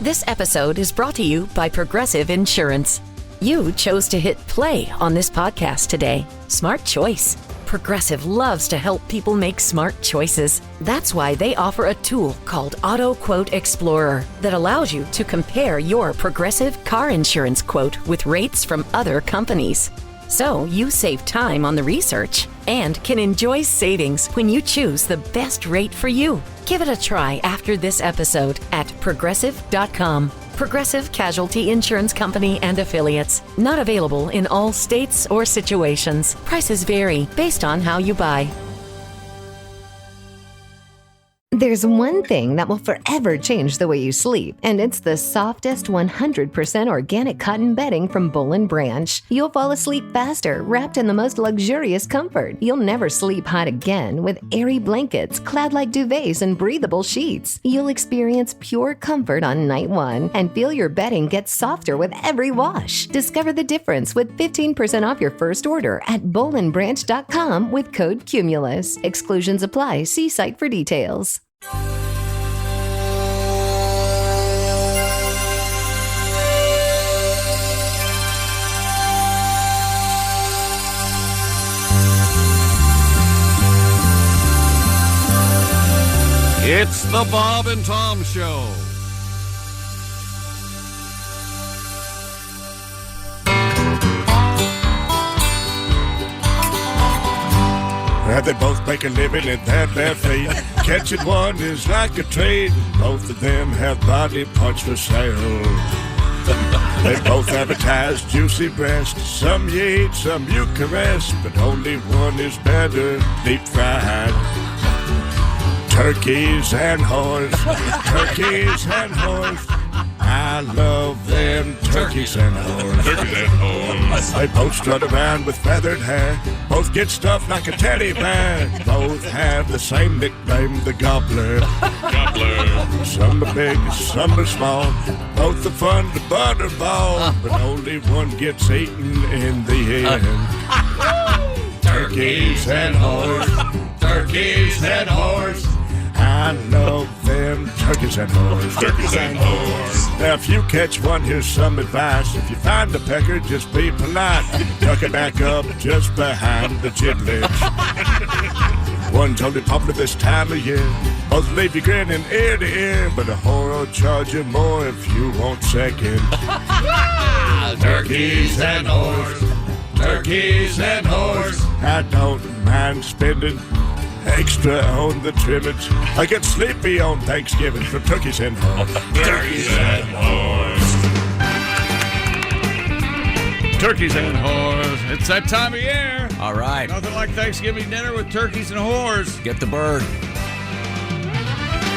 This episode is brought to you by Progressive Insurance. You chose to hit play on this podcast today. Smart choice. Progressive loves to help people make smart choices. That's why they offer a tool called Auto Quote Explorer that allows you to compare your Progressive car insurance quote with rates from other companies. So you save time on the research and can enjoy savings when you choose the best rate for you. Give it a try after this episode at Progressive.com. Progressive Casualty Insurance Company and Affiliates. Not available in all states or situations. Prices vary based on how you buy. There's one thing that will forever change the way you sleep, and it's the softest 100% organic cotton bedding from Boll & Branch. You'll fall asleep faster, wrapped in the most luxurious comfort. You'll never sleep hot again with airy blankets, cloud-like duvets, and breathable sheets. You'll experience pure comfort on night one and feel your bedding get softer with every wash. Discover the difference with 15% off your first order at bollandbranch.com with code CUMULUS. Exclusions apply. See site for details. It's the Bob and Tom Show. They both make a living at their feet. Catching one is like a trade. Both of them have body parts for sale. They both advertise juicy breast. Some you eat, some you caress, but only one is better, deep fried. Turkeys and whores, turkeys and whores. I love them turkeys and whores. Turkeys and whores. They both strut around with feathered hair. Both get stuffed like a teddy bear. Both have the same nickname, the gobbler. Gobbler. Some are big, some are small. Both are fun to butterball, but only one gets eaten in the end. Turkeys and whores. Turkeys and whores. I love them turkeys and whores. Turkeys and whores. Now, if you catch one, here's some advice. If you find a pecker, just be polite. Tuck it back up just behind the giblets. One's only popular this time of year. Both leave you grinning ear to ear, but a whore will charge you more if you want second. Turkeys and whores. Turkeys and whores. I don't mind spending extra on the trimmings. I get sleepy on Thanksgiving for turkeys and whores. Turkeys and whores. Turkeys and whores. It's that time of year. All right. Nothing like Thanksgiving dinner with turkeys and whores. Get the bird.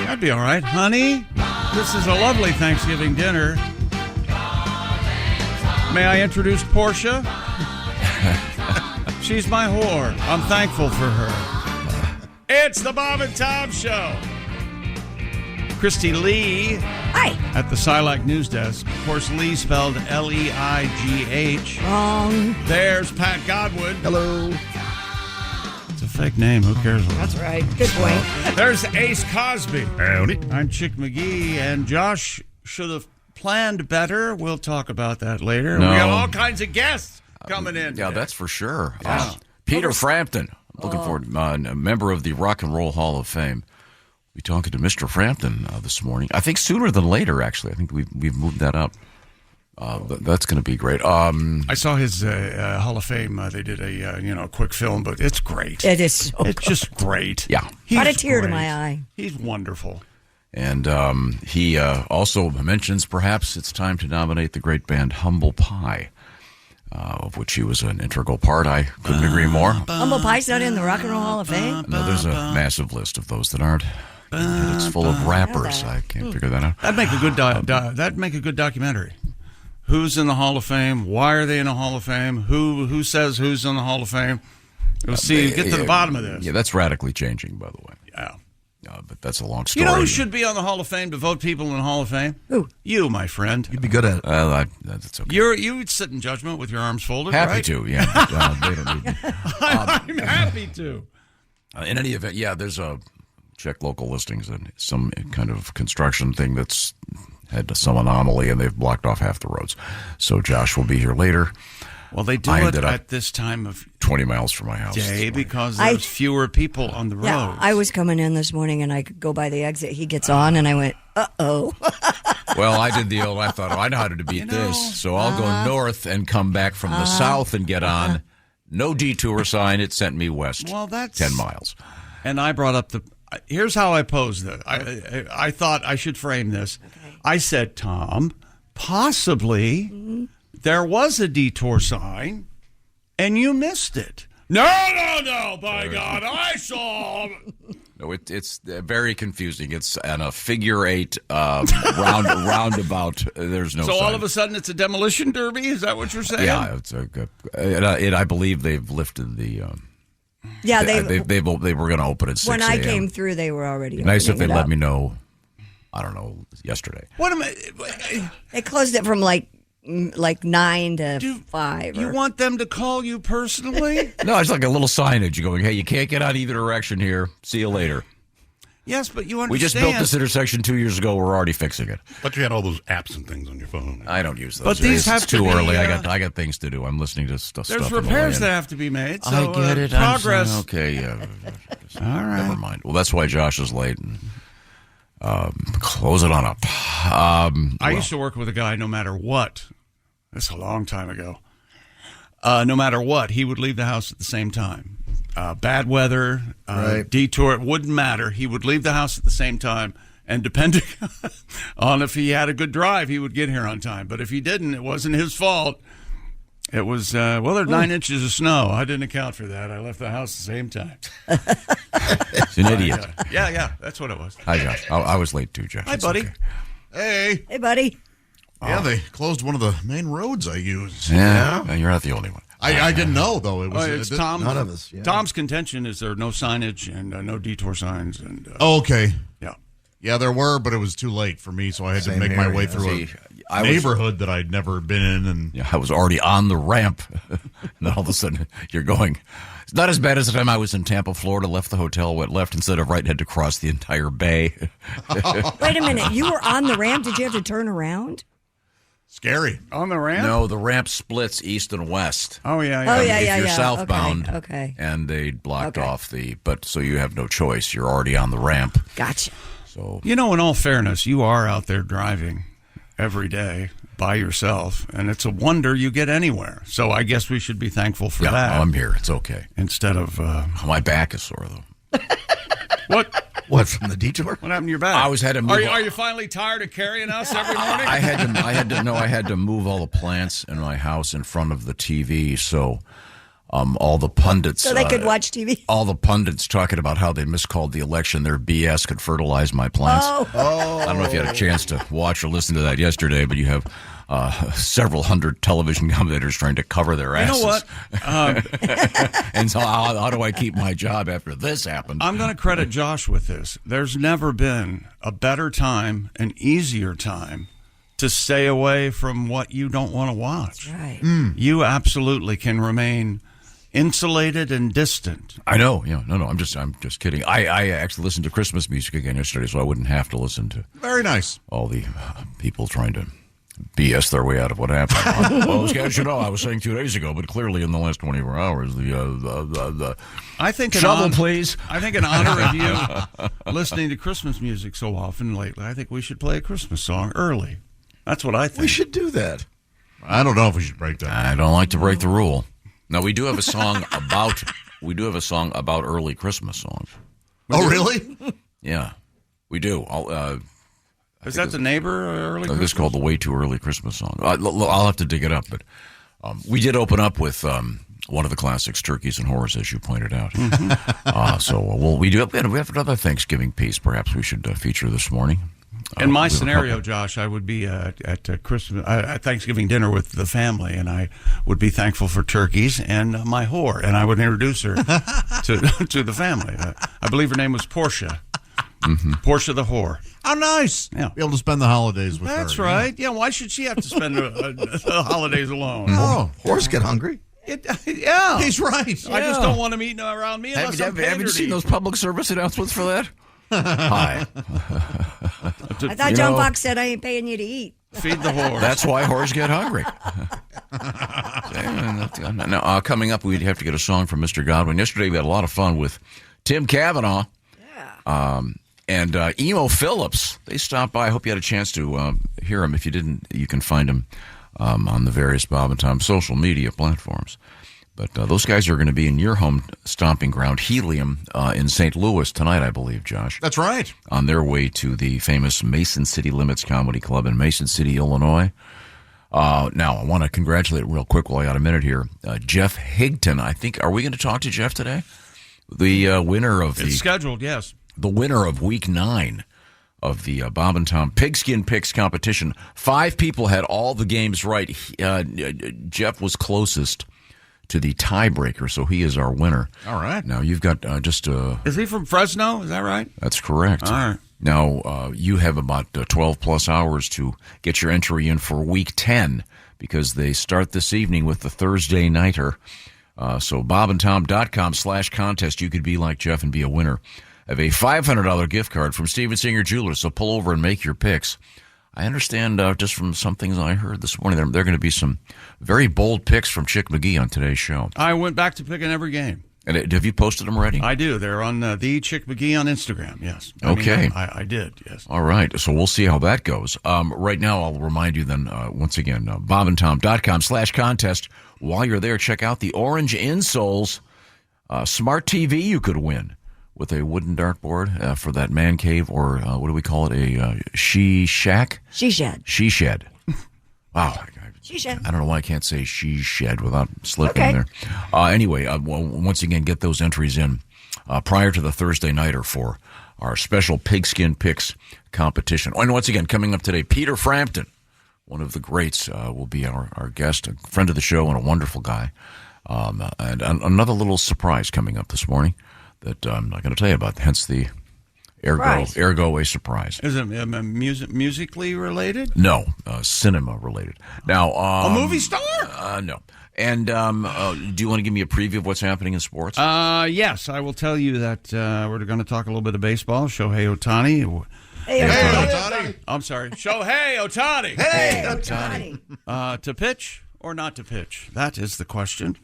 That'd be all right. Honey, this is a lovely Thanksgiving dinner. May I introduce Portia? She's my whore. I'm thankful for her. It's the Bob and Tom Show. Christy Lee. Hi. At the Silac News Desk. Of course, Lee spelled L-E-I-G-H. Wrong. There's Pat Godwin. Hello. It's a fake name. Who cares? That's right. Good point. There's Ace Cosby. Howdy. I'm Chick McGee, and Josh should have planned better. We'll talk about that later. No. We got all kinds of guests coming in. Yeah, today. that's for sure. Yeah. Peter Frampton. Looking forward, a member of the Rock and Roll Hall of Fame. We're talking to Mr. Frampton this morning. I think sooner than later, actually. I think we've moved that up. That's going to be great. I saw his Hall of Fame. They did a quick film, but it's great. It is so It's just great. Yeah. Brought a tear to great. my eye. He's wonderful. And he also mentions perhaps it's time to nominate the great band Humble Pie, of which he was an integral part. I couldn't agree more. Humble Pie's not in the Rock and Roll Hall of Fame? No, there's a massive list of those that aren't. And it's full of rappers. I can't figure that out. That'd make a good that'd make a good documentary. Who's in the Hall of Fame? Why are they in the Hall of Fame? Who says who's in the Hall of Fame? We'll see. Get to the bottom of this. Yeah, that's radically changing, by the way. Yeah. But that's a long story. You know who should be on the Hall of Fame to vote people in the Hall of Fame? Who? You, my friend. You'd be good at it. That's okay. You would sit in judgment with your arms folded, Happy right? to, yeah. But, they don't need me. I'm happy to. In any event, yeah, there's a check local listings and some kind of construction thing that's had some anomaly, and they've blocked off half the roads. So Josh will be here later. Well, they do it at this time of 20 miles from my house day because there's fewer people on the road. Yeah, I was coming in this morning, and I could go by the exit. He gets on, and I went, uh-oh. Well, I did the old, I thought, I know how to beat this, so I'll go north and come back from the south and get on. No detour sign. It sent me west. Well, that's 10 miles. And I brought up here's how I posed it. I thought I should frame this. Okay. I said, Tom, possibly there was a detour sign and you missed it. No, by God, I saw. No, it's very confusing. It's on a figure 8 roundabout. There's no. So sign. All of a sudden, it's a demolition derby. Is that what you're saying? Yeah, it's a good. I believe they've lifted the. Yeah, they were going to open at 6 When I a.m. came through, they were already. Nice if they let up. me know. I don't know. Yesterday. What am I? They closed it from like 9 to 5. You want them to call you personally? No, it's like a little signage going, hey, you can't get out either direction here. See you later. Yes, but you understand. We just built this intersection 2 years ago. We're already fixing it. But you had all those apps and things on your phone. I don't use those. But these have it's to too be, early. I got things to do. I'm listening to stuff. There's on the repairs way that in. have to be made. So, I get it. Progress. Okay, yeah. All right. Never mind. Well, that's why Josh is late. And, close it on up. I used to work with a guy. No matter what, that's a long time ago. No matter what, he would leave the house at the same time. Bad weather, detour, it wouldn't matter. He would leave the house at the same time, and depending on if he had a good drive, he would get here on time. But if he didn't, it wasn't his fault. It was, there's 9 inches of snow. I didn't account for that. I left the house at the same time. He's an idiot. Yeah, that's what it was. Hi, Josh. I was late, too, Josh. Hi, buddy. Hey. Hey, buddy. Yeah, they closed one of the main roads I use. Yeah, you're not the only one. I didn't know, though. It was It's Tom's, none of us. Yeah. Tom's contention is there are no signage and no detour signs. And okay. Yeah. Yeah, there were, but it was too late for me, so I had to make my way through a neighborhood that I'd never been in. And I was already on the ramp. And all of a sudden, you're going. It's not as bad as the time I was in Tampa, Florida, left the hotel, went left instead of right, and had to cross the entire bay. Wait a minute. You were on the ramp. Did you have to turn around? scary. On the ramp? No, the ramp splits east and west. Oh, yeah. Oh, yeah, If you're southbound, Okay. and they blocked off but so you have no choice. You're already on the ramp. Gotcha. So in all fairness, you are out there driving every day by yourself, and it's a wonder you get anywhere. So I guess we should be thankful for that. I'm here. It's okay. Instead of my back is sore though. What from the detour? What happened to your back? I always had to move. Are you finally tired of carrying us every morning? I had to move all the plants in my house in front of the TV, so all the pundits So they could watch TV. All the pundits talking about how they miscalled the election, their BS could fertilize my plants. I don't know if you had a chance to watch or listen to that yesterday, but you have several hundred television commentators trying to cover their asses. You know what? And so how do I keep my job after this happened? I'm going to credit Josh with this. There's never been a better time, an easier time to stay away from what you don't want to watch. Right. You absolutely can remain insulated and distant. I know. Yeah. No. I'm just kidding. I actually listened to Christmas music again yesterday, so I wouldn't have to listen to Very nice. all the people trying to BS their way out of what happened. Well, this guy should know. I was saying 2 days ago, but clearly in the last 24 hours, the I think shovel, please. I think in honor of you listening to Christmas music so often lately, I think we should play a Christmas song early. That's what I think. We should do that. I don't know if we should break that. I don't like to break the rule. Now we do have a song about early Christmas songs. Oh, really? Yeah, we do. Is that the neighbor early This Christmas? is called the Way Too Early Christmas song. I'll have to dig it up, but we did open up with one of the classics, Turkeys and Whores, as you pointed out. We have another Thanksgiving piece. Perhaps we should feature this morning. In my scenario, Josh, I would be at Christmas at Thanksgiving dinner with the family, and I would be thankful for turkeys and my whore, and I would introduce her to the family. I believe her name was Portia. Mm-hmm. Portia the whore. How nice. Yeah. Be able to spend the holidays with her. That's right. Yeah, why should she have to spend the holidays alone? Oh, Horse get hungry. Yeah. he's right. I just don't want him eating around me unless I'm Haven't you seen those public service announcements for that? Hi. I thought John Fox said I ain't paying you to eat. Feed the horse. That's why whores get hungry. Now, coming up, we'd have to get a song from Mr. Godwin. Yesterday, we had a lot of fun with Tim Cavanaugh and Emo Phillips. They stopped by. I hope you had a chance to hear him. If you didn't, you can find him on the various Bob and Tom social media platforms. But those guys are going to be in your home stomping ground, Helium, in St. Louis tonight, I believe, Josh. That's right. On their way to the famous Mason City Limits Comedy Club in Mason City, Illinois. Now, I want to congratulate real quick while I got a minute here. Jeff Higton, I think, are we going to talk to Jeff today? The winner of It's scheduled, yes. The winner of Week 9 of the Bob and Tom Pigskin Picks competition. 5 people had all the games right. Jeff was closest to the tiebreaker, so he is our winner. All right. Now, you've got Is he from Fresno? Is that right? That's correct. All right. Now, you have about 12-plus hours to get your entry in for Week 10 because they start this evening with the Thursday Nighter. So bobandtom.com/contest, you could be like Jeff and be a winner of a $500 gift card from Steven Singer Jewelers. So pull over and make your picks. I understand just from some things I heard this morning, there are going to be some very bold picks from Chick McGee on today's show. I went back to picking every game. And have you posted them already? I do. They're on the Chick McGee on Instagram, yes. Okay. I did, yes. All right. So we'll see how that goes. Right now, I'll remind you then, once again, bobandtom.com/contest. While you're there, check out the Orange Insoles smart TV you could win with a wooden dartboard for that man cave, or what do we call it, a she shack? She shed. She shed. Wow. She shed. I don't know why I can't say she shed without slipping there. Anyway, once again, get those entries in prior to the Thursday Nighter for our special Pigskin Picks competition. And once again, coming up today, Peter Frampton, one of the greats, will be our guest, a friend of the show and a wonderful guy. And another little surprise coming up this morning that I'm not going to tell you about, hence the ergo a surprise. Is it musically related? No, cinema related. Now, a movie star? No. And do you want to give me a preview of what's happening in sports? Yes, I will tell you that we're going to talk a little bit of baseball. Shohei Ohtani. Hey, Ohtani. I'm sorry. Shohei Ohtani. Hey, Ohtani. To pitch or not to pitch? That is the question.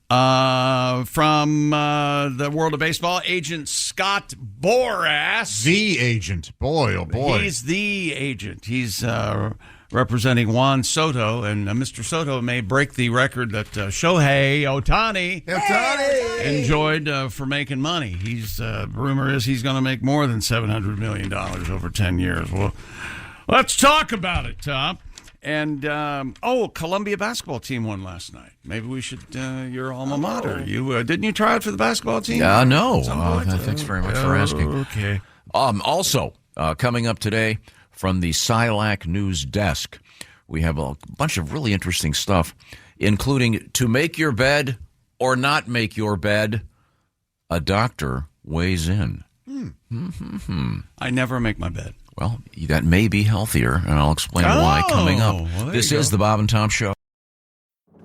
From the world of baseball, agent Scott Boras. The agent. Boy, oh boy. He's the agent. He's representing Juan Soto, and Mr. Soto may break the record that Shohei Ohtani enjoyed for making money. Rumor is he's going to make more than $700 million over 10 years. Well, let's talk about it, Tom. And, Columbia basketball team won last night. Maybe we should, your alma mater. Didn't you try out for the basketball team? No. Thanks very much for asking. Okay. Also, coming up today from the SILAC News Desk, we have a bunch of really interesting stuff, including to make your bed or not make your bed, a doctor weighs in. I never make my bed. Well, that may be healthier, and I'll explain why coming up. Well, this is the Bob and Tom Show.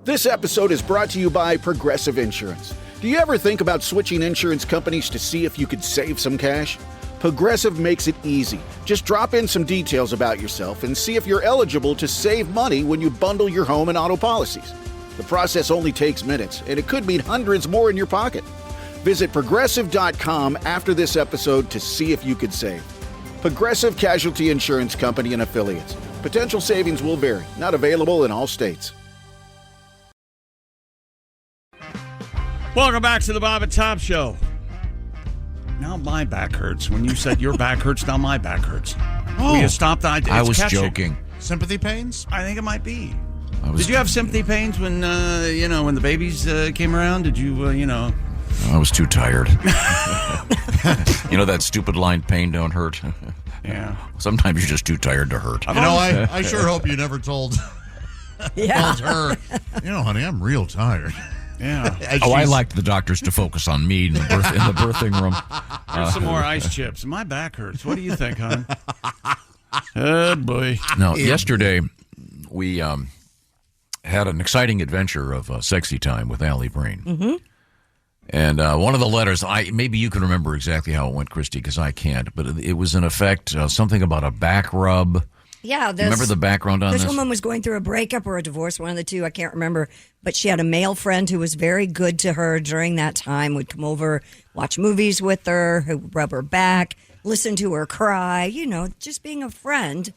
This episode is brought to you by Progressive Insurance. Do you ever think about switching insurance companies to see if you could save some cash? Progressive makes it easy. Just drop in some details about yourself and see if you're eligible to save money when you bundle your home and auto policies. The process only takes minutes, and it could mean hundreds more in your pocket. Visit Progressive.com after this episode to see if you could save. Progressive Casualty Insurance Company and Affiliates. Potential savings will vary. Not available in all states. Welcome back to the Bob and Tom Show. Now my back hurts. When you said your back hurts, now my back hurts. Will you stop that? I was joking. Sympathy pains? I think it might be. Did you have sympathy pains when, when the babies came around? Did you, I was too tired. That stupid line, pain don't hurt. Yeah. Sometimes you're just too tired to hurt. I sure hope you never told her, honey, I'm real tired. Yeah. I liked the doctors to focus on me in the birthing room. Here's some more ice chips. My back hurts. What do you think, hon? Oh, boy. Now, yesterday, we had an exciting adventure of sexy time with Allie Breen. Mm-hmm. And one of the letters, maybe you can remember exactly how it went, Christy, because I can't. But it was in effect something about a back rub. Yeah, remember the background on this? This woman was going through a breakup or a divorce, one of the two, I can't remember. But she had a male friend who was very good to her during that time, would come over, watch movies with her, who would rub her back, listen to her cry, just being a friend.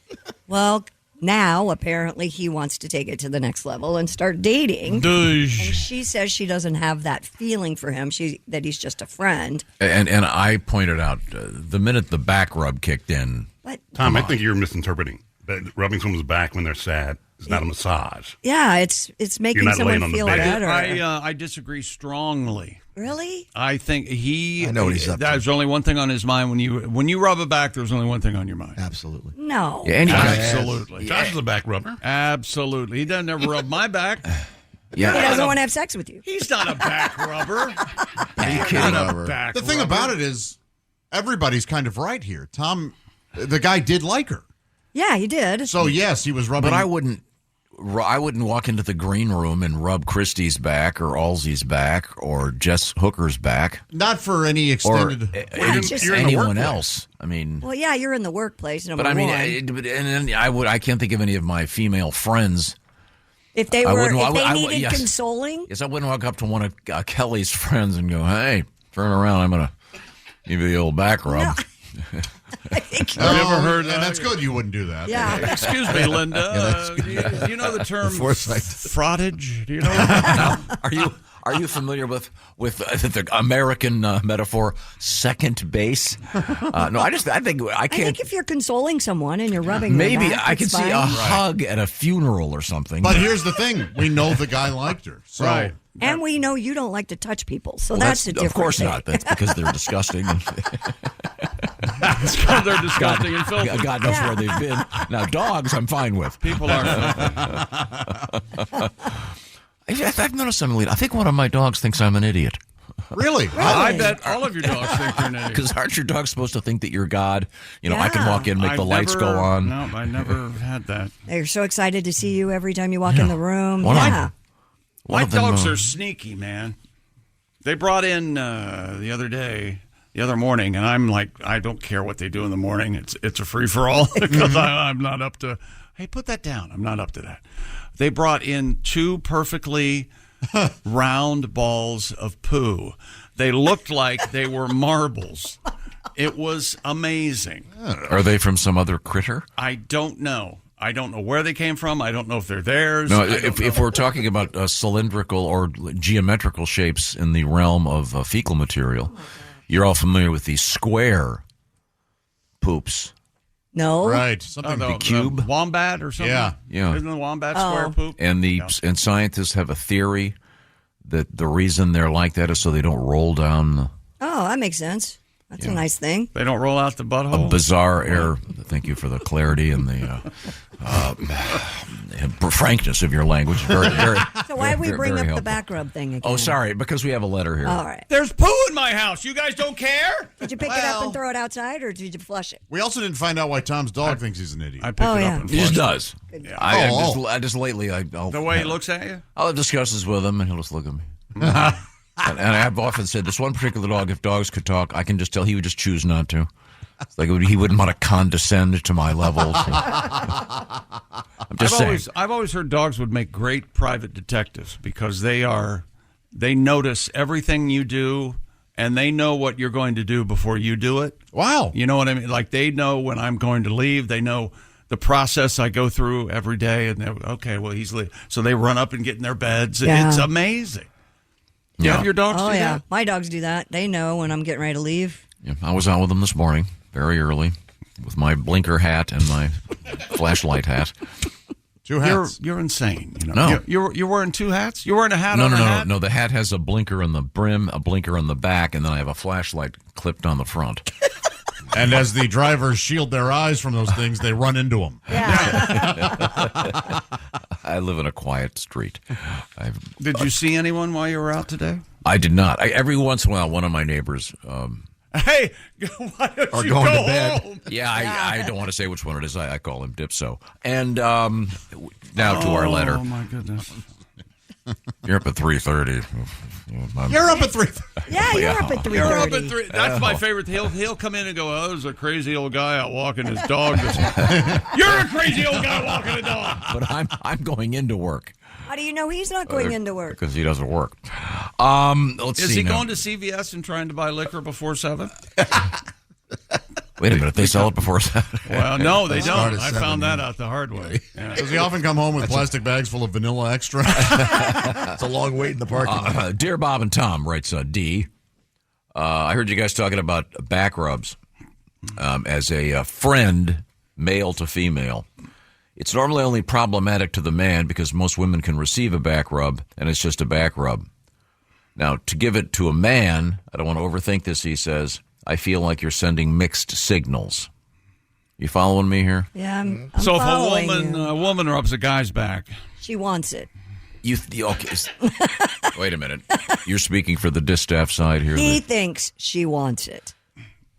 Well, now apparently he wants to take it to the next level and start dating. And she says she doesn't have that feeling for him, that he's just a friend. And I pointed out the minute the back rub kicked in. But, Tom, I think you're misinterpreting. Rubbing someone's back when they're sad is not a massage. Yeah, it's making someone feel better. I disagree strongly. Really? I think I know what he's up to. There's only one thing on his mind when you rub a back. There's only one thing on your mind. Absolutely. No. Yeah, absolutely. Josh is a back rubber. Absolutely. He doesn't ever rub my back. Yeah. He doesn't want to have sex with you. He's not a back rubber. Are you kidding? The thing about it is, everybody's kind of right here. Tom, the guy did like her. Yeah, he did. So yes, he was rubbing. But I wouldn't walk into the green room and rub Christie's back or Alzie's back or Jess Hooker's back. Not for any extended. Or anyone else. I mean. Well, yeah, you're in the workplace. But I mean, I can't think of any of my female friends. If they needed consoling. Yes, I wouldn't walk up to one of Kelly's friends and go, "Hey, turn around. I'm gonna give you the old back rub." No. Have you ever heard that? And that's good you wouldn't do that. Yeah. Excuse me, Linda. Do you know the term frottage? Do you know that? Are you familiar with the American metaphor second base? No, I think I can't. I think if you're consoling someone and you're rubbing maybe their back, I could see a hug at a funeral or something. But here's the thing: we know the guy liked her, so. Right. And we know you don't like to touch people, so that's a different Of course thing. not. That's because they're disgusting. It's because they're disgusting and filthy. God knows where they've been. Now, dogs, I'm fine with. People are filthy. I've noticed something, Lita. I think one of my dogs thinks I'm an idiot. Really? I bet all of your dogs think you're an idiot. Because aren't your dogs supposed to think that you're God? I can walk in, make the lights go on. No, I never had that. They're so excited to see you every time you walk in the room. My dogs are sneaky, man. They brought in the other morning, and I'm like, I don't care what they do in the morning. It's a free-for-all because I'm not up to, hey, put that down. I'm not up to that. They brought in 2 perfectly round balls of poo. They looked like they were marbles. It was amazing. Are they from some other critter? I don't know. I don't know where they came from. I don't know if they're theirs. No, if we're talking about cylindrical or geometrical shapes in the realm of fecal material, you're all familiar with the square poops. No. Right. Something the cube? Wombat or something? Yeah. Isn't the wombat square poop? And scientists have a theory that the reason they're like that is so they don't roll down. Oh, that makes sense. That's a nice thing. They don't roll out the butthole? A bizarre error. Thank you for the clarity and the frankness of your language. Very, very, so why we bring up helpful. the back rub thing again? Oh, sorry, because we have a letter here. All right. There's poo in my house. You guys don't care? Did you pick it up and throw it outside, or did you flush it? We also didn't find out why Tom's dog thinks he's an idiot. I picked it up and He just flushed does. Yeah. I just lately, the way he looks at you? I'll have discussions with him, and he'll just look at me. And I've often said this one particular dog, if dogs could talk, I can just tell he would just choose not to. It's like he wouldn't want to condescend to my levels. I'm just saying. I've always heard dogs would make great private detectives because they notice everything you do and they know what you're going to do before you do it. Wow. You know what I mean? Like they know when I'm going to leave. They know the process I go through every day. And they're, okay, well, he's leaving. So they run up and get in their beds. Yeah. It's amazing. You have your dogs do that? My dogs do that. They know when I'm getting ready to leave. Yeah, I was out with them this morning, very early, with my blinker hat and my flashlight hat. 2 hats. You're insane. No. You're wearing 2 hats? You're wearing a hat on a hat? No. The hat has a blinker on the brim, a blinker on the back, and then I have a flashlight clipped on the front. And as the drivers shield their eyes from those things, they run into them. Yeah. I live in a quiet street. Did you see anyone while you were out today? I did not. Every once in a while, one of my neighbors... hey, why don't you go to bed. home? Yeah, I don't want to say which one it is. I call him Dipso. And now to our letter. Oh, my goodness. You're up at 3:30. You're up at 3:30. Yeah, you're up at 3:30. You're up at 3. That's my favorite. He'll come in and go, oh, there's a crazy old guy out walking his dog. You're a crazy old guy walking a dog. But I'm going into work. How do you know he's not going into work? Because he doesn't work. Is he going to CVS and trying to buy liquor before 7? Wait a minute, they sell it before 7? Well, no, they Start don't. at I 7, found yeah. that out the hard way. Yeah. Does he often come home with plastic bags full of vanilla extra? It's a long wait in the parking lot. Dear Bob and Tom, writes D. I heard you guys talking about back rubs as a friend, male to female. It's normally only problematic to the man because most women can receive a back rub, and it's just a back rub. Now, to give it to a man, I don't want to overthink this, he says, I feel like you're sending mixed signals. You following me here? Yeah, I'm So if following you. a woman rubs a guy's back, She wants it. Okay. Wait a minute. You're speaking for the distaff side here. He thinks she wants it.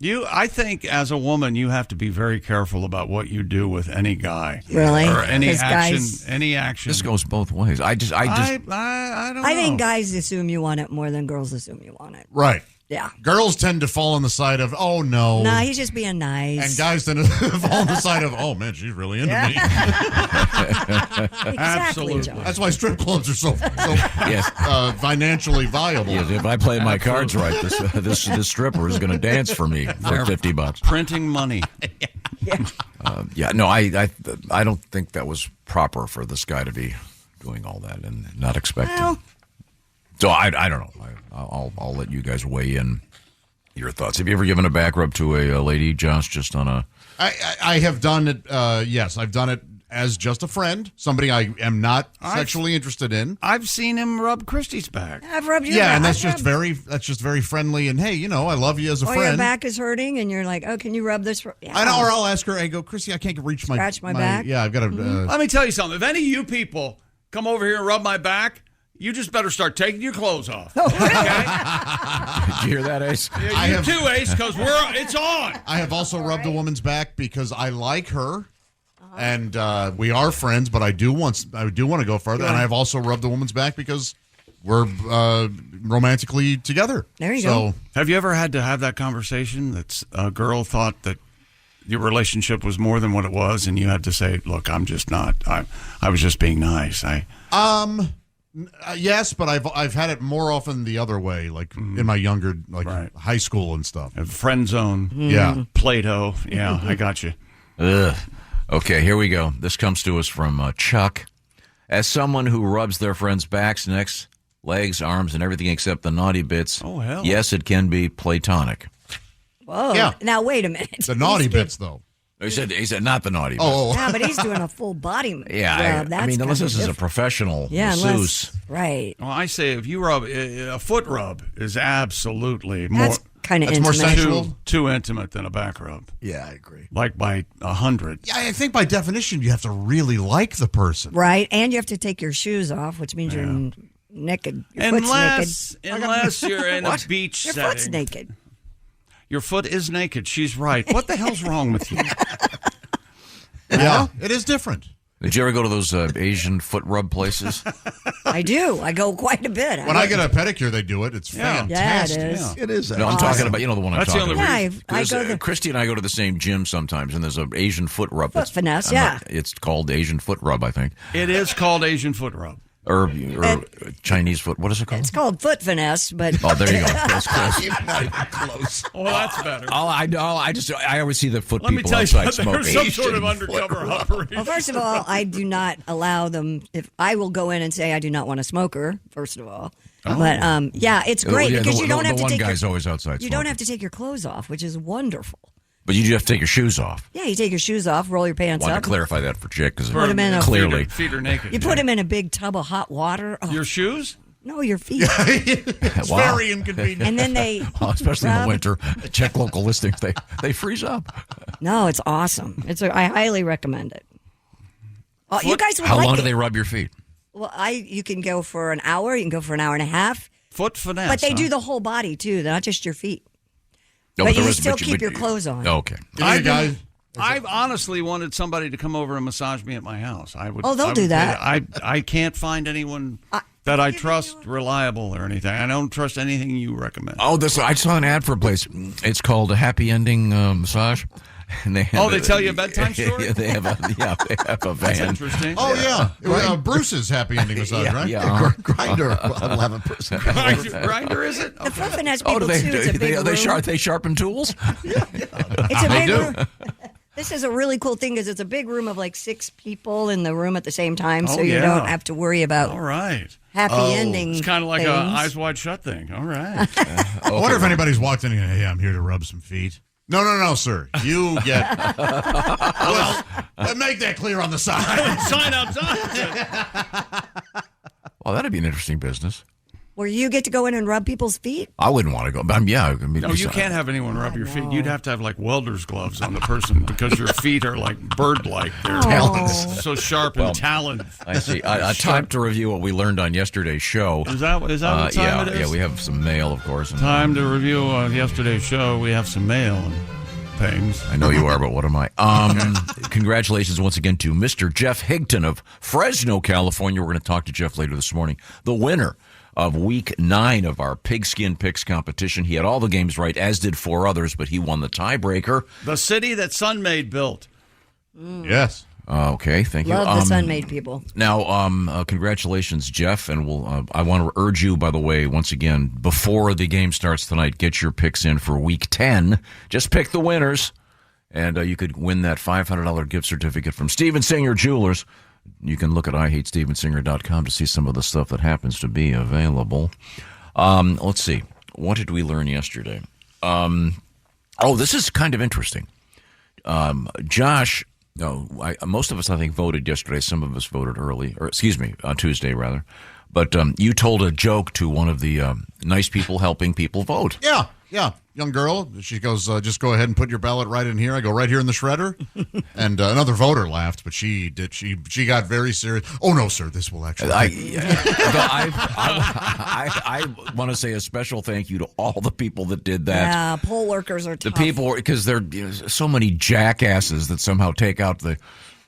I think as a woman, you have to be very careful about what you do with any guy. Really? Or any 'Cause action. guys- Any action. This goes both ways. I don't know. I think guys assume you want it more than girls assume you want it. Right. Yeah. Girls tend to fall on the side of, oh, no. Nah, he's just being nice. And guys tend to fall on the side of, oh, man, she's really into me. Exactly, Absolutely. John. That's why strip clubs are so Yes. financially viable. Yes, if I play my cards right, this stripper is going to dance for me for $50. Printing money. I don't think that was proper for this guy to be doing all that and not expecting. Well, So I don't know. I'll let you guys weigh in your thoughts. Have you ever given a back rub to a lady, Josh, just on a... I have done it, yes. I've done it as just a friend, somebody I am not sexually interested in. I've seen him rub Christy's back. I've rubbed your Yeah, back. and that's just very friendly. And hey, I love you as a Or friend. your back is hurting, and you're like, oh, can you rub this? Yeah. I know, or I'll ask her. I go, Christy, I can't reach my Scratch my back? Yeah, I've got to. Let me tell you something. If any of you people come over here and rub my back, you just better start taking your clothes off. Okay? Did you hear that, Ace? Yeah, you too, Ace, because it's on. I have also rubbed a woman's back because I like her, and we are friends. But I do want to go further, and I've also rubbed a woman's back because we're romantically together. There you go. Have you ever had to have that conversation that a girl thought that your relationship was more than what it was, and you had to say, "Look, I'm just not. I was just being nice." Yes, but I've had it more often the other way, like in my younger, high school and stuff. Friend zone. Yeah. Play-Doh. Yeah, I got you. Ugh. Okay, here we go. This comes to us from Chuck. As someone who rubs their friends' backs, necks, legs, arms, and everything except the naughty bits, hell. yes, it can be platonic. Whoa. Yeah. Now, wait a minute. The naughty bits, though. He said not the naughty bits. Oh, Yeah, but he's doing a full body Yeah, rub. I mean, unless this is a different. professional Yeah, masseuse. right. Well, I say if you rub a foot rub is absolutely That's kind of That's more intimate. sensual. too intimate than a back rub. Yeah, I agree. Like by 100. Yeah, I think by definition you have to really like the person. Right, and you have to take your shoes off, which means you're naked. Your foot's naked. Unless you're in a beach Your setting. foot's naked. Your foot is naked. She's right. What the hell's wrong with you? Yeah, it is different. Did you ever go to those Asian foot rub places? I do. I go quite a bit. When I get a pedicure, they do it. It's fantastic. Yeah, it is. It is. No, I'm talking about, the one I'm That's the talking only about. Yeah, I go there. Christy and I go to the same gym sometimes, and there's an Asian foot rub. Foot finesse, yeah. It's called Asian foot rub, I think. It is called Asian foot rub. Or Chinese foot. What is it called? It's called foot finesse, but Oh, there you go. That's close. Close. Oh, that's better. I always see the foot Let me people tell you outside something. There's smoking. some sort of undercover operation. well, first of all, I do not allow them. If I will go in and say I do not want a smoker, first of all. But yeah, it's great because you don't have to one take guy's your, always outside. you don't smoking. have to take your clothes off, which is wonderful. But you do have to take your shoes off. Yeah, you take your shoes off, roll your pants Want up. to clarify that for Chick because Put 'em in a- clearly. Feet are naked. You put them in a big tub of hot water. Oh, Your shoes? no, your feet. It's Wow. very inconvenient. And then they, Especially in the rub- winter. Check local listings. They freeze up. No, it's awesome. I highly recommend it. Oh, you guys would How like long it. do they rub your feet? Well, you can go for an hour. You can go for an hour and a half. Foot finesse. But they huh? do the whole body too, not just your feet. No, But the you rest- still keep your clothes on. Okay. I've honestly wanted somebody to come over and massage me at my house. I would. Oh, they'll do that. I can't find anyone that I trust reliable or anything. I don't trust anything you recommend. Oh, I saw an ad for a place. It's called a Happy Ending Massage. And they tell you a bedtime story? They have a van. That's interesting. Oh, yeah. Bruce's Happy Ending Massage, right? Yeah. Grinder, 11%. Grinder, is it? The Flippin' has people, do too. It's a big room. they sharpen tools? It's a big room. This is a really cool thing because it's a big room of like 6 people in the room at the same time, so you don't have to worry about happy ending. It's kind of like a Eyes Wide Shut thing. All right. I wonder if anybody's walked in and, hey, I'm here to rub some feet. No, sir. You get... well, make that clear on the sign. Sign outside. Well, that'd be an interesting business. Where you get to go in and rub people's feet? I wouldn't want to go. But no, you can't have anyone rub your feet. You'd have to have like welder's gloves on the person because your feet are like bird-like. They're talons, so sharp and taloned. I see. Time to review what we learned on yesterday's show. Is that what time it is? Yeah, we have some mail, of course. Time to review yesterday's show. We have some mail and things. I know you are, but what am I? Congratulations once again to Mr. Jeff Higton of Fresno, California. We're going to talk to Jeff later this morning. The winner of Week 9 of our Pigskin Picks competition. He had all the games right, as did 4 others, but he won the tiebreaker. The city that Sunmade built. Yes. Okay, thank you. Love the Sunmade people. Now, congratulations, Jeff, and I want to urge you, by the way, once again, before the game starts tonight, get your picks in for Week 10. Just pick the winners, and you could win that $500 gift certificate from Steven Singer Jewelers. You can look at IHateStevenSinger.com to see some of the stuff that happens to be available. Let's see. What did we learn yesterday? This is kind of interesting. Josh, most of us, I think, voted yesterday. Some of us voted early, on Tuesday, rather. But you told a joke to one of the nice people helping people vote. Yeah. Young girl. She goes, just go ahead and put your ballot right in here. I go, right here in the shredder. And another voter laughed, but she did. She got very serious. Oh, no, sir, this will actually... I want to say a special thank you to all the people that did that. Yeah, poll workers are tough. The people, because there are so many jackasses that somehow take out the...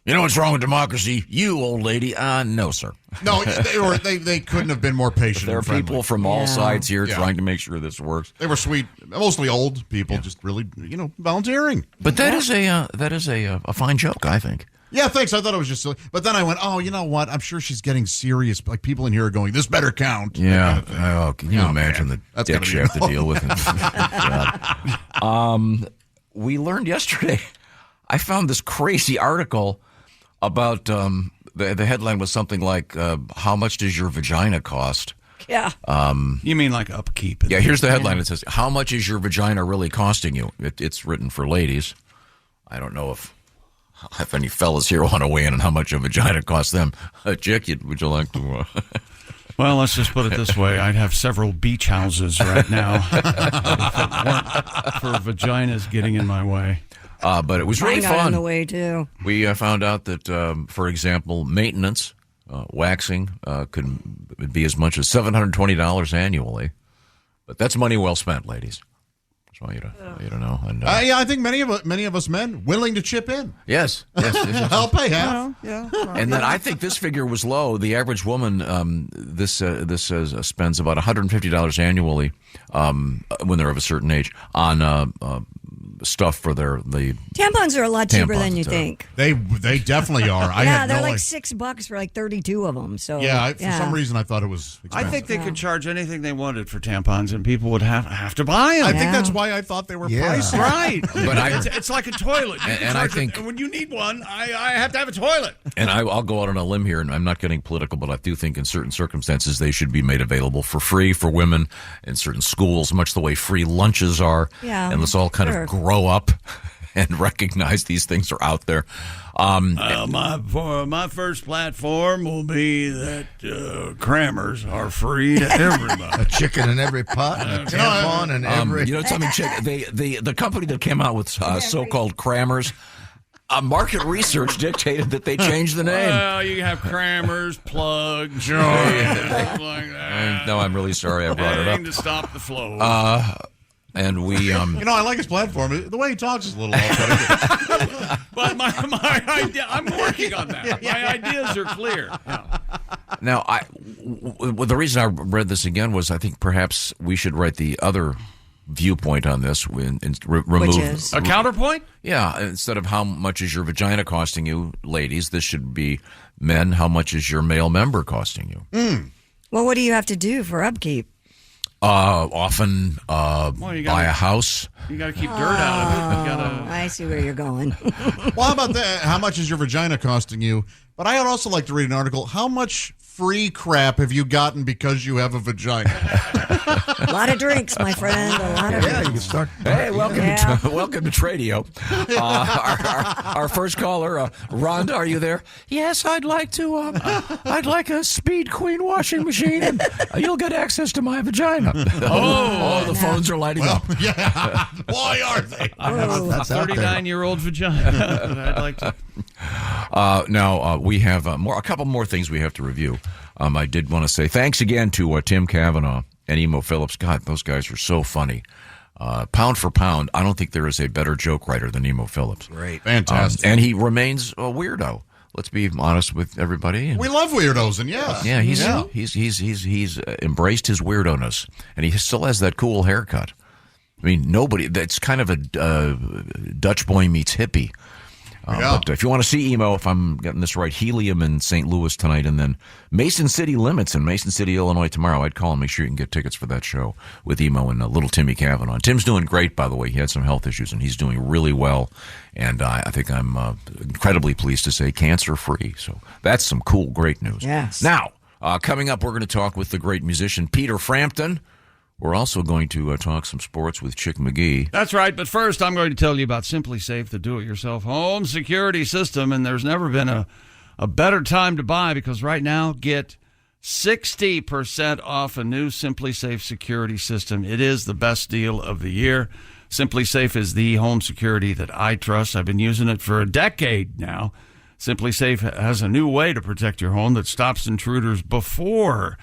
You know what's wrong with democracy? You, old lady. No, sir. No, they couldn't have been more patient. There are people from all sides here trying to make sure this works. They were sweet, mostly old people, just really, volunteering. But that is a fine joke, I think. Yeah, thanks. I thought it was just silly. But then I went, oh, you know what? I'm sure she's getting serious. Like, people in here are going, this better count. Yeah. Can you imagine the dick you have to deal with? We learned yesterday. I found this crazy article about the headline was something like, how much does your vagina cost? Yeah. You mean like upkeep? Yeah, here's the headline. It says, how much is your vagina really costing you? It's written for ladies. I don't know if any fellas here want to weigh in on how much a vagina costs them. Chick, would you like to... Well, let's just put it this way. I'd have several beach houses right now if it weren't for vaginas getting in my way. But it was really fun. On the way too. We found out that, for example, maintenance, waxing, could be as much as $720 annually. But that's money well spent, ladies. Just want you to know. And, I think many of us men willing to chip in. Yes. I'll pay half. Yeah. And then I think this figure was low. The average woman, this says spends about $150 annually when they're of a certain age on stuff for the tampons are a lot cheaper than you think. They definitely are. They're like $6 for like 32 of them. So for some reason I thought it was expensive. I think they could charge anything they wanted for tampons, and people would have to buy them. I think that's why I thought they were priced right. But it's like a toilet. And I think when you need one, I have to have a toilet. And I'll go out on a limb here, and I'm not getting political, but I do think in certain circumstances they should be made available for free for women in certain schools, much the way free lunches are. Yeah, and let's all kind of grow up and recognize these things are out there. My first platform will be that crammers are free to everybody. A chicken in every pot, and a tampon in every... something, the company that came out with so-called crammers, market research dictated that they changed the name. Well, you have crammers, plugs, stuff like that. No, I'm really sorry I brought it up. To stop the flow. And we, I like his platform. The way he talks is a little off. But my idea, I'm working on that. My ideas are clear. Yeah. Now, the reason I read this again was I think perhaps we should write the other viewpoint on this and remove Which is? A counterpoint? Yeah, instead of how much is your vagina costing you, ladies, this should be men, how much is your male member costing you? Well, what do you have to do for upkeep? Often buy a house. You got to keep dirt out of it. You gotta... I see where you're going. Well, how about that? How much is your vagina costing you? But I'd also like to read an article. How much free crap have you gotten because you have a vagina? A lot of drinks, my friend. A lot of Yeah, you drinks. can start. Hey, welcome to Tradio. Our first caller, Rhonda, are you there? Yes, I'd like to. I'd like a Speed Queen washing machine, and you'll get access to my vagina. The phones are lighting up. Yeah. Why are they? I have a That's out there. 39-year-old vagina. I'd like to. Now we have a couple more things we have to review. I did want to say thanks again to Tim Cavanaugh and Emo Phillips. God, those guys are so funny. Pound for pound, I don't think there is a better joke writer than Emo Phillips. Great. Fantastic. And he remains a weirdo. Let's be honest with everybody. We love weirdos, and yes. Yeah, he's embraced his weirdo-ness, and he still has that cool haircut. I mean, nobody. That's kind of a Dutch boy meets hippie. But if you want to see Emo, if I'm getting this right, Helium in St. Louis tonight, and then Mason City Limits in Mason City, Illinois tomorrow. I'd call and make sure you can get tickets for that show with Emo and little Timmy Cavanaugh. Tim's doing great, by the way. He had some health issues, and he's doing really well. And I think I'm incredibly pleased to say cancer-free. So that's some cool, great news. Yes. Now, coming up, we're going to talk with the great musician Peter Frampton. We're also going to talk some sports with Chick McGee. That's right, but first I'm going to tell you about Simply Safe, the do-it-yourself home security system, and there's never been a better time to buy because right now get 60% off a new Simply Safe security system. It is the best deal of the year. Simply Safe is the home security that I trust. I've been using it for a decade now. Simply Safe has a new way to protect your home that stops intruders before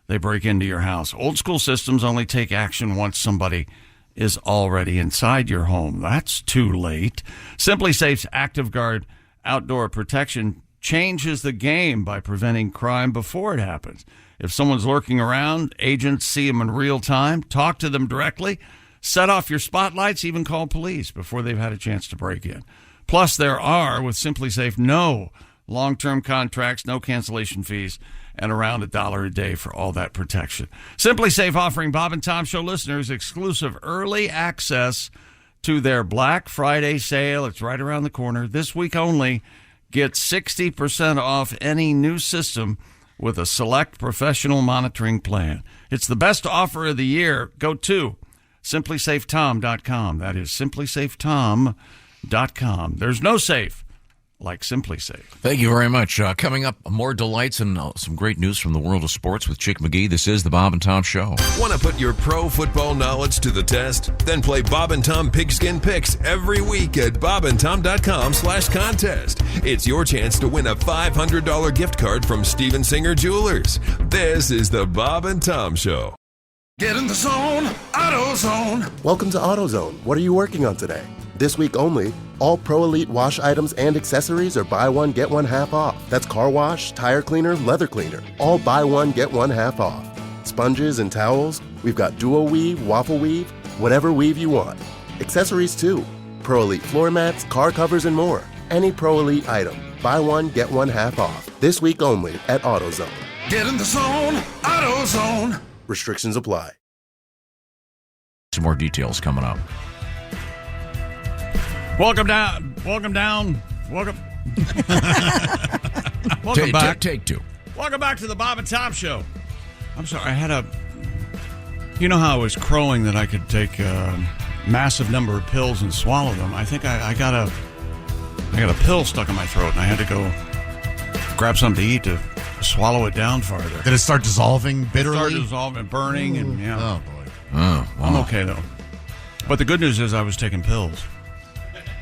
they break into your house. Old school systems only take action once somebody is already inside your home. That's too late. Simply Safe's Active Guard outdoor protection changes the game by preventing crime before it happens. If someone's lurking around, agents see them in real time, talk to them directly, set off your spotlights, even call police before they've had a chance to break in. Plus, there are, with Simply Safe, no long-term contracts, no cancellation fees, and around $1 a day for all that protection. Simply Safe offering Bob and Tom Show listeners exclusive early access to their Black Friday sale. It's right around the corner. This week only, get 60% off any new system with a select professional monitoring plan. It's the best offer of the year. Go to simplysafetom.com. That is simplysafetom.com. There's no safe like Simply Safe. Thank you very much. Coming up, more delights and some great news from the world of sports with Chick McGee. This is the Bob and Tom Show. Want to put your pro football knowledge to the test? Then play Bob and Tom Pigskin Picks every week at bobandtom.com/contest. It's your chance to win a $500 gift card from Steven Singer Jewelers. This is the Bob and Tom Show. Get in the zone, AutoZone. Welcome to AutoZone. What are you working on today? This week only, all Pro Elite wash items and accessories are buy one, get one half off. That's car wash, tire cleaner, leather cleaner. All buy one, get one half off. Sponges and towels, we've got duo weave, waffle weave, whatever weave you want. Accessories too. Pro Elite floor mats, car covers, and more. Any Pro Elite item, buy one, get one half off. This week only at AutoZone. Get in the zone, AutoZone. Restrictions apply. Some more details coming up. Welcome down. Welcome back. Take two. Welcome back to the Bob and Tom Show. I'm sorry, I had you know how I was crowing that I could take a massive number of pills and swallow them. I think I got a pill stuck in my throat, and I had to go grab something to eat to swallow it down farther. Did it start dissolving bitterly? It started dissolving, burning, and yeah. Oh, boy. Oh, wow. I'm okay, though. But the good news is I was taking pills.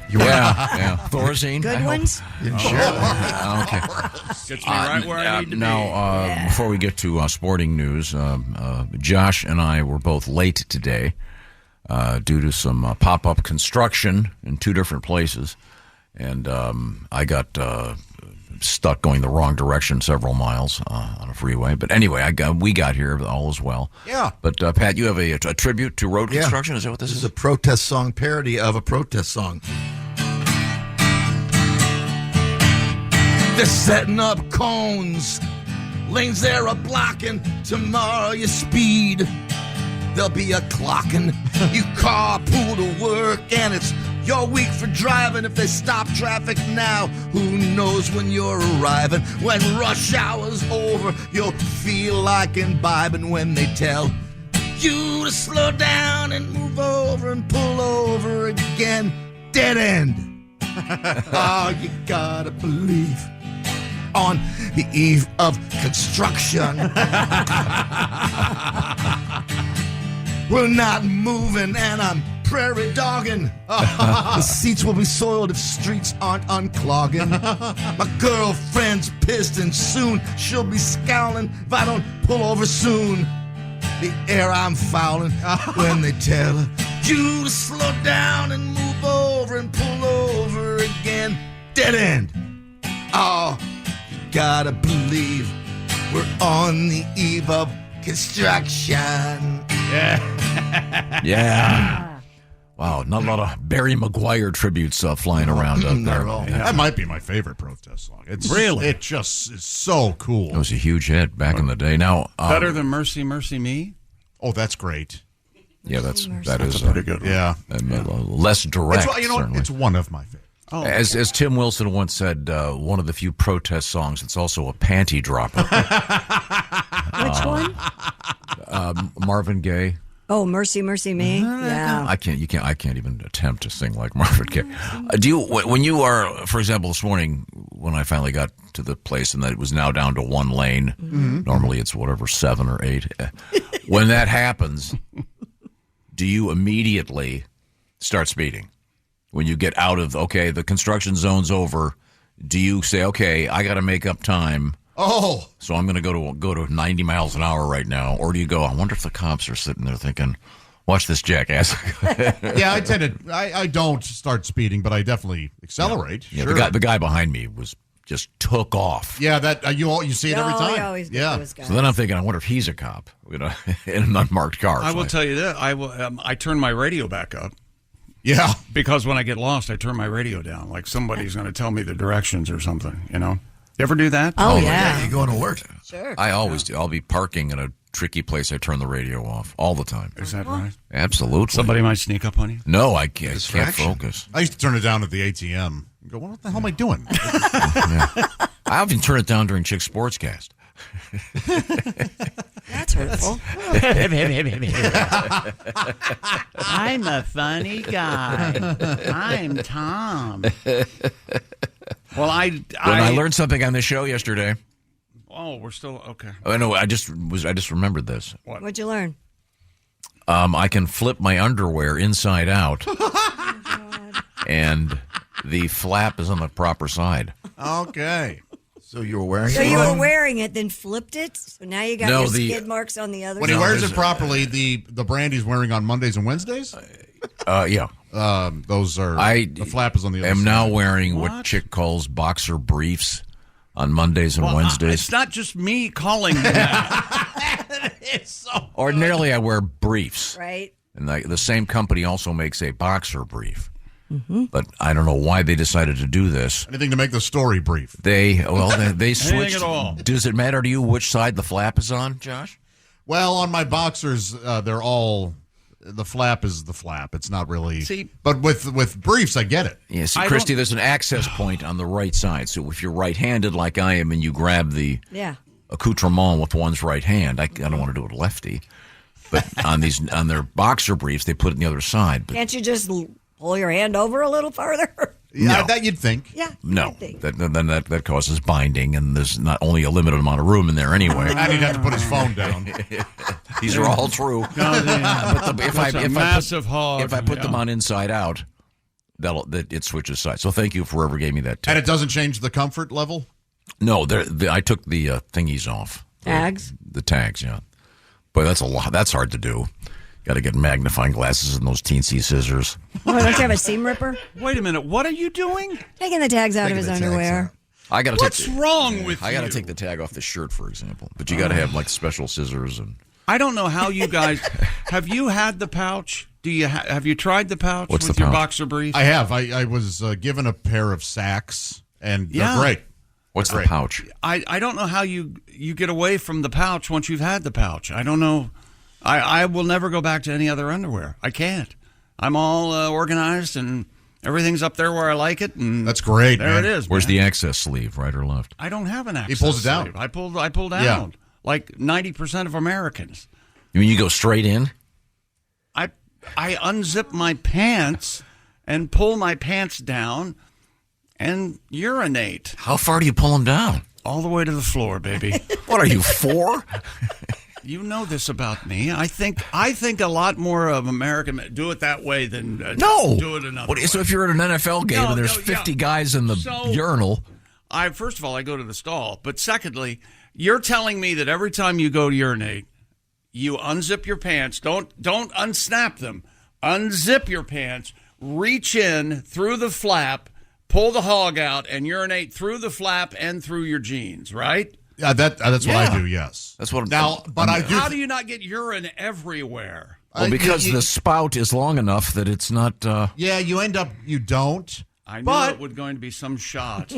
Yeah. Thorazine. Good ones? Okay. Gets me right where I need to be. Now, before we get to sporting news, Josh and I were both late today due to some pop-up construction in two different places. And I got stuck going the wrong direction several miles on a freeway. But anyway, we got here. All is well. Yeah. But, Pat, you have a tribute to road construction? Is that what this is? This is a protest song parody of a protest song. They're setting up cones. Lanes there are blocking. Tomorrow you speed. There'll be a clocking. You carpool to work, and it's your week for driving. If they stop traffic now, who knows when you're arriving? When rush hour's over, you'll feel like imbibing when they tell you to slow down and move over and pull over again. Dead end. Oh, you gotta believe. On the eve of construction, we're not moving, and I'm prairie dogging. The seats will be soiled if streets aren't unclogging. My girlfriend's pissed, and soon she'll be scowling if I don't pull over soon. The air I'm fouling when they tell you to slow down and move over and pull over again. Dead end. Oh, you gotta believe we're on the eve of construction. Yeah. Wow, not a lot of Barry Maguire tributes flying around out there. Yeah. That might be my favorite protest song. It's really? It just is so cool. It was a huge hit back in the day. Now, better than Mercy, Mercy Me? Oh, that's great. Yeah, that is a pretty good one. Yeah. Less direct. It's one of my favorites. Oh, as Tim Wilson once said, one of the few protest songs that's also a panty dropper. Which one? Marvin Gaye. Oh, Mercy, Mercy Me. Yeah. I can't even attempt to sing like Marvin Gaye. Do you, when you are, for example, this morning when I finally got to the place and that it was now down to one lane, normally it's 7 or 8. When that happens, do you immediately start speeding? When you get out of, the construction zone's over, do you say, okay, I got to make up time? Oh, so I'm going to go to 90 miles an hour right now, or do you go? I wonder if the cops are sitting there thinking, "Watch this jackass." Yeah, I don't start speeding, but I definitely accelerate. Yeah, sure. the guy behind me just took off. Yeah, that you see it every time. Always those guys. So then I'm thinking, I wonder if he's a cop, in an unmarked car. I will tell you that I turn my radio back up. Yeah, because when I get lost, I turn my radio down, like somebody's going to tell me the directions or something. You ever do that? Oh, yeah. You going to work? Sure. I always do. I'll be parking in a tricky place. I turn the radio off all the time. Is that right? Absolutely. Somebody might sneak up on you? No, I can't focus. I used to turn it down at the ATM. I go, what the hell am I doing? I often turn it down during Chick Sportscast. That's hurtful. I'm a funny guy. I'm Tom. Well, I learned something on this show yesterday. Oh, we're still okay. Oh no, I just remembered this. What'd you learn? I can flip my underwear inside out, and the flap is on the proper side. Okay. So you were wearing it? So you were wearing it, then flipped it? So now you got your skid marks on the other side? When he wears it properly, the brand he's wearing on Mondays and Wednesdays? Yeah. Those are, the flap is on the other side. I am now wearing what Chick calls boxer briefs on Mondays and Wednesdays. It's not just me calling them that. It's so Ordinarily, I wear briefs. Right. And the same company also makes a boxer brief. Mm-hmm. But I don't know why they decided to do this. Anything to make the story brief. They switched. Anything at all. Does it matter to you which side the flap is on, Josh? Well, on my boxers, they're all... The flap is the flap. It's not really... See, but with briefs, I get it. Yeah, see, Christy, there's an access point on the right side. So if you're right-handed like I am and you grab the accoutrement with one's right hand, I don't want to do it lefty. But on their boxer briefs, they put it on the other side. But can't you just pull your hand over a little farther? Yeah, no. That you'd think. Yeah. No, that causes binding, and there's not only a limited amount of room in there anyway. And he'd have to put his phone down. These are all true. If I put them on inside out, it switches sides. So thank you for whoever gave me that tip. And it doesn't change the comfort level? No, I took the thingies off. Tags? The tags, yeah. Boy, that's a lot. That's hard to do. Got to get magnifying glasses and those teensy scissors. Oh, don't you have a seam ripper? Wait a minute. What are you doing? Taking the tags out of his underwear. What's wrong with you? I got to take the tag off the shirt, for example. But you got to have like special scissors and. I don't know how you guys have you had the pouch? Do you have you tried the pouch with your boxer brief? I have. I was given a pair of Saks, and they're great. What's the pouch? I don't know how you get away from the pouch once you've had the pouch. I don't know. I will never go back to any other underwear. I can't. I'm all organized and everything's up there where I like it. And that's great. There it is. Where's the access sleeve, right or left? I don't have an access. He pulls it down. Sleeve. I pull down. Yeah. Like 90% of Americans. You mean you go straight in? I unzip my pants and pull my pants down and urinate. How far do you pull them down? All the way to the floor, baby. What are you, 4? You know this about me. I think a lot more of American do it that way than do it another way. So if you're at an NFL game and there's 50 guys in the urinal. First of all, I go to the stall. But secondly, you're telling me that every time you go to urinate, you unzip your pants. Don't unsnap them. Unzip your pants. Reach in through the flap, pull the hog out, and urinate through the flap and through your jeans, right? Yeah, that's what I do. Yes, that's what. How do you not get urine everywhere? Well, because the spout is long enough that it's not. Yeah, you don't. I knew it was going to be some shot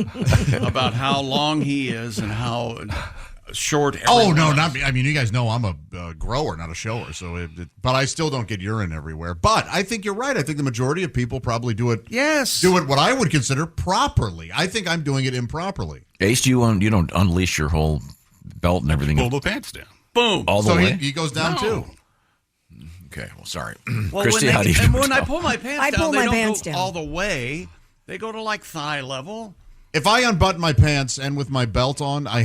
about how long he is and how short. Oh no, not me. I mean, you guys know I'm a grower, not a shower. So, but I still don't get urine everywhere. But I think you're right. I think the majority of people probably do it. Yes, do it what I would consider properly. I think I'm doing it improperly. Ace, you don't unleash your whole belt and everything. Pull the pants down. Boom. All the way. He goes down too. Okay. Well, sorry, well, Christy. How do you? When I pull my pants down, pull my they don't pants go down all the way. They go to like thigh level. If I unbutton my pants and with my belt on, I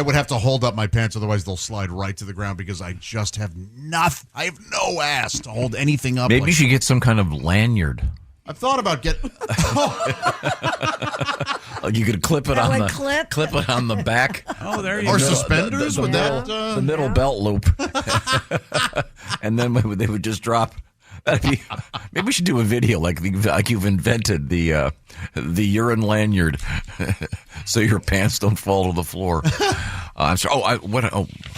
would have to hold up my pants, otherwise they'll slide right to the ground because I just have nothing. I have no ass to hold anything up. Maybe you should get some kind of lanyard. I've thought about getting. You could clip it on the clip it on the back. Oh, there you or go. Suspenders the with middle, that. The middle belt loop, and then they would just drop. Maybe we should do a video like you've invented the urine lanyard, so your pants don't fall to the floor. I'm sorry. I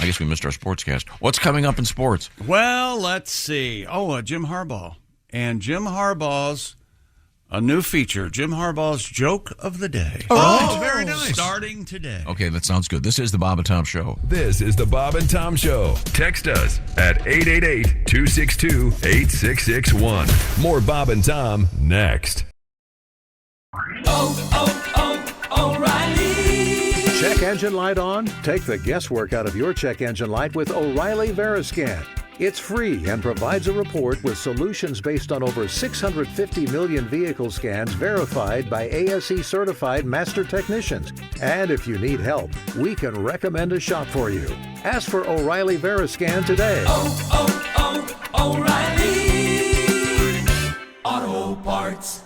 guess we missed our sportscast. What's coming up in sports? Well, let's see. Jim Harbaugh and Jim Harbaugh's a new feature. Jim Harbaugh's joke of the day. Oh, very nice. Starting today. Okay, that sounds good. This is the Bob and Tom Show. This is the Bob and Tom Show. Text us at 888-262-8661. More Bob and Tom next. O'Reilly. Check engine light on? Take the guesswork out of your check engine light with O'Reilly Veriscan. It's free and provides a report with solutions based on over 650 million vehicle scans verified by ASE certified master technicians. And if you need help, we can recommend a shop for you. Ask for O'Reilly Veriscan today. O'Reilly Auto Parts.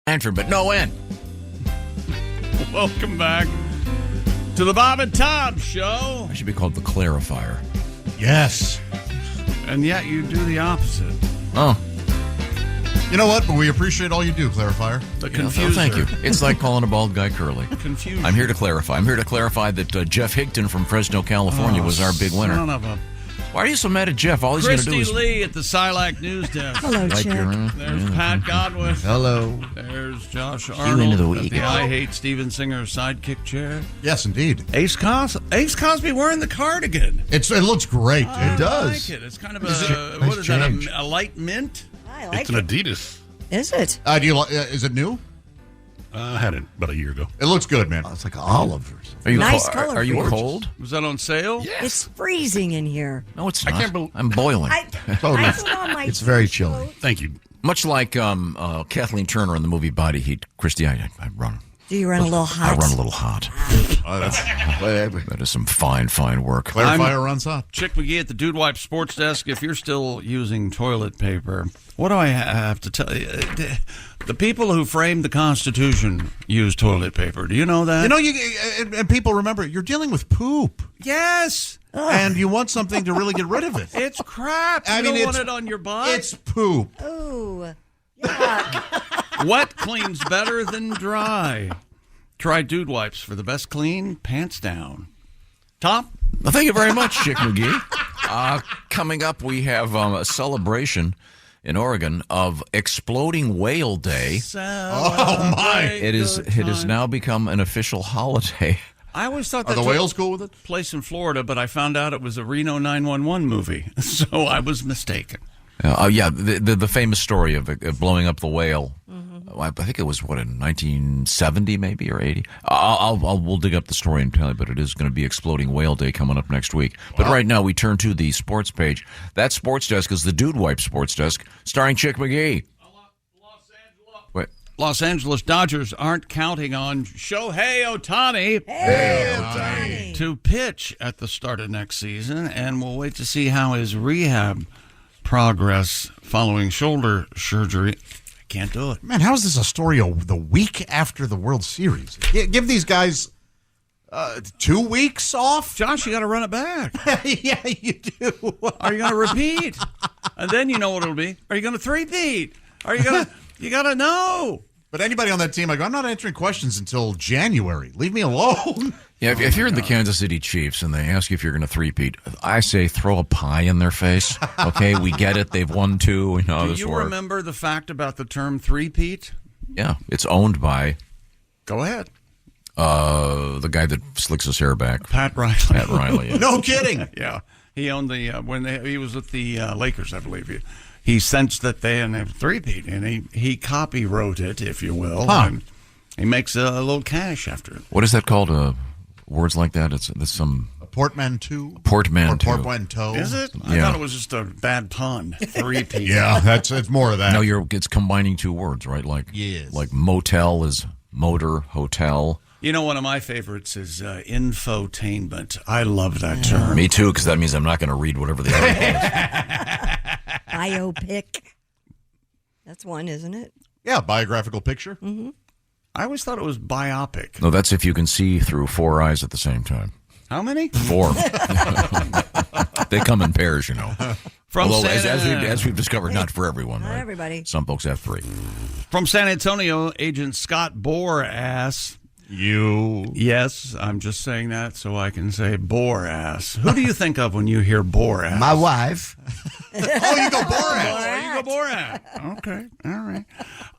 Answer, but no end. Welcome back to the Bob and Tom Show. I should be called the clarifier. Yes. And yet you do the opposite. Oh. You know what? But we appreciate all you do, clarifier. The confuser. Thank you. It's like calling a bald guy curly. Confusion. I'm here to clarify. I'm here to clarify that Jeff Higton from Fresno, California was our big winner. Son of a... Why are you so mad at Jeff? All he's going to do Christy is... Lee at the Silac News Desk. Hello, like Chick. There's Pat Godwin. Hello. There's Josh Arnold into the at week. the I Hate Steven Singer sidekick chair. Yes, indeed. Ace Cosby wearing the cardigan. It looks great. I It does. like it. It's kind of Nice what is change. that, a light mint? I like It's an it. Adidas. Is it? Do you? Is it new? I had it about a year ago. It looks good, man. It's like olive or something. Are you, Nice co- color. are you Gorgeous. cold? Was that on sale? It's freezing in here. No, it's I not. can't believe- I'm boiling. I put on my It's very t-shirt. chilly. Thank you. Much like Kathleen Turner in the movie Body Heat. Christy, I run. Do you run a little I hot? run a little hot. That is some fine work. Clarifier runs hot. Chick McGee at the Dude Wipe Sports Desk. If you're still using toilet paper, what do I have to tell you? The people who framed the Constitution use toilet paper. Do you know that? You know, and people remember, you're dealing with poop. Yes. And you want something to really get rid of it. It's crap. You don't want it on your butt. It's poop. Ooh. Wet cleans better than dry. Try Dude Wipes for the best clean, pants down. Tom? Well, thank you very much, Chick McGee. Coming up, we have a celebration in Oregon of Exploding Whale Day. Oh, my. It has now become an official holiday. I always thought that. Are the whales cool with it? Place in Florida, but I found out it was a Reno 911 movie, so I was mistaken. The famous story of blowing up the whale. I think it was in 1970 maybe or 80. We'll dig up the story and tell you, but it is going to be Exploding Whale Day coming up next week. Wow. But right now we turn to the sports page. That sports desk is the Dude Wipe Sports Desk, starring Chick McGee. Los Angeles Dodgers aren't counting on Shohei Ohtani to pitch at the start of next season, and we'll wait to see how his rehab progress following shoulder surgery. I can't do it. Man, how is this a story the week after the World Series? Give these guys 2 weeks off? Josh, you got to run it back. Yeah, you do. Are you going to repeat? And then you know what it'll be. Are you going to three-peat? Are you going to... You got to know. But anybody on that team, I'm not answering questions until January. Leave me alone. Yeah, if you're in the Kansas City Chiefs and they ask you if you're going to three-peat, I say throw a pie in their face. Okay, we get it. They've won 2. We know this Do you works. remember the fact about the term three-peat? Yeah, it's owned by... Go ahead. The guy that slicks his hair back. Pat Riley. Pat Riley. Yeah. No kidding. Yeah. He owned the... he was with the Lakers, I believe. He sensed that they had a three-peat, and he copywrote it, if you will. And he makes a little cash after it. What is that called? Words like that? It's some... A portmanteau? Portmanteau. Or portmanteau. Is it? I thought it was just a bad pun. Three-peat. Yeah, it's more of that. No, it's combining 2 words, right? Like motel is motor, hotel. You know, one of my favorites is infotainment. I love that term. Me too, because that means I'm not going to read whatever the article is. Biopic. That's one, isn't it? Yeah, biographical picture. Mm-hmm. I always thought it was biopic. No, that's if you can see through 4 eyes at the same time. How many? 4. They come in pairs, you know. Although, Santa, as we've discovered, not for everyone. Not right? everybody. Some folks have 3. From San Antonio, Agent Scott Borass. You. Yes, I'm just saying that so I can say Borass. Who do you think of when you hear Borass? My wife. Oh, you go Borat. You go Borat. Okay, all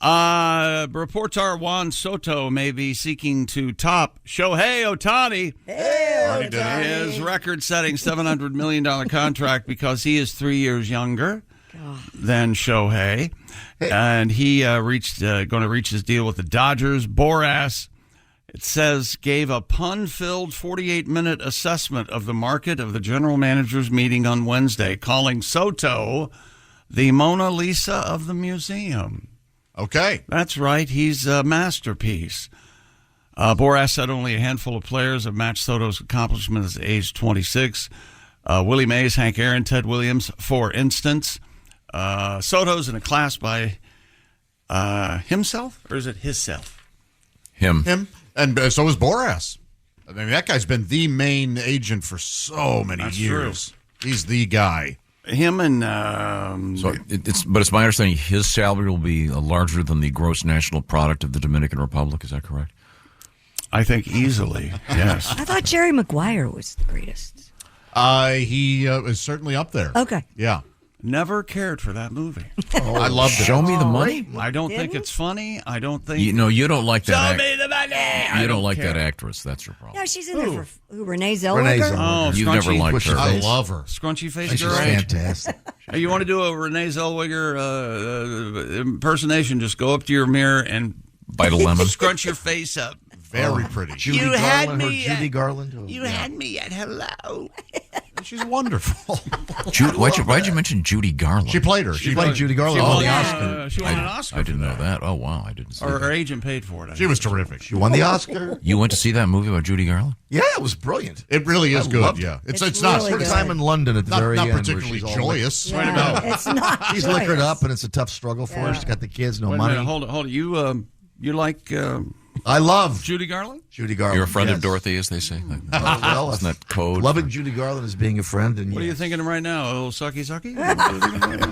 right. Reporter Juan Soto may be seeking to top Shohei Ohtani. His record-setting $700 million contract because he is 3 years younger than Shohei. And he going to reach his deal with the Dodgers. Borass, it says, gave a pun-filled 48-minute assessment of the market of the general manager's meeting on Wednesday, calling Soto the Mona Lisa of the museum. Okay. That's right. He's a masterpiece. Borass said only a handful of players have matched Soto's accomplishments at age 26. Willie Mays, Hank Aaron, Ted Williams, for instance. Soto's in a class by himself, or is it hisself? Him. And so is Borass. I mean, that guy's been the main agent for so many years. True. He's the guy. Him and it's my understanding his salary will be larger than the gross national product of the Dominican Republic. Is that correct? I think easily. Yes. I thought Jerry Maguire was the greatest. He is certainly up there. Okay. Yeah. Never cared for that movie. I loved it. Show me the money. I don't think it's funny. I don't think you don't like that. Show me the money. You don't like that actress. That's your problem. Yeah, she's in there for Renee Zellweger. Oh, you've never liked her. I love her. Scrunchy face She's girl. fantastic. Hey, you want to do a Renee Zellweger impersonation? Just go up to your mirror and bite a lemon. Scrunch your face up. Very pretty. Judy You Garland, had me Judy at- Garland. Oh, You had me at hello. She's wonderful. Why'd you mention Judy Garland? She played her. She played Judy Garland. She won won the Oscar. She won an Oscar. I didn't for know that. Oh wow, I didn't see Or that. her agent paid for it. She was terrific. She won the Oscar. You went to see that movie about Judy Garland? Yeah, it was brilliant. It really is I good. loved Yeah, it. it's not really Her good. time in London at the very not end, particularly where she's all joyous. No, it's not. She's liquored joyous. up, and it's a tough struggle for her. She's got the kids, no Wait a money. minute, hold it. You like I love Judy Garland. Judy Garland. You're a friend yes. of Dorothy, as they say. Oh, well, isn't that code? Loving Judy Garland as being a friend. And What are you thinking right now? A little sucky sucky?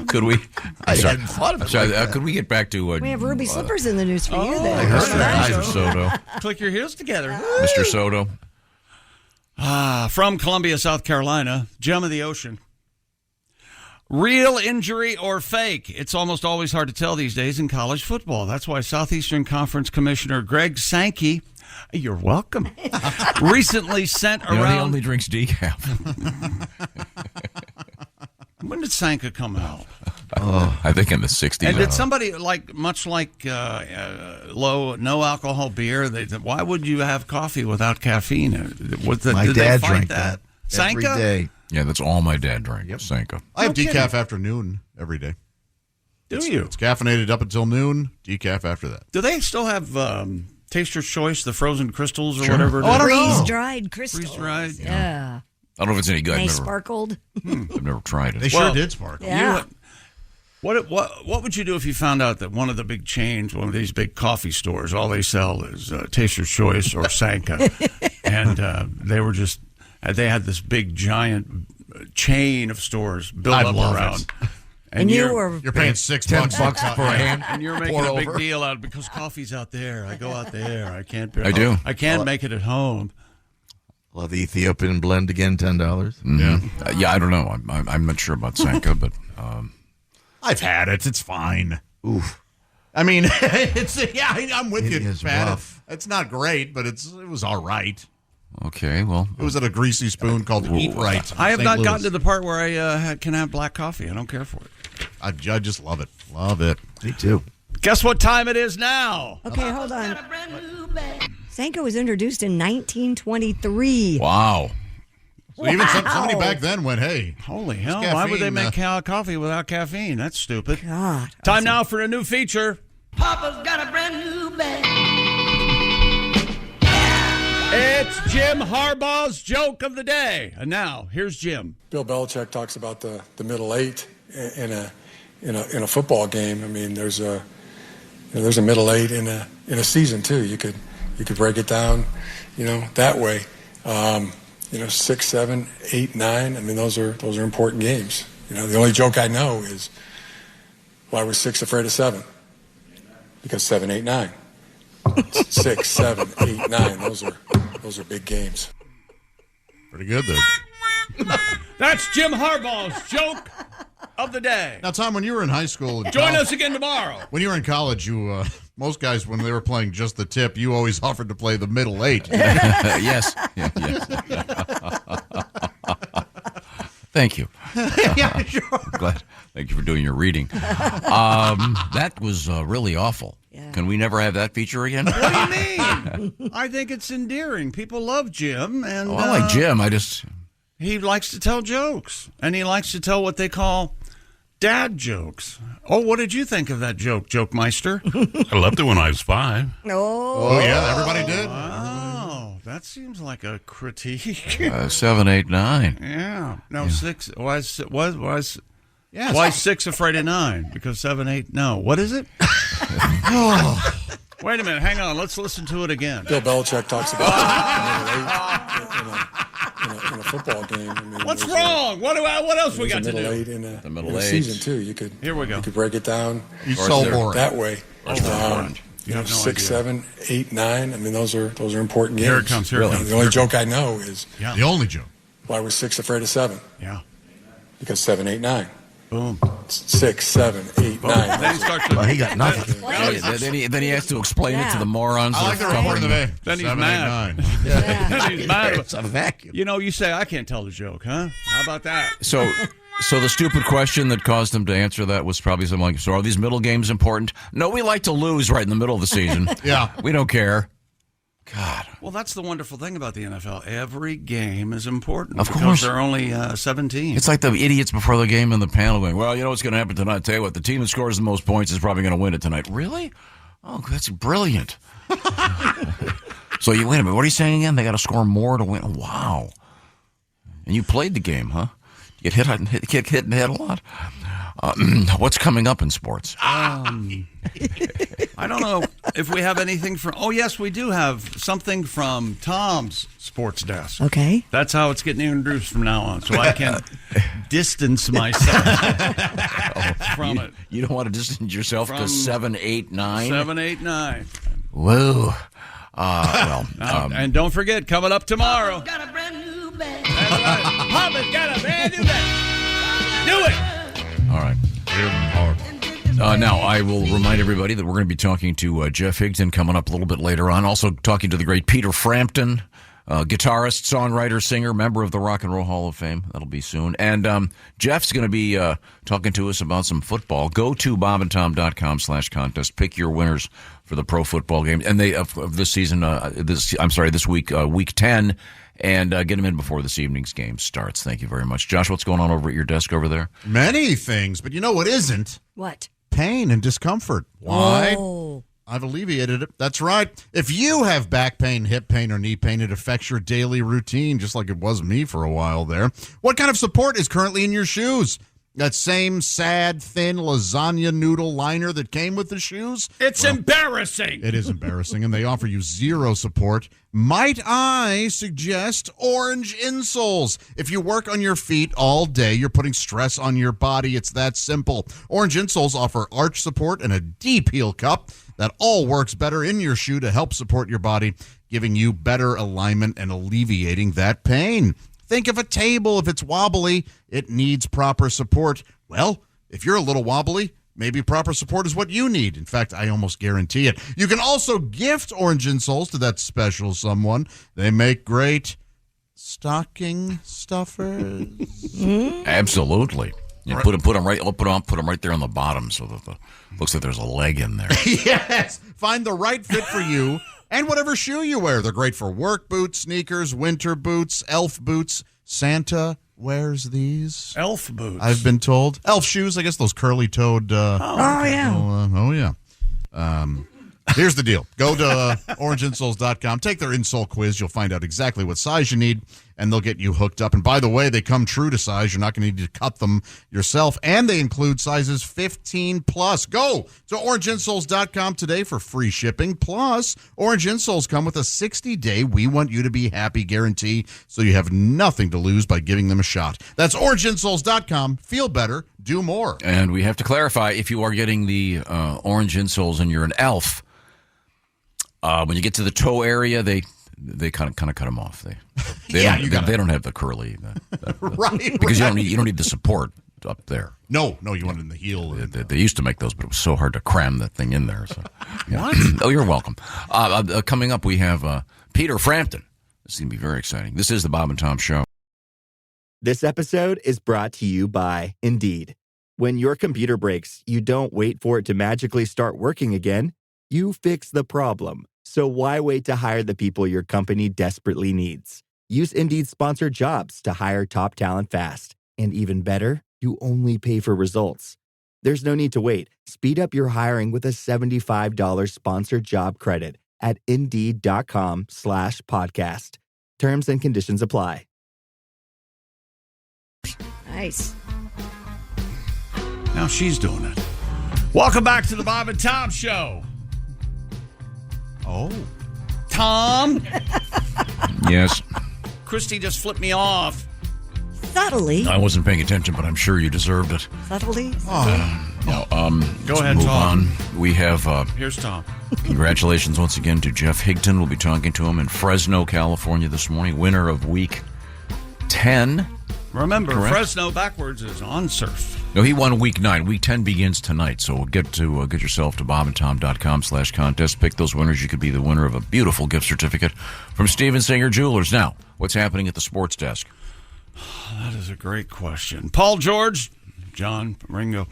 Could we? I hadn't thought of it. Sorry, like that. Could we get back to? We have ruby slippers in the news for you. Oh, There, I heard that. Mr. Soto. Click your heels together. Mr. Soto. From Columbia, South Carolina, gem of the ocean. Real injury or fake? It's almost always hard to tell these days in college football. That's why Southeastern Conference Commissioner Greg Sankey, you're welcome, recently sent around... he only drinks decaf. When did Sanka come out? I think in the 60s. And did somebody, much like no alcohol beer, why would you have coffee without caffeine? My dad drank that Sanka? every day. Yeah, that's all my dad drank. Yep. Sanka. I have No decaf kidding. after noon every day. Do you? It's caffeinated up until noon, decaf after that. Do they still have Taster's Choice, the frozen crystals or Sure. whatever? Oh, I don't know. freeze-dried crystals. Freeze-dried? Yeah. I don't know if it's any good. They I've never, sparkled. I've never tried it. They sure did sparkle. Yeah. What would you do if you found out that one of the big chains, one of these big coffee stores, all they sell is Taster's Choice or Sanka, and they had this big giant chain of stores built I'd up love around. it. And you're You're paying $6 for a hand. and you're making Pour a big over. deal out because coffee's out there. I go out there. I can't. I do. I can't make it at home. Love the Ethiopian blend again, $10. Mm-hmm. Yeah, I don't know. I'm not sure about Sanka, but I've had it. It's fine. Oof. I mean, I'm with It you, is Pat. rough. It's not great, but it was all right. okay. Well, It was at a greasy spoon called Eat Right. I have St. not Louis. gotten to the part where I can have black coffee. I don't care for it. I just love it. Love it. Me too. Guess what time it is now? Okay, hold on. Sanka was introduced in 1923. wow. So even somebody back then went, hey, Holy hell! Why would they caffeine, make coffee without caffeine? That's stupid. God. Time now for a new feature. Papa's got a brand new bag. It's Jim Harbaugh's joke of the day. And now, here's Jim. Bill Belichick talks about the middle eight in a football game. I mean, there's a middle eight in a season too. You could break it down, that way. 6, 7, 8, 9. I mean, those are important games. The only joke I know is why was 6 afraid of 7? Because 7, 8, 9. 6, 7, 8, 9. Those are big games. pretty good there. That's Jim Harbaugh's joke of the day. Now, Tom, when you were in high school, Join us again tomorrow. When you were in college, most guys, when they were playing just the tip, you always offered to play the middle eight. Yes. Yeah, yes. Thank you. Yeah, sure. Glad. Thank you for doing your reading. That was really awful. Yeah. Can we never have that feature again? What do you mean? I think it's endearing. People love Jim, and Oh, I like Jim. he likes to tell jokes, and he likes to tell what they call dad jokes. Oh, what did you think of that joke, Joke Meister? I loved it when I was 5. Oh, yeah, everybody did. Wow, that seems like a critique. 7, 8, 9. Yeah. No, 6 was Yes. why is 6 afraid of 9? Because 7, 8. No. What is it? Wait a minute. Hang on. Let's listen to it again. Bill Belichick talks about the middle eight in a football game. I mean, What's wrong? What else we got to middle do? eight in The a middle eight. season too. Here we go. You could break it down You're so boring. that way. You have no 6, idea. 7, 8, 9. I mean, those are important games. Here it comes. Here it comes. The only joke I know is Yeah. The only joke. why was 6 afraid of 7? Yeah. Because 7, 8, 9. Boom. 6, 7, 8, 9. Then he starts to. Well, he got nothing. Then he has to explain it to the morons. I like the that are report of the covering day. Then he's 7, 8, mad. 9. Then he's mad. It's a vacuum. You say I can't tell the joke, huh? How about that? So the stupid question that caused him to answer that was probably something like, so are these middle games important? No, we like to lose right in the middle of the season. Yeah. We don't care. God. Well, that's the wonderful thing about the NFL. Every game is important. Of because course. there are only 17. It's like the idiots before the game in the panel going, well, you know what's going to happen tonight? I'll tell you what, the team that scores the most points is probably going to win it tonight. Really? Oh, that's brilliant. So wait a minute. What are you saying again? They got to score more to win? Wow. And you played the game, huh? You get hit in the head a lot. What's coming up in sports? I don't know if we have anything from... Oh, yes, we do have something from Tom's sports desk. Okay. That's how it's getting introduced from now on, so I can distance myself from it. You don't want to distance yourself to 7, 8, 9? 7, 8, 9. Whoa. And don't forget, coming up tomorrow... Got a brand new bag. Papa's got a brand new bag. Do it! All right. Now, I will remind everybody that we're going to be talking to Jeff Higdon coming up a little bit later on. Also talking to the great Peter Frampton, guitarist, songwriter, singer, member of the Rock and Roll Hall of Fame. That'll be soon. And Jeff's going to be talking to us about some football. Go to bobandtom.com/contest. Pick your winners for the pro football game. And they of this season, this week, week 10. And get them in before this evening's game starts. Thank you very much. Josh, what's going on over at your desk over there? Many things, but you know what isn't? What? Pain and discomfort. Why? Oh. I've alleviated it. That's right. If you have back pain, hip pain, or knee pain, it affects your daily routine, just like it was me for a while there. What kind of support is currently in your shoes? That same sad, thin lasagna noodle liner that came with the shoes? It's embarrassing. It is embarrassing, and they offer you zero support. Might I suggest orange insoles? If you work on your feet all day, you're putting stress on your body. It's that simple. Orange insoles offer arch support and a deep heel cup that all works better in your shoe to help support your body, giving you better alignment and alleviating that pain. Think of a table. If it's wobbly, it needs proper support. Well, if you're a little wobbly, maybe proper support is what you need. In fact, I almost guarantee it. You can also gift orange insoles to that special someone. They make great stocking stuffers. Absolutely. You put them right there on the bottom so that looks like there's a leg in there. Yes. Find the right fit for you. And whatever shoe you wear. They're great for work boots, sneakers, winter boots, elf boots. Santa wears these. Elf boots. I've been told. Elf shoes, I guess those curly-toed. Yeah. Here's the deal. Go to orangeinsoles.com. Take their insole quiz. You'll find out exactly what size you need, and they'll get you hooked up. And by the way, they come true to size. You're not going to need to cut them yourself. And they include sizes 15 plus. Go to orangeinsoles.com today for free shipping. Plus, Orange Insoles come with a 60-day We Want You to Be Happy guarantee, so you have nothing to lose by giving them a shot. That's orangeinsoles.com. Feel better. Do more. And we have to clarify, if you are getting the orange insoles and you're an elf, when you get to the toe area, they kind of cut them off. They don't have the curly, right? Because you don't need the support up there. No, you want it in the heel. They used to make those, but it was so hard to cram that thing in there. So, yeah. What? Oh, you're welcome. Coming up, we have Peter Frampton. This is going to be very exciting. This is the Bob and Tom Show. This episode is brought to you by Indeed. When your computer breaks, you don't wait for it to magically start working again. You fix the problem. So why wait to hire the people your company desperately needs? Use Indeed's sponsored jobs to hire top talent fast. And even better, you only pay for results. There's no need to wait. Speed up your hiring with a $75 sponsored job credit at Indeed.com/podcast. Terms and conditions apply. Nice. Now she's doing it. Welcome back to the Bob and Tom Show. Oh. Tom? Yes. Christy just flipped me off. Subtly. I wasn't paying attention, but I'm sure you deserved it. Subtly. Go Let's ahead, move Tom. on. We have... Here's Tom. Congratulations once again to Jeff Higdon. We'll be talking to him in Fresno, California this morning. Winner of Week 10. Remember, Correct. Fresno backwards is on surf. No, he won Week 9. Week 10 begins tonight, so get yourself to bobandtom.com/contest. Pick those winners. You could be the winner of a beautiful gift certificate from Steven Singer Jewelers. Now, what's happening at the sports desk? That is a great question. Paul George, John Ringo,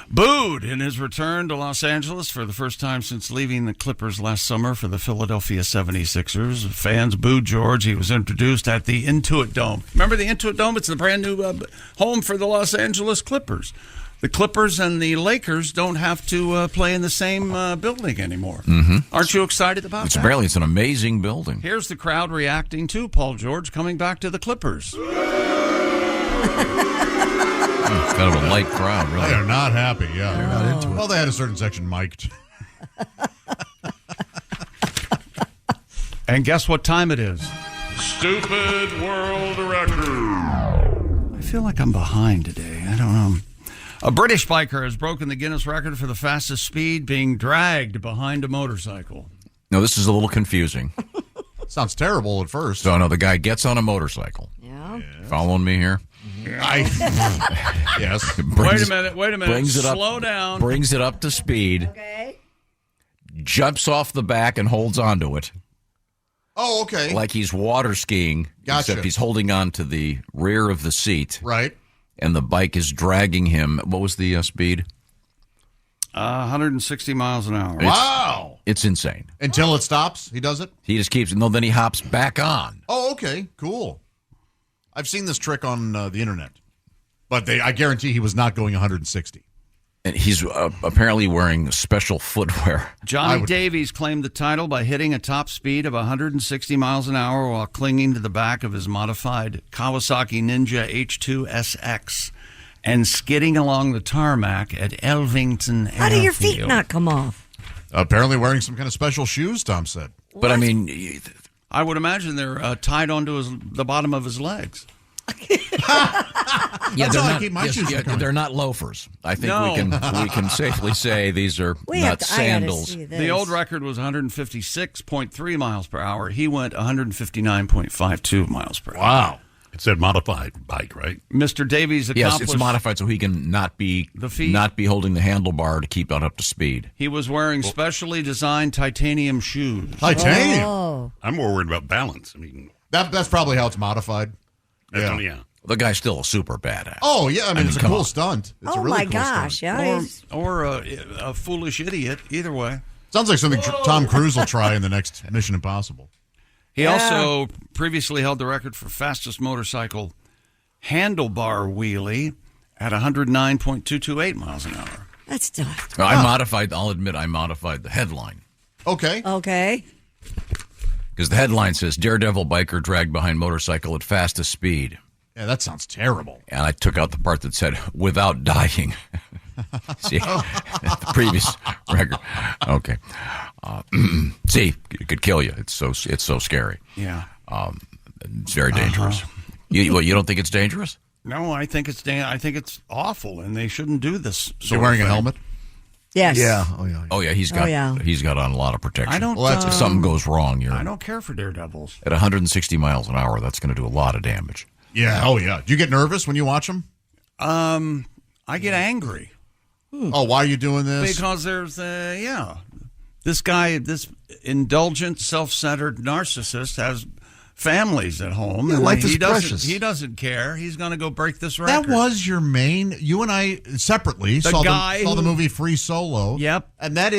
booed in his return to Los Angeles for the first time since leaving the Clippers last summer for the Philadelphia 76ers. Fans booed George. He was introduced at the Intuit Dome. Remember the Intuit Dome? It's the brand new home for the Los Angeles Clippers. The Clippers and the Lakers don't have to play in the same building anymore. Mm-hmm. Aren't you excited about that? It's an amazing building. Here's the crowd reacting to Paul George coming back to the Clippers. kind of a light crowd, really. They are not happy, yeah. They're not into it. Well, they had a certain section mic'd. And guess what time it is? Stupid world record. I feel like I'm behind today. I don't know. A British biker has broken the Guinness record for the fastest speed being dragged behind a motorcycle. No, this is a little confusing. Sounds terrible at first. So, no, the guy gets on a motorcycle. Yeah. Following me here? Yes. Wait a minute. Brings it Slow up, down. Brings it up to speed. Okay. Jumps off the back and holds onto it. Oh, okay. Like he's water skiing, Gotcha. except he's holding on to the rear of the seat. Right. And the bike is dragging him. What was the speed? 160 miles an hour. Wow. It's insane. Until it stops, he does it? He just keeps, no, then he hops back on. Oh, okay. Cool. I've seen this trick on the internet. But I guarantee he was not going 160. And he's apparently wearing special footwear. Johnny Davies claimed the title by hitting a top speed of 160 miles an hour while clinging to the back of his modified Kawasaki Ninja H2 SX and skidding along the tarmac at Elvington How do your feet Airfield. not come off? Apparently wearing some kind of special shoes, Tom said. But, I mean, I would imagine they're tied onto the bottom of his legs. Yeah, That's how I keep my shoes from coming. they're not loafers. I think No. we can safely say these are not sandals. The old record was 156.3 miles per hour. He went 159.52 miles per hour. Wow. It said modified bike, right? Mr. Davies accomplished... Yes, it's modified so he can not be holding the handlebar to keep it up to speed. He was wearing specially designed titanium shoes. Titanium? Oh. I'm more worried about balance. I mean, That's probably how it's modified. yeah. The guy's still a super badass. Oh, yeah. I mean, it's a come cool on. stunt. It's Oh a really my cool gosh! stunt. Yeah. Or a foolish idiot, either way. Sounds like something Tom Cruise will try in the next Mission Impossible. He also previously held the record for fastest motorcycle handlebar wheelie at 109.228 miles an hour. That's tough. I'll admit I modified the headline. Okay. Okay. Because the headline says, Daredevil biker dragged behind motorcycle at fastest speed. Yeah, that sounds terrible. And I took out the part that said, without dying. See, the previous record. Okay. See, it could kill you. It's so scary. Yeah. It's very dangerous. You don't think it's dangerous? No, I think it's awful, and they shouldn't do this. Is he wearing a helmet? Yes. Yeah. Oh yeah, he's got on a lot of protection. I don't. If something goes wrong, I don't care for daredevils. At 160 miles an hour, that's going to do a lot of damage. Yeah. Oh, yeah. Do you get nervous when you watch them? I get angry. Oh, why are you doing this? Because there's this guy, this indulgent, self-centered narcissist has families at home. Yeah, and life is precious. He doesn't care. He's going to go break this record. That was your main. You and I separately saw the movie Free Solo. Yep, and that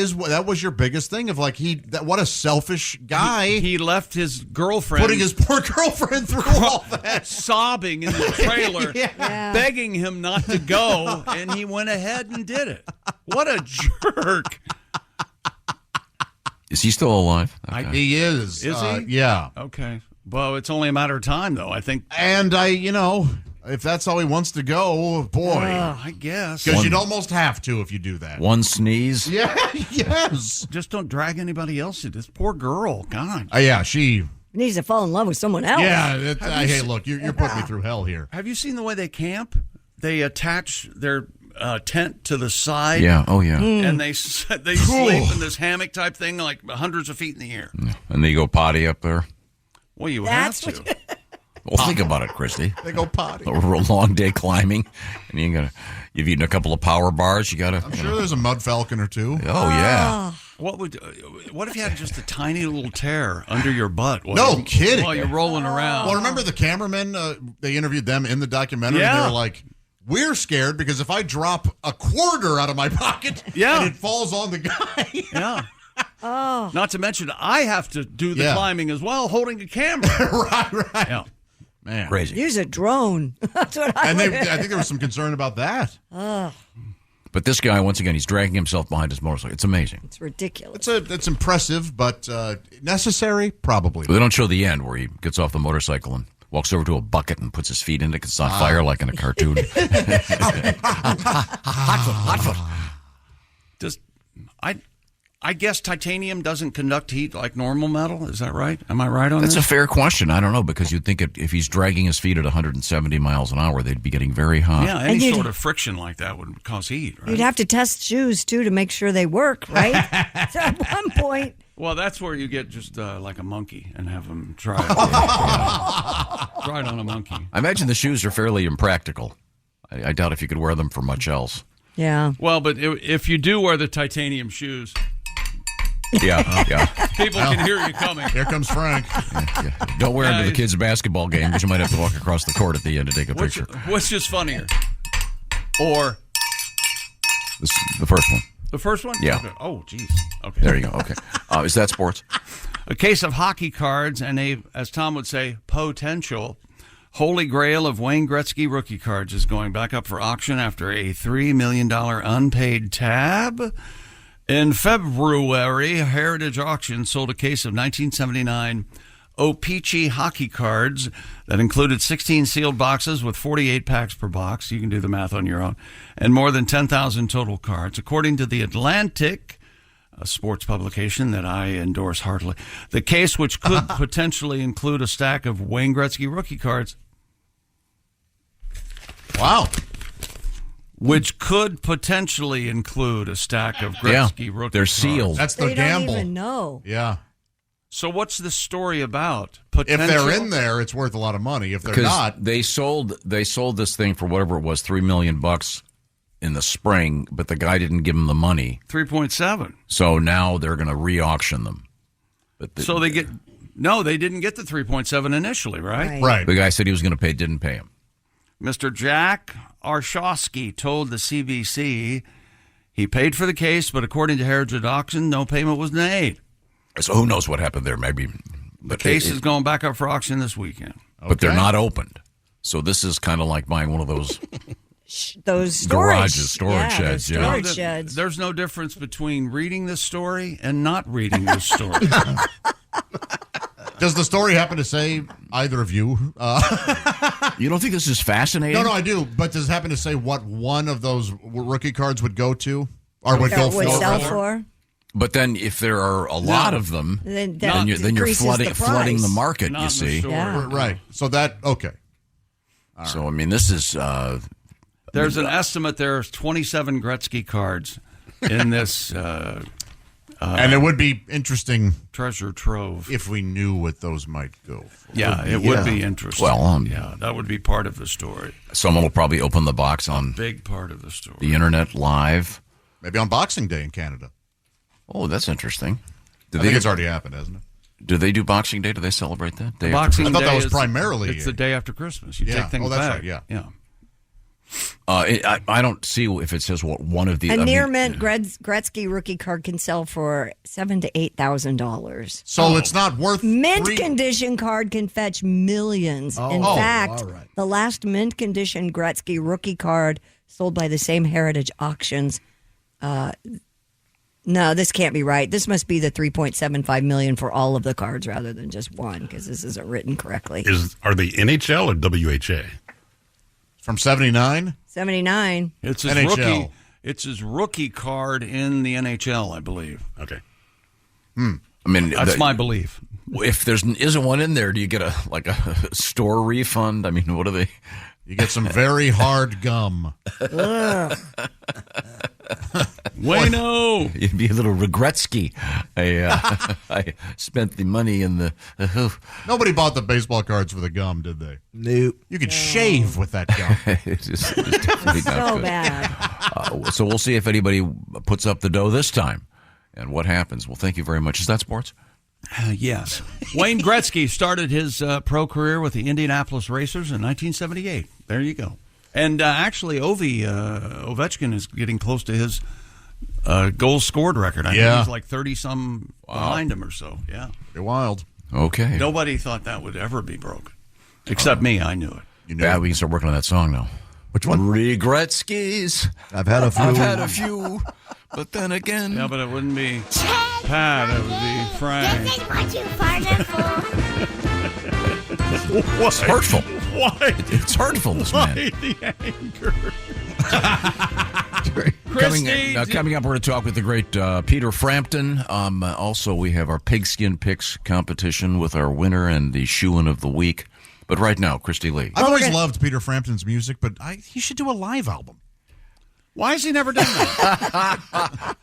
was your biggest thing of like what a selfish guy. He left his girlfriend, putting his poor girlfriend through all that, sobbing in the trailer, begging him not to go, and he went ahead and did it. What a jerk! Is he still alive? He is. Is he? Yeah. Okay. Well, it's only a matter of time, though, I think. And if that's how he wants to go, boy. I guess. Because you'd almost have to if you do that. One sneeze? Yeah, yes. Just don't drag anybody else into this. Poor girl. God. Yeah, she needs to fall in love with someone else. Yeah. Hey, look, you're putting me through hell here. Have you seen the way they camp? They attach their tent to the side. Yeah. Oh, yeah. And they sleep in this hammock type thing, like hundreds of feet in the air. And they go potty up there. Well, you have to. Well, think about it, Christy. They go potty. A long day climbing, and you've eaten a couple of power bars. I'm sure there's a mud falcon or two. Oh yeah. What if you had just a tiny little tear under your butt? No kidding. While you're rolling around. Well, remember the cameramen? They interviewed them in the documentary. Yeah. And they were like, "We're scared because if I drop a quarter out of my pocket, and it falls on the guy." Yeah. Oh. Not to mention, I have to do the climbing as well, holding a camera. right. Yeah. Man. Crazy. Use a drone. That's what I think there was some concern about that. But this guy, once again, he's dragging himself behind his motorcycle. It's amazing. It's ridiculous. It's impressive, but necessary? Probably. They don't show the end where he gets off the motorcycle and walks over to a bucket and puts his feet in it. It's on fire like in a cartoon. Hot foot. I guess titanium doesn't conduct heat like normal metal. Is that right? Am I right on That's this? a fair question. I don't know, because you'd think if he's dragging his feet at 170 miles an hour, they'd be getting very hot. Yeah, any sort of friction like that would cause heat, right? You'd have to test shoes, too, to make sure they work, right? So at one point... Well, that's where you get just like a monkey and have them try it. Try it on a monkey. I imagine the shoes are fairly impractical. I doubt if you could wear them for much else. Yeah. Well, but if you do wear the titanium shoes... Yeah. People can hear you coming. Here comes Frank. Yeah. Don't wear them to the kids' basketball game, because you might have to walk across the court at the end to take a picture. What's just funnier? Or... the first one. The first one? Yeah. Okay. Oh, geez. Okay. There you go. Okay. Is that sports? A case of hockey cards and a, as Tom would say, potential holy grail of Wayne Gretzky rookie cards is going back up for auction after a $3 million unpaid tab. In February, Heritage Auction sold a case of 1979 O-Pee-Chee hockey cards that included 16 sealed boxes with 48 packs per box. You can do the math on your own. And more than 10,000 total cards. According to The Atlantic, a sports publication that I endorse heartily, the case, which could potentially include a stack of Wayne Gretzky rookie cards. Wow. Which could potentially include a stack of Gretzky rookie they're cards. sealed. That's the gamble. They don't even know. Yeah. So what's the story about? If they're in there, it's worth a lot of money. If they're not, they sold this thing for whatever it was, $3 million in the spring, but the guy didn't give him the money. 3.7. So now they're going to re-auction them. So they get they didn't get the 3.7 initially, right? Right. The guy said he was going to pay, didn't pay him. Mr. Jack Arshawski told the CBC he paid for the case, but according to Heritage Auction, no payment was made. So who knows what happened there? Maybe the case is going back up for auction this weekend. But they're not opened. So this is kind of like buying one of those storage garages, storage sheds. Storage sheds. There's no difference between reading this story and not reading this story. Does the story happen to say either of you? You don't think this is fascinating? No, I do. But does it happen to say what one of those rookie cards would go to? Or would go would for? sell for? But then if there are a lot of them, then you're flooding the market, you see. Right. So that, okay. So, I mean, this is... There's an estimate there's 27 Gretzky cards in this... and it would be interesting treasure trove if we knew what those might go for. Yeah, it would be interesting. Well, yeah, that would be part of the story. Someone will probably open the box on big part of the story. The internet live. Maybe on Boxing Day in Canada. Oh, that's interesting. I think it's already happened, hasn't it? Do they do Boxing Day? Do they celebrate that? Boxing Day I thought that was primarily... It's the day after Christmas. You take things that's back. Right, yeah. I don't see if it says what one of the... A near-mint Gretzky rookie card can sell for $7,000 to $8,000. So it's not worth... Mint condition card can fetch millions. In fact, the last mint condition Gretzky rookie card sold by the same Heritage Auctions... no, this can't be right. This must be the $3.75 million for all of the cards rather than just one, because this isn't written correctly. Are they NHL or WHA? From 79? 79. It's his NHL. rookie. It's his rookie card in the NHL, I believe. Okay. I mean, that's my belief. If there isn't one in there, do you get a store refund? I mean, what are they? You get some very hard gum. Bueno. You'd be a little Regretsky. I spent the money in the... Nobody bought the baseball cards for the gum, did they? Nope. You could shave with that gum. It's definitely not So good. bad. So we'll see if anybody puts up the dough this time and what happens. Well, thank you very much. Is that sports? Yes. Wayne Gretzky started his pro career with the Indianapolis Racers in 1978. There you go. And actually, Ovechkin is getting close to his goals scored record. I think he's like 30-some behind him or so. Yeah. You're wild. Okay. Nobody thought that would ever be broken. Except me. I knew it. Yeah, we can start working on that song now. Which one? Regretskis. I've had a few. But then again. Yeah, but it wouldn't be Pat. It would be Frank. This is what you farted for. It's hurtful. Why? It's hurtful, this man. Why the anger? Coming up, we're going to talk with the great Peter Frampton. Also, we have our pigskin picks competition with our winner and the shoe-in of the week. But right now, Christy Lee. I've always loved Peter Frampton's music, but he should do a live album. Why has he never done that?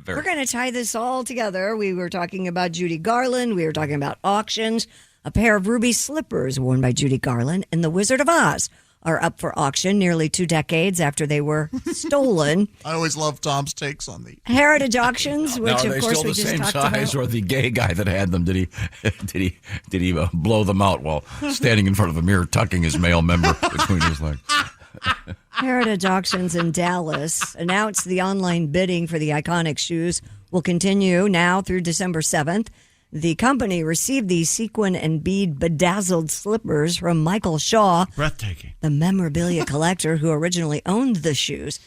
We're going to tie this all together. We were talking about Judy Garland. We were talking about auctions. A pair of ruby slippers worn by Judy Garland and The Wizard of Oz are up for auction nearly 2 decades after they were stolen. I always love Tom's takes on the Heritage Auctions, which now, of course we just talked about. Are they still the same size, or the gay guy that had them? Did he blow them out while standing in front of a mirror, tucking his male member between his legs? Heritage Auctions in Dallas announced the online bidding for the iconic shoes will continue now through December 7th. The company received the sequin and bead bedazzled slippers from Michael Shaw, breathtaking, the memorabilia collector who originally owned the shoes.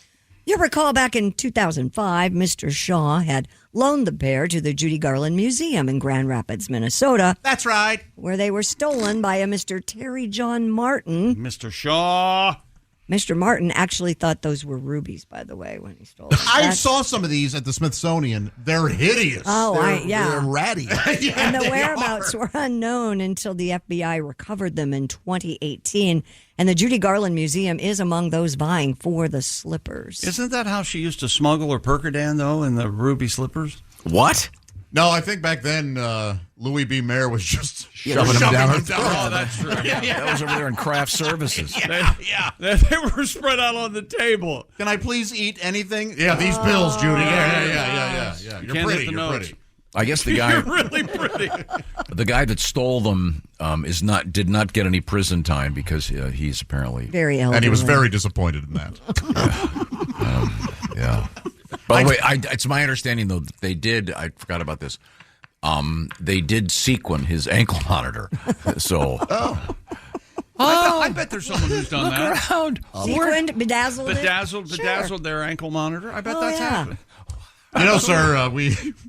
You'll recall back in 2005, Mr. Shaw had loaned the pair to the Judy Garland Museum in Grand Rapids, Minnesota. That's right. Where they were stolen by a Mr. Terry John Martin. Mr. Shaw. Mr. Martin actually thought those were rubies, by the way, when he stole them. I saw some of these at the Smithsonian. They're hideous. Oh, they're ratty. And the whereabouts were unknown until the FBI recovered them in 2018. And the Judy Garland Museum is among those vying for the slippers. Isn't that how she used to smuggle her Percodan, though, in the ruby slippers? What? No, I think back then Louis B. Mayer was just shoving them down. Oh, that's true. That was over there in craft services. They were spread out on the table. Can I please eat anything? Yeah, these pills, Judy. Yeah. You're pretty. I guess the guy You're really pretty. The guy that stole them did not get any prison time because he's apparently very elderly. And he was very disappointed in that. Yeah. By the way, it's my understanding, though, that they did, I forgot about this, they did sequin his ankle monitor. So. I bet there's someone who's done look that. Around. Sequined, bedazzled their ankle monitor. I bet that's happened. You know, sir,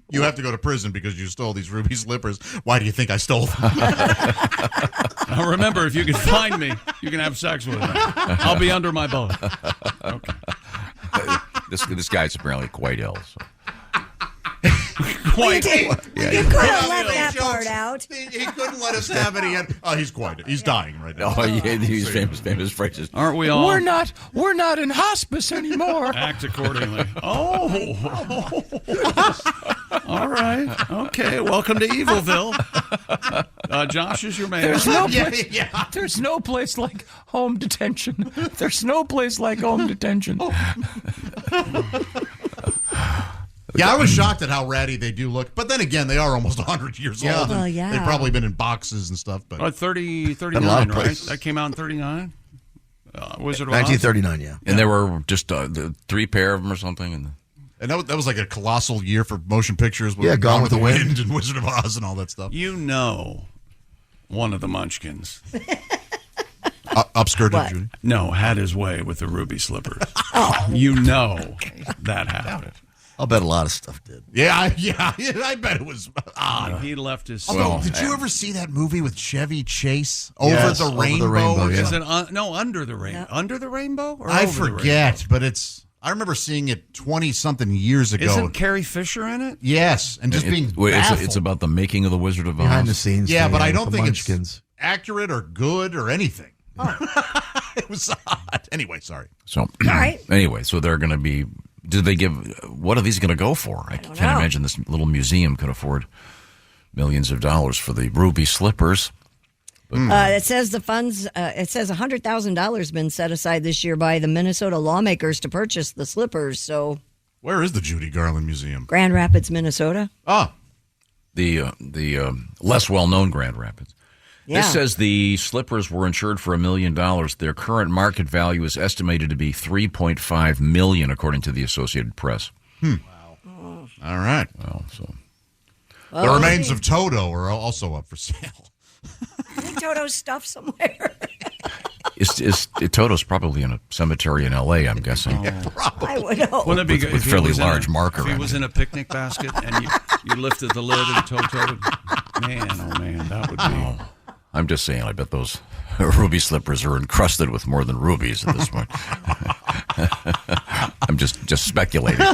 you have to go to prison because you stole these ruby slippers. Why do you think I stole them? Now remember, if you can find me, you can have sex with me. I'll be under my boat. Okay. This guy's apparently quite ill. So. Quite. You could have left that part out. He couldn't let us have it. He's dying right now. Oh, yeah, these famous phrases. Aren't we all? We're not in hospice anymore. Act accordingly. Oh. All right. Okay. Welcome to Evilville. Josh is your man. There's no place like home detention. There's no place like home detention. Yeah, I was shocked at how ratty they do look. But then again, they are almost 100 years old. Well, yeah. They've probably been in boxes and stuff. But 39, right? That came out in 39? Wizard of Oz? 1939, yeah. And there were just 3 pair of them or something. And that was like a colossal year for motion pictures. Yeah, Gone with the Wind and Wizard of Oz and all that stuff. You know one of the Munchkins. Upskirted, Judy? No, had his way with the ruby slippers. You know that happened. I'll bet a lot of stuff did. Yeah, I bet it was odd. He left his. Did you ever see that movie with Chevy Chase, Over the Rainbow? Is it Under the Rainbow? Under the Rainbow? Or I Over forget, but I remember seeing it 20-something years ago. Isn't Carrie Fisher in it? Yes, and just being baffled. It's about the making of the Wizard of Oz. Behind the scenes. Yeah, but I don't think Munchkins. it's accurate or good or anything. It was odd. Anyway, sorry. So, all right. Anyway, so they're going to be. Did they give? What are these going to go for? I can't imagine this little museum could afford millions of dollars for the ruby slippers. It says the funds. It says $100,000 been set aside this year by the Minnesota lawmakers to purchase the slippers. So, where is the Judy Garland Museum? Grand Rapids, Minnesota. The less well-known Grand Rapids. Yeah. This says the slippers were insured for $1 million. Their current market value is estimated to be $3.5 million, according to the Associated Press. Wow. All right. Well, the remains of Toto are also up for sale. I think Toto's stuff somewhere. Toto's probably in a cemetery in L.A., I'm guessing. Probably. I would hope. Wouldn't it be good with if fairly large marker? If he was in a picnic basket and you lifted the lid and Toto, man, oh man, that would be. I'm just saying, I bet those ruby slippers are encrusted with more than rubies at this point. I'm just speculating.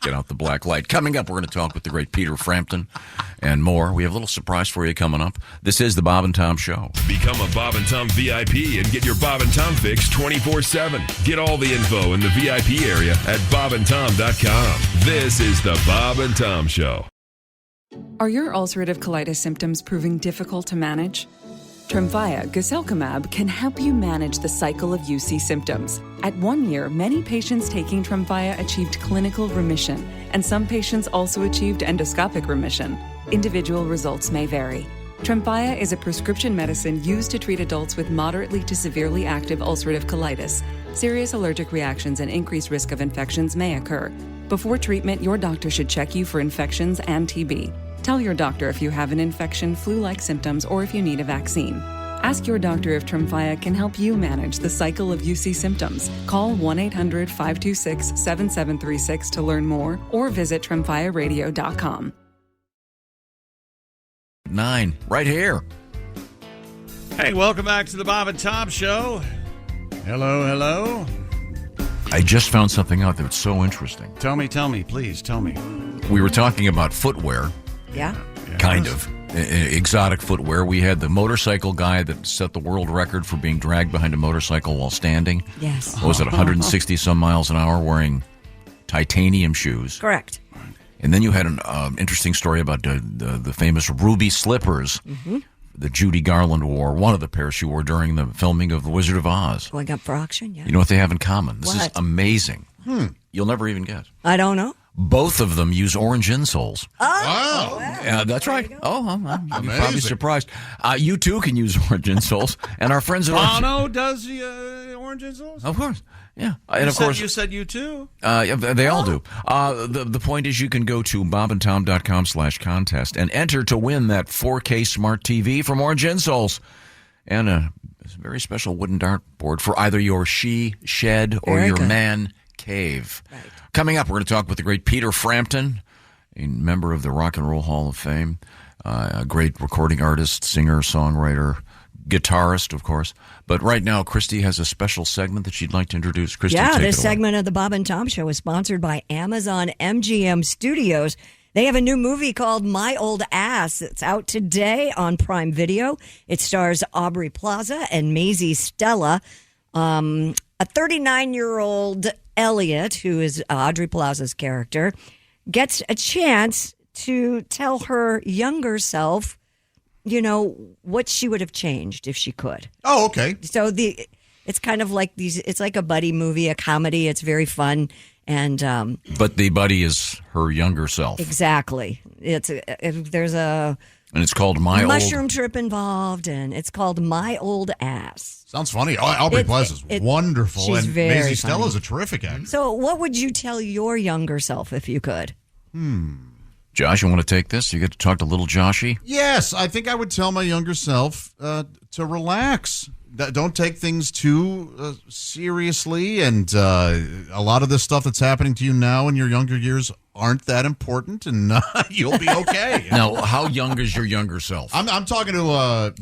Get out the black light. Coming up, we're going to talk with the great Peter Frampton and more. We have a little surprise for you coming up. This is the Bob and Tom Show. Become a Bob and Tom VIP and get your Bob and Tom fix 24/7. Get all the info in the VIP area at bobandtom.com. This is the Bob and Tom Show. Are your ulcerative colitis symptoms proving difficult to manage? Tremfya guselkumab can help you manage the cycle of UC symptoms. At 1 year, many patients taking Tremfya achieved clinical remission, and some patients also achieved endoscopic remission. Individual results may vary. Tremfya is a prescription medicine used to treat adults with moderately to severely active ulcerative colitis. Serious allergic reactions and increased risk of infections may occur. Before treatment, your doctor should check you for infections and TB. Tell your doctor if you have an infection, flu-like symptoms, or if you need a vaccine. Ask your doctor if Tremfya can help you manage the cycle of UC symptoms. Call 1-800-526-7736 to learn more or visit tremfyaradio.com. 9, right here. Hey, welcome back to the Bob and Tom Show. Hello. I just found something out that's so interesting. Tell me, please, tell me. We were talking about footwear. Yeah. Kind of. Exotic footwear. We had the motorcycle guy that set the world record for being dragged behind a motorcycle while standing. Yes. What was it, 160 some miles an hour wearing titanium shoes? Correct. And then you had an interesting story about the famous ruby slippers that Judy Garland wore, one of the pairs she wore during the filming of The Wizard of Oz. Going up for auction, yeah. You know what they have in common? This is What? amazing. You'll never even guess. I don't know. Both of them use orange insoles. Oh, Yeah, that's right. You're probably surprised. You too can use orange insoles, and our friends at Bono does the orange insoles? Of course, yeah. And of course, you said you too. Yeah, they all do. The point is, you can go to bobandtom.com/contest and enter to win that 4K smart TV from Orange Insoles and a very special wooden dartboard for either your she shed or Very your good. man cave. Right. Coming up, we're going to talk with the great Peter Frampton, a member of the Rock and Roll Hall of Fame, a great recording artist, singer, songwriter, guitarist, of course. But right now, Christy has a special segment that she'd like to introduce. Christy, Yeah, take this it away. segment of the Bob and Tom Show is sponsored by Amazon MGM Studios. They have a new movie called My Old Ass. It's out today on Prime Video. It stars Aubrey Plaza and Maisie Stella. A 39-year-old Elliot, who is Audrey Plaza's character, gets a chance to tell her younger self, what she would have changed if she could. Oh, okay. So it's kind of like it's like a buddy movie, a comedy. It's very fun. And But the buddy is her younger self. exactly. There's a And it's called My mushroom trip involved, and it's called My Old Ass. Sounds funny. Aubrey Plaza's wonderful. She's And very Maisie funny. Stella's a terrific actor. So what would you tell your younger self if you could? Josh, you want to take this? You get to talk to little Joshy? Yes, I think I would tell my younger self to relax. Don't take things too seriously, and a lot of the stuff that's happening to you now in your younger years aren't that important, and you'll be okay. Now, how young is your younger self? I'm talking to a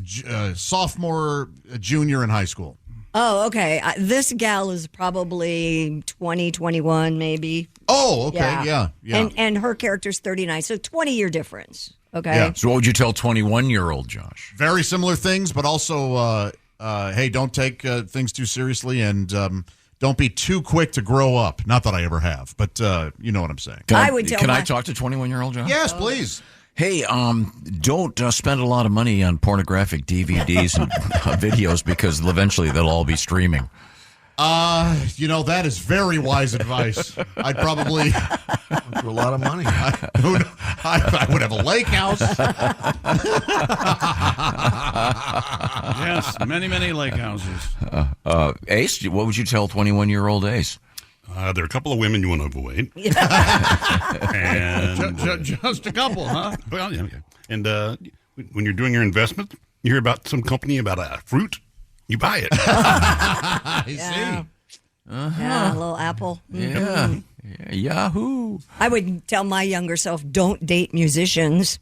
sophomore, junior in high school. Oh, okay. This gal is probably 20, 21 maybe. Oh, okay. Yeah. And her character's 39, so 20-year difference. Okay. Yeah. So what would you tell 21-year-old Josh? Very similar things, but also, hey, don't take things too seriously, and don't be too quick to grow up. Not that I ever have, but you know what I'm saying. I would tell Can I my- talk to 21-year-old Josh? Yes, please. Hey, don't spend a lot of money on pornographic DVDs and videos because eventually they'll all be streaming. That is very wise advice. I'd probably For a lot of money. I would have a lake house. Yes, many lake houses. Ace, what would you tell 21-year-old Ace? There are a couple of women you want to avoid. And Just a couple, huh? well, yeah. And when you're doing your investment, you hear about some company about a fruit, you buy it. I see. Yeah, a little apple. Yeah. Yahoo. I would tell my younger self, don't date musicians.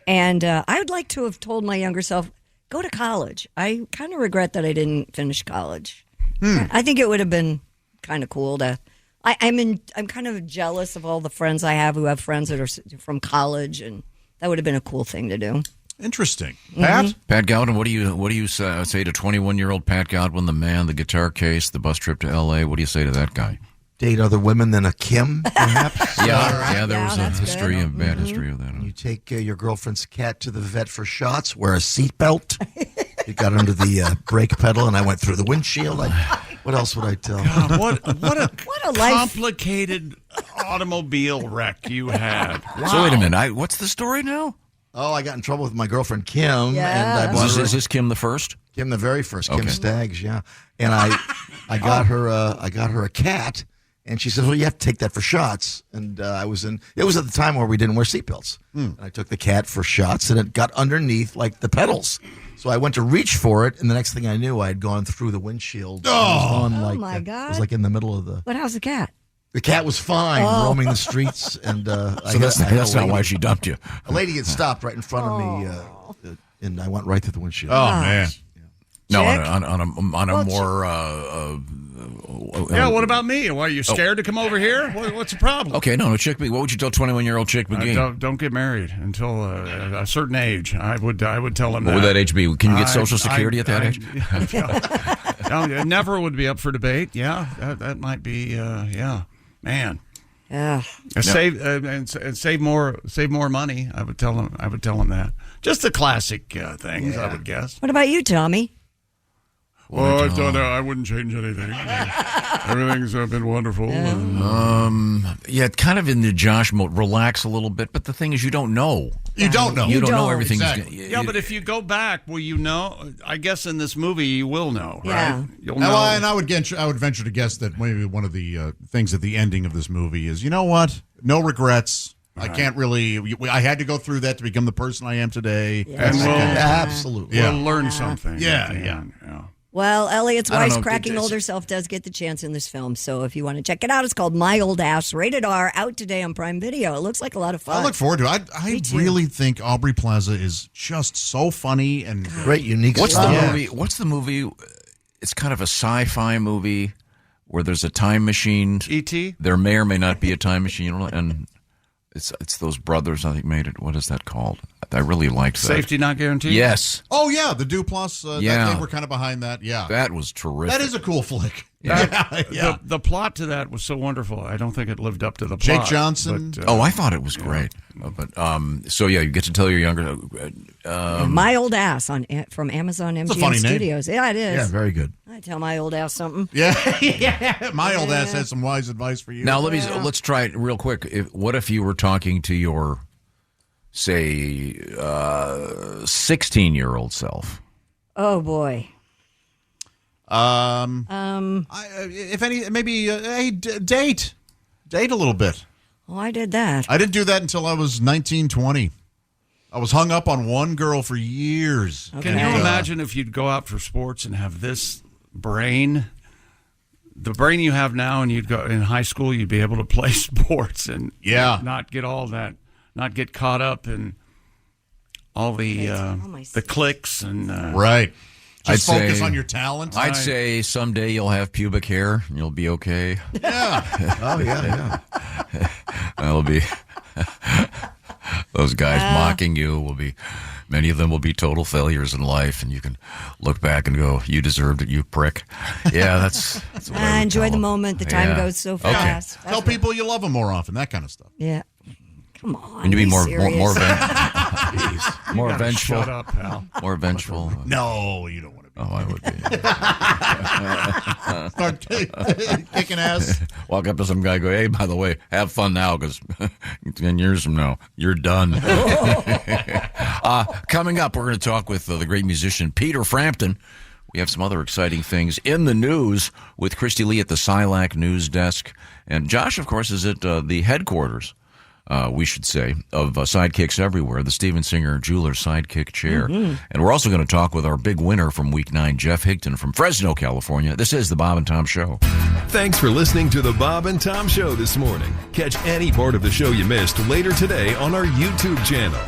And I would like to have told my younger self, go to college. I kind of regret that I didn't finish college. I think it would have been kind of cool to. I'm kind of jealous of all the friends I have who have friends that are from college, and that would have been a cool thing to do. Interesting. Pat? Pat Godwin, what do you say to 21-year-old Pat Godwin, the man, the guitar case, the bus trip to L.A.? What do you say to that guy? Date other women than a Kim, perhaps? Yeah, there was a history of bad history of that. You take your girlfriend's cat to the vet for shots, wear a seatbelt. You got under the brake pedal, and I went through the windshield. What else would I tell? God, what a life. complicated automobile wreck you had. Wow. So wait a minute, what's the story now? Oh, I got in trouble with my girlfriend Kim, Yeah. and I bought Is this Kim the first? Kim the very first, Okay. Kim Staggs, yeah. And I got her a cat, and she said, "Well, you have to take that for shots." And it was at the time where we didn't wear seatbelts. And I took the cat for shots, and it got underneath like the pedals. So I went to reach for it, and the next thing I knew, I had gone through the windshield. Oh my God! It was like in the middle of the. But how's the cat? The cat was fine, roaming the streets, and So that's not why she dumped you. A lady had stopped right in front of me, and I went right through the windshield. Oh, man. No, on a more. Yeah, what about me? Why, are you scared to come over here? What's the problem? Okay, no, Chick. What would you tell 21-year-old Chick McGee? Don't get married until a certain age. I would tell him What would that age be? Can you get Social Security at that age? No, it never would be up for debate. Yeah, that might be. Man. Yeah. Save more money. I would tell him that. Just the classic things, I would guess. What about you, Tommy? Well, I wouldn't change anything. Everything's been wonderful. Yeah, kind of in the Josh mode. Relax a little bit, but the thing is, you don't know. You don't know. You don't know everything. Exactly. Yeah, but if you go back, will you know? I guess in this movie, you will know, right? Yeah. You'll know. Well, and I would venture to guess that maybe one of the things at the ending of this movie is, you know what? No regrets. I can't really. I had to go through that to become the person I am today. Yeah. And Absolutely. we'll learn something. Yeah. Well, Elliot's I don't know, wisecracking older self does get the chance in this film. So if you want to check it out, it's called My Old Ass, rated R, out today on Prime Video. It looks like a lot of fun. I look forward to it. I really think Aubrey Plaza is just so funny and great, unique. What's style. the movie? What's the movie? It's kind of a sci-fi movie where there's a time machine. E.T.? There may or may not be a time machine, and it's those brothers, I think, made it. What is that called? I really liked that. Safety Not Guaranteed? Yes. Oh, yeah, the Duplass. They were kind of behind that. Yeah. That was terrific. That is a cool flick. Yeah. The plot to that was so wonderful. I don't think it lived up to the plot. Jake Johnson. But, I thought it was great. So you get to tell your younger. My Old Ass from Amazon MGM a funny Studios. name. Yeah, it is. Yeah, very good. I tell my old ass something. Yeah. My old ass has some wise advice for you. Now let's try it real quick. What if you were talking to your, say, 16-year-old self? Oh boy. If any, maybe date a little bit. Oh, I did that. I didn't do that until I was 19, 20. I was hung up on one girl for years. Okay. Can you imagine if you'd go out for sports and have this brain, the brain you have now, and you'd go in high school, you'd be able to play sports and not get all that, not get caught up in all the clicks and right. Just I'd focus say, on your talent. I'd say someday you'll have pubic hair and you'll be okay. Yeah. Oh yeah. That'll be those guys mocking you will be. Many of them will be total failures in life, and you can look back and go, "You deserved it, you prick." Yeah, that's what I would enjoy tell the them. moment. The time goes so fast. Tell people you love them more often. That kind of stuff. Yeah. Come on. And to be more You vengeful. Shut up, pal. More vengeful. No, you don't want to be. Oh, I would be. Start kicking ass. Walk up to some guy, go, "Hey, by the way, have fun now, because 10 years from now, you're done." Coming up, we're going to talk with the great musician Peter Frampton. We have some other exciting things in the news with Christy Lee at the SILAC news desk. And Josh, of course, is at the headquarters, we should say, of Sidekicks Everywhere, the Steven Singer Jeweler Sidekick Chair. Mm-hmm. And we're also going to talk with our big winner from Week 9, Jeff Higton from Fresno, California. This is the Bob and Tom Show. Thanks for listening to the Bob and Tom Show this morning. Catch any part of the show you missed later today on our YouTube channel.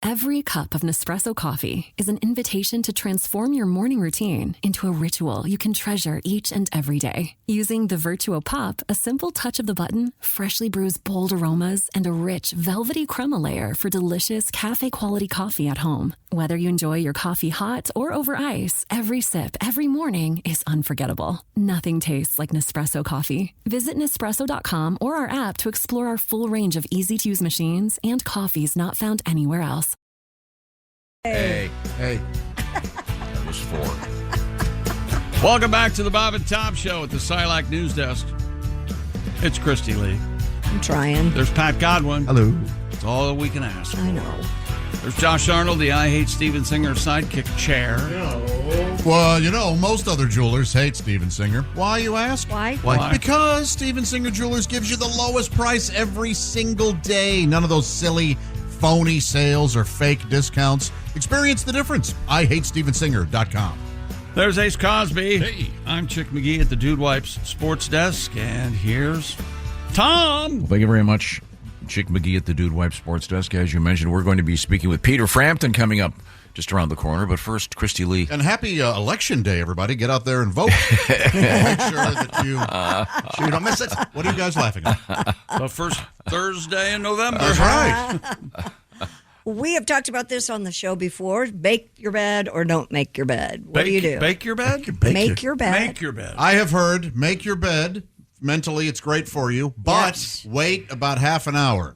Every cup of Nespresso coffee is an invitation to transform your morning routine into a ritual you can treasure each and every day. Using the Virtuo Pop, a simple touch of the button freshly brews bold aromas and a rich, velvety crema layer for delicious cafe-quality coffee at home. Whether you enjoy your coffee hot or over ice, every sip, every morning is unforgettable. Nothing tastes like Nespresso coffee. Visit Nespresso.com or our app to explore our full range of easy-to-use machines and coffees not found anywhere else. Hey. That was 4. Welcome back to the Bob and Tom Show at the Silac News Desk. It's Christy Lee. I'm trying. There's Pat Godwin. Hello. It's all that we can ask for. I know. There's Josh Arnold, the I Hate Steven Singer sidekick chair. Well, most other jewelers hate Steven Singer. Why, you ask? Why? Because Steven Singer Jewelers gives you the lowest price every single day. None of those silly, phony sales or fake discounts. Experience the difference. IHateStevenSinger.com. There's Ace Cosby. Hey. I'm Chick McGee at the Dude Wipes Sports Desk, and here's Tom. Well, thank you very much, Chick McGee at the Dude Wipe Sports Desk. As you mentioned, we're going to be speaking with Peter Frampton coming up just around the corner. But first, Christy Lee. And happy Election Day, everybody. Get out there and vote. Make sure that you don't miss it. What are you guys laughing at? The first Thursday in November. That's right. We have talked about this on the show before. Bake your bed or don't make your bed. What do you do? Bake your bed? Make your bed. Make your bed. I have heard make your bed. Mentally, it's great for you, but wait about half an hour.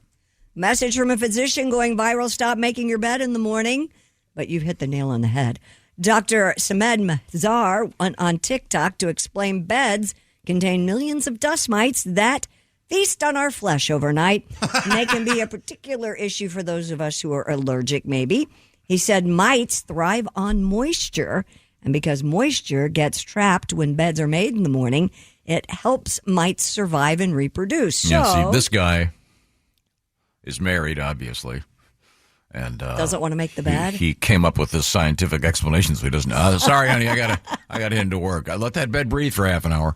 Message from a physician going viral. Stop making your bed in the morning. But you've hit the nail on the head. Dr. Samed Mazar went on TikTok to explain beds contain millions of dust mites that feast on our flesh overnight. And they can be a particular issue for those of us who are allergic, maybe. He said mites thrive on moisture. And because moisture gets trapped when beds are made in the morning, it helps mites survive and reproduce. See, this guy is married, obviously, and doesn't want to make the bed. He came up with this scientific explanation, so he doesn't. Sorry, honey, I gotta head into work. I let that bed breathe for half an hour.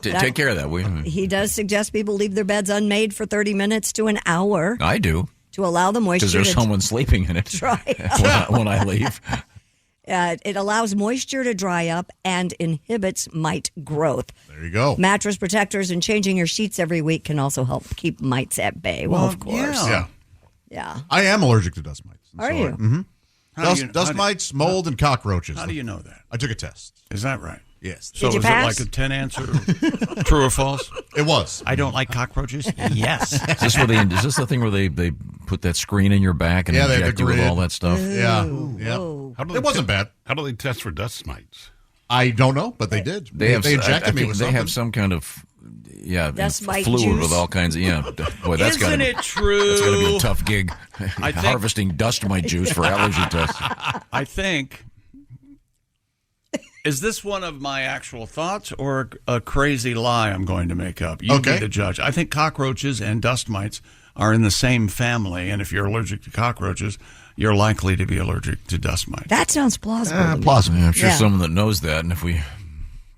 Take care of that. He does suggest people leave their beds unmade for 30 minutes to an hour. I do, to allow the moisture. Because there's someone sleeping in it. when I leave. It allows moisture to dry up and inhibits mite growth. There you go. Mattress protectors and changing your sheets every week can also help keep mites at bay. Well, of course. Yeah. I am allergic to dust mites. Are you? Mm-hmm. Dust mites, mold, and cockroaches. How do you know that? I took a test. Is that right? Yes. So Did you is pass? it like a 10 answer? True or false? It was. I don't like cockroaches. Yes. Is this the thing where they put that screen in your back and inject you with all that stuff? Yeah. It wasn't bad. How do they test for dust mites? I don't know, but they did. They injected me with something. They have some kind of dust mite fluid juice. with all kinds of Boy, that's Isn't it true? That's got to be a tough gig. I think, harvesting dust mite juice for allergy tests. I think. Is this one of my actual thoughts or a crazy lie I'm going to make up? You be the judge. I think cockroaches and dust mites are in the same family, and if you're allergic to cockroaches, you're likely to be allergic to dust mites. That sounds plausible. Plausible. Yeah, I'm sure someone that knows that, and if we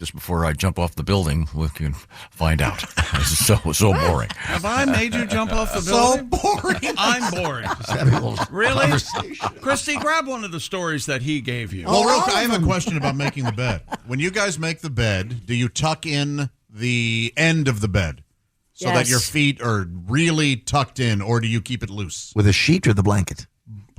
just before I jump off the building, we can find out. This is so boring. Have I made you jump off the building? So boring. I'm boring. Just having a little Really? Christy, grab one of the stories that he gave you. Well, real quick, I have a question about making the bed. When you guys make the bed, do you tuck in the end of the bed so that your feet are really tucked in, or do you keep it loose? With a sheet or the blanket?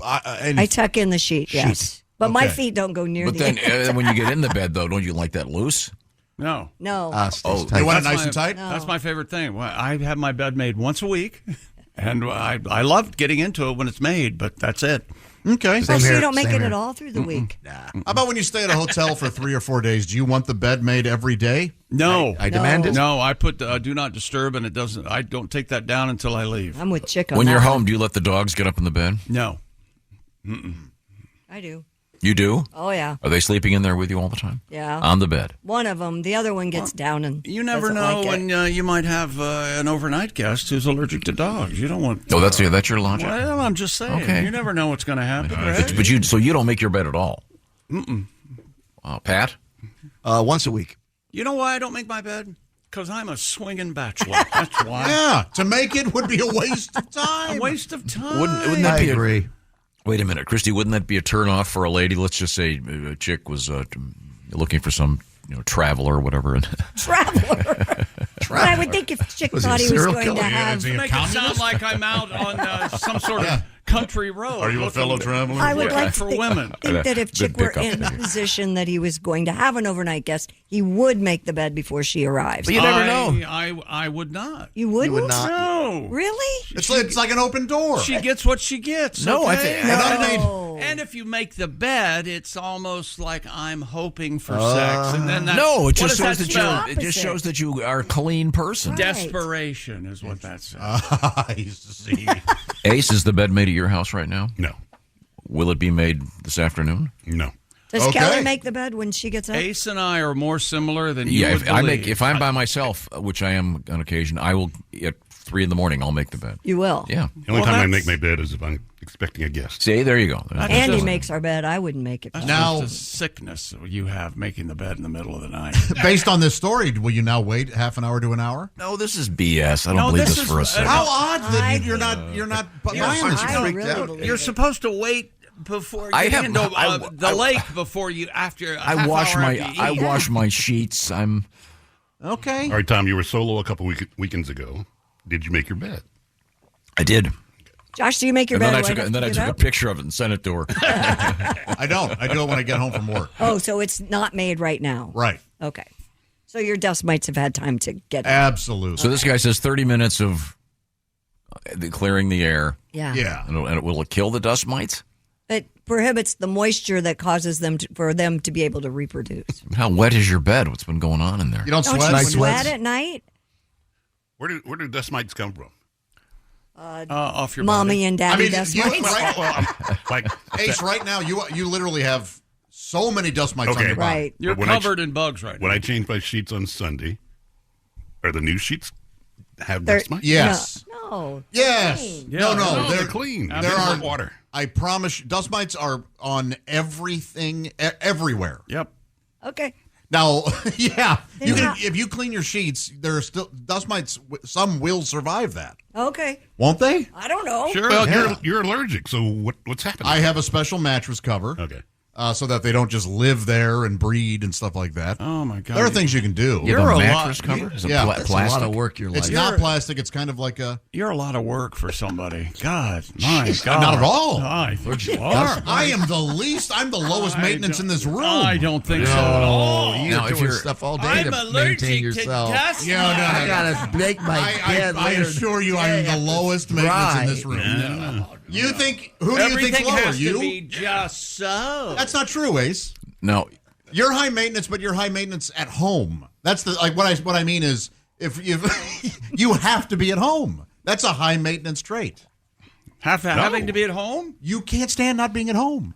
I tuck in the sheet, yes. But my feet don't go near the Then when you get in the bed, though, don't you like that loose? No. No. You want it nice and tight? That's my favorite thing. Well, I have my bed made once a week, and I love getting into it when it's made, but that's it. Okay. So you don't make it at all through the week? How about when you stay at a hotel for 3 or 4 days? Do you want the bed made every day? No. I demand it. No, I put do not disturb, and I don't take that down until I leave. I'm with Chick on When that you're one. home, do you let the dogs get up in the bed? No. I do. You do? Oh, yeah. Are they sleeping in there with you all the time? Yeah. On the bed? One of them. The other one gets down and You never know when you might have an overnight guest who's allergic to dogs. You don't want. Oh, that's your logic. Well, I'm just saying. Okay. You never know what's going to happen. Right? But you don't make your bed at all? Mm-mm. Pat? Once a week. You know why I don't make my bed? Because I'm a swinging bachelor. That's why. Yeah, to make it would be a waste of time. A waste of time. Wouldn't that be Wait a minute, Christy, wouldn't that be a turnoff for a lady? Let's just say a chick was looking for some traveler or whatever. Traveler. Well, I would think if chick thought he was going to have... Make it sound like I'm out on some sort of country road. Are you a fellow traveler? I would like to for women. think that if chick were in the position that he was going to have an overnight guest, he would make the bed before she arrives. But you never know. I would not. You wouldn't? You would not. No. Really? It's like an open door. She gets what she gets. No, I okay? think- No. And if you make the bed, it's almost like I'm hoping for sex, and then that, No, it what just does shows that that spell? it just shows that you are a clean person. Desperation is what that says. I used to see. Ace, is the bed made at your house right now? No. Will it be made this afternoon? No. Does Kelly make the bed when she gets up? Ace and I are more similar than you Yeah, would believe. if I'm by myself, which I am on occasion, I will at 3 a.m. I'll make the bed. You will? Yeah. The only time I make my bed is if I'm expecting a guest. See, there you go. Andy makes our bed. I wouldn't make it. That's Now- just a sickness you have making the bed in the middle of the night. Based on this story, will you now wait half an hour to an hour? No, this is BS. I don't believe this for a second. How odd that you're not buying this. I really believe You're it. supposed to wait before you I get have- into I- the lake before you after. a I half wash hour my after you I eat. wash my sheets. I'm Okay. All right, Tom, you were solo a couple weekends ago. Did you make your bed? I did. Josh, do you make your And then bed? I right took after you a get up? picture of it and sent it to her. I don't. I do it when I get home from work. Oh, so it's not made right now. Right. Okay. So your dust mites have had time to get up. Absolutely. So this guy says 30 minutes of clearing the air. Yeah. Yeah. And will it kill the dust mites? It prohibits the moisture that causes them for them to be able to reproduce. How wet is your bed? What's been going on in there? You don't Don't sweat? you Night sweat sweats? at night? Where do dust mites come from? Off your Mommy body. and daddy I mean, dust you- mites. Like Ace, right now, you literally have so many dust mites on Okay. your body. Right. You're When I covered in bugs right when now. I change my sheets on Sunday, are the new sheets have They're- dust mites? Yes. No. Yes. Clean. No, No, they're they're clean. There They're are water. I promise you, dust mites are on everything, everywhere. Yep. Okay. Now, yeah, you Then can, how- if you clean your sheets, there are still dust mites. Some will survive that, Okay. won't they? I don't know. Sure. Well, Yeah. you're allergic, so what's happening? I have a special mattress cover, Okay. so that they don't just live there and breed and stuff like that. Oh my God. There are things you can do. You have You're a a mattress lot- cover? Is it Yeah. That's plastic? a lot of work you're like. It's not plastic. It's kind of like a. You're a lot of work for somebody. God, my God. Not at all. I think you are. I am the least. I'm the lowest maintenance in this room. I don't think so at all. You're Now, if doing you're- stuff all day I'm to allergic maintain to yourself. dust. Yeah, no, I gotta make my bed I later. assure you, I am the lowest maintenance in this room. Yeah. You think? Who do you Everything think's lower? has to You? be just so. That's not true, Ace. No. You're high maintenance, but you're high maintenance at home. That's the like. What I mean is, if you have to be at home, that's a high maintenance trait. Having to be at home? You can't stand not being at home.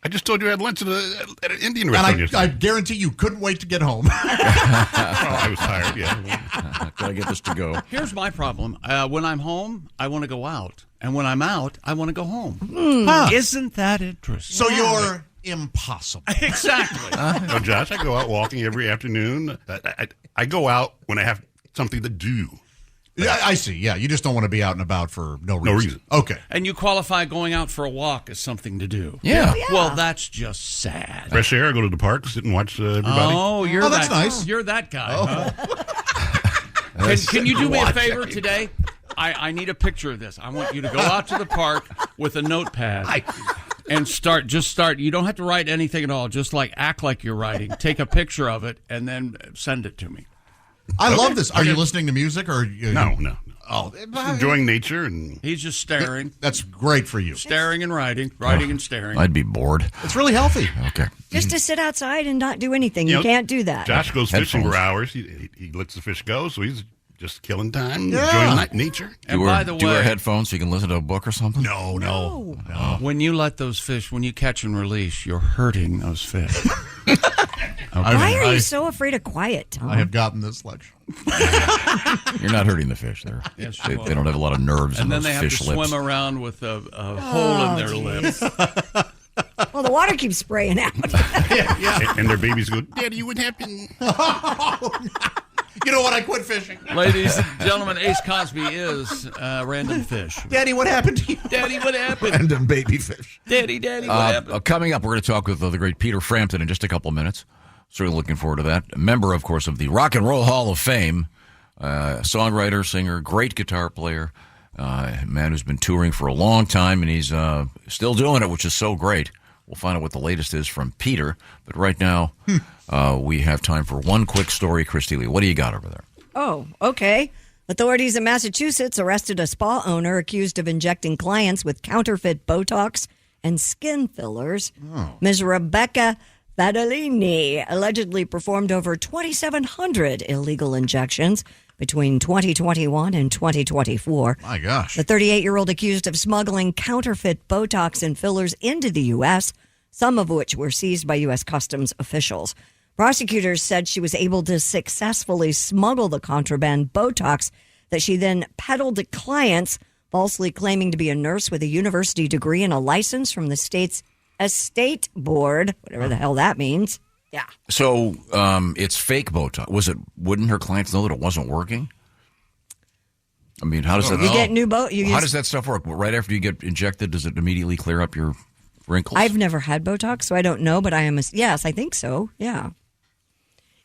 I just told you I had lunch at an Indian And restaurant I yesterday. guarantee you couldn't wait to get home. I was tired, yeah. Gotta get this to go. Here's my problem. When I'm home, I want to go out. And when I'm out, I want to go home. Huh. Isn't that interesting? So you're impossible. Exactly. No, Josh, I go out walking every afternoon. I go out when I have something to do. Yeah, I see. Yeah, you just don't want to be out and about for no reason. No reason. Okay. And you qualify going out for a walk as something to do. Yeah. Well, that's just sad. Fresh air, I go to the park, sit and watch everybody. Oh, you're that's that, nice. You're that guy. Huh? Can you do me a favor today? I need a picture of this. I want you to go out to the park with a notepad and start. You don't have to write anything at all. Just like act like you're writing. Take a picture of it and then send it to me. I love this. Are you listening to music or No. Oh, Just enjoying nature and He's just staring. That's great for you. Staring and writing and staring. I'd be bored. It's really healthy. Okay. Just to sit outside and not do anything. You know, can't do that. Josh goes fishing Headphones. for hours. He lets the fish go, so he's just killing time, Yeah. enjoying nature. And do by the you wear way, headphones so you can listen to a book or something? No. when you let those fish, when you catch and release, you're hurting those fish. Why are you so afraid of quiet, Tom? I have gotten this lecture. You're not hurting the fish there. Yes, they, you are. they don't have a lot of nerves And in then those they have fish to lips. swim around with a hole in their lips. Well, the water keeps spraying out. And their babies go, Daddy, what happened? You know what? I quit fishing. Ladies and gentlemen, Ace Cosby is Random Fish. Daddy, what happened to you? Daddy, what happened? Random baby fish. Daddy, what happened? Coming up, we're going to talk with the great Peter Frampton in just a couple of minutes. Certainly looking forward to that. A member, of course, of the Rock and Roll Hall of Fame. Songwriter, singer, great guitar player. A man who's been touring for a long time, and he's still doing it, which is so great. We'll find out what the latest is from Peter. But right now, we have time for one quick story. Christy Lee, what do you got over there? Oh, okay. Authorities in Massachusetts arrested a spa owner accused of injecting clients with counterfeit Botox and skin fillers. Ms. Rebecca Fadalini allegedly performed over 2,700 illegal injections between 2021 and 2024. My gosh. The 38-year-old accused of smuggling counterfeit Botox and fillers into the U.S., some of which were seized by U.S. Customs officials. Prosecutors said she was able to successfully smuggle the contraband Botox that she then peddled to clients, falsely claiming to be a nurse with a university degree and a license from the state's estate board, whatever the hell that means. Yeah. So it's fake Botox. Wouldn't her clients know that it wasn't working? I mean, how does that? You get new How does that stuff work? Right after you get injected, does it immediately clear up your wrinkles? I've never had Botox, so I don't know, but yes, I think so. Yeah.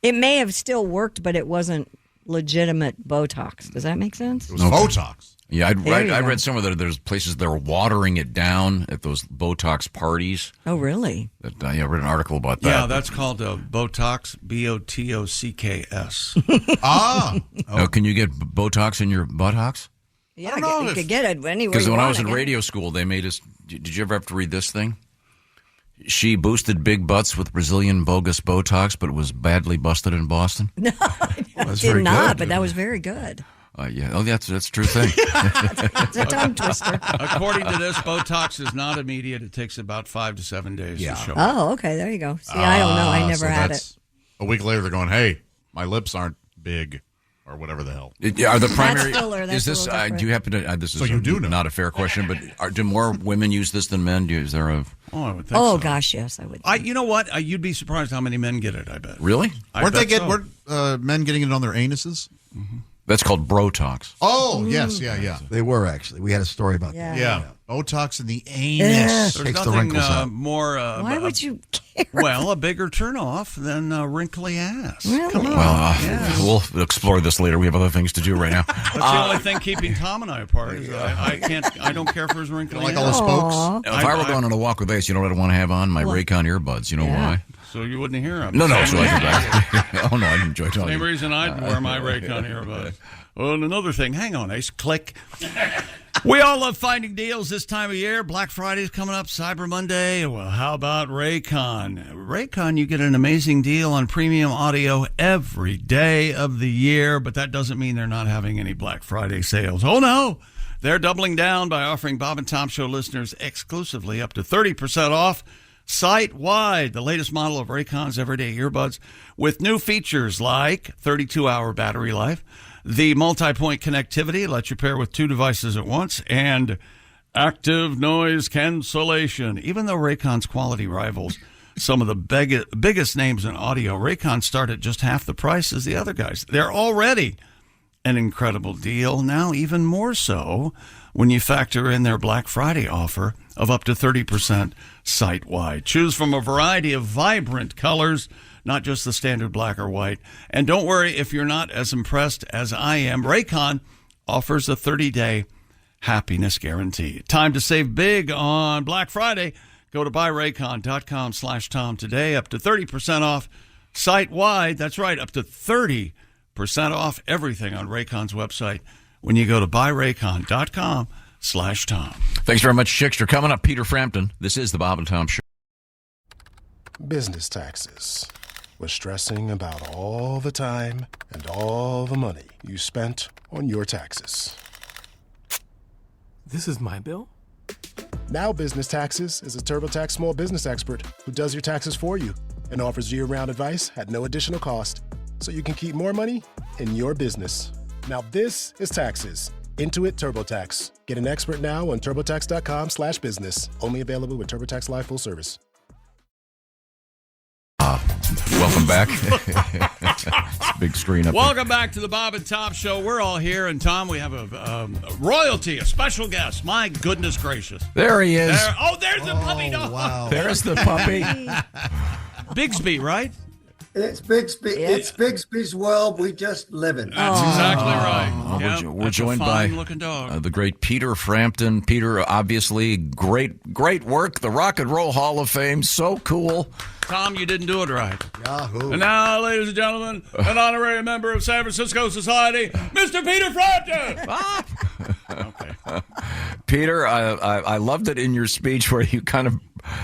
It may have still worked, but it wasn't legitimate Botox. Does that make sense? It was Botox. Yeah, I read somewhere that there's places that are watering it down at those Botox parties. Oh, really? I read an article about that. Yeah, that's called Botox, B-O-T-O-C-K-S. Can you get Botox in your buttocks? Yeah, you could get it anywhere. Because when I was in radio school, they made us. Did you ever have to read this thing? She boosted big butts with Brazilian bogus Botox, but it was badly busted in Boston. No, I did not, but that was very good. That's a true thing. It's a tongue twister. According to this, Botox is not immediate. It takes about 5 to 7 days to show up. Oh, okay. There you go. See, I don't know. I never had it. A week later, they're going, hey, my lips aren't big. Or whatever the hell. Are the primary? That's is this? Do you happen to? This is you do know. Not a fair question, but do more women use this than men? Is there a? I would think so. Gosh, yes, I would. You know what? You'd be surprised how many men get it. I bet. Really? Weren't men getting it on their anuses? Mm-hmm. That's called Brotox. Oh, yes, yeah. They were actually. We had a story about that. Yeah. Botox in the anus. There's Takes the nothing wrinkles out. more. Why would you care? Well, a bigger turnoff than a wrinkly ass. Really? Come on. Well, we'll explore this later. We have other things to do right now. That's the only thing keeping Tom and I apart. Is I don't care for his wrinkly like ass. all the spokes. If I were going on a walk with Ace, you know what I'd want to have on? My Raycon earbuds. You know why? So you wouldn't hear him. No. So I didn't enjoy talking. Same reason I'd wear my Raycon earbuds. Well, and another thing. Hang on, Ace. Click. We all love finding deals this time of year. Black Friday's coming up, Cyber Monday. Well, how about Raycon? Raycon, you get an amazing deal on premium audio every day of the year, but that doesn't mean they're not having any Black Friday sales. Oh, no. They're doubling down by offering Bob and Tom Show listeners exclusively up to 30% off site-wide the latest model of Raycon's everyday earbuds with new features like 32-hour battery life, the multi-point connectivity lets you pair with 2 devices at once, and active noise cancellation. Even though Raycon's quality rivals some of the biggest names in audio, Raycon start at just half the price as the other guys. They're already an incredible deal, now even more so when you factor in their Black Friday offer of up to 30% site-wide. Choose from a variety of vibrant colors, not just the standard black or white. And don't worry if you're not as impressed as I am. Raycon offers a 30-day happiness guarantee. Time to save big on Black Friday. Go to buyraycon.com/Tom today. Up to 30% off site-wide. That's right, up to 30% off everything on Raycon's website when you go to buyraycon.com/Tom. Thanks very much, Chickster. Coming up, Peter Frampton. This is the Bob and Tom Show. Business taxes. We're stressing about all the time and all the money you spent on your taxes. This is my bill? Now Business Taxes is a TurboTax small business expert who does your taxes for you and offers year-round advice at no additional cost, so you can keep more money in your business. Now this is taxes. Intuit TurboTax. Get an expert now on TurboTax.com/business. Only available with TurboTax Live full service. Welcome Welcome back. It's a big screen up Welcome back to the Bob and Tom Show. We're all here, and Tom, we have a royalty, a special guest. My goodness gracious. There he is. There's the puppy dog. Wow. There's the puppy. Bigsby, right? It's Bixby. It's Bixby's world. We just live in. That's exactly right. Yep, We're joined by dog. the great Peter Frampton. Peter, obviously, great work. The Rock and Roll Hall of Fame. So cool. Tom, you didn't do it right. Yahoo. And now, ladies and gentlemen, an honorary member of San Francisco Society, Mr. Peter Frampton. Okay. Peter, I loved it in your speech where you kind of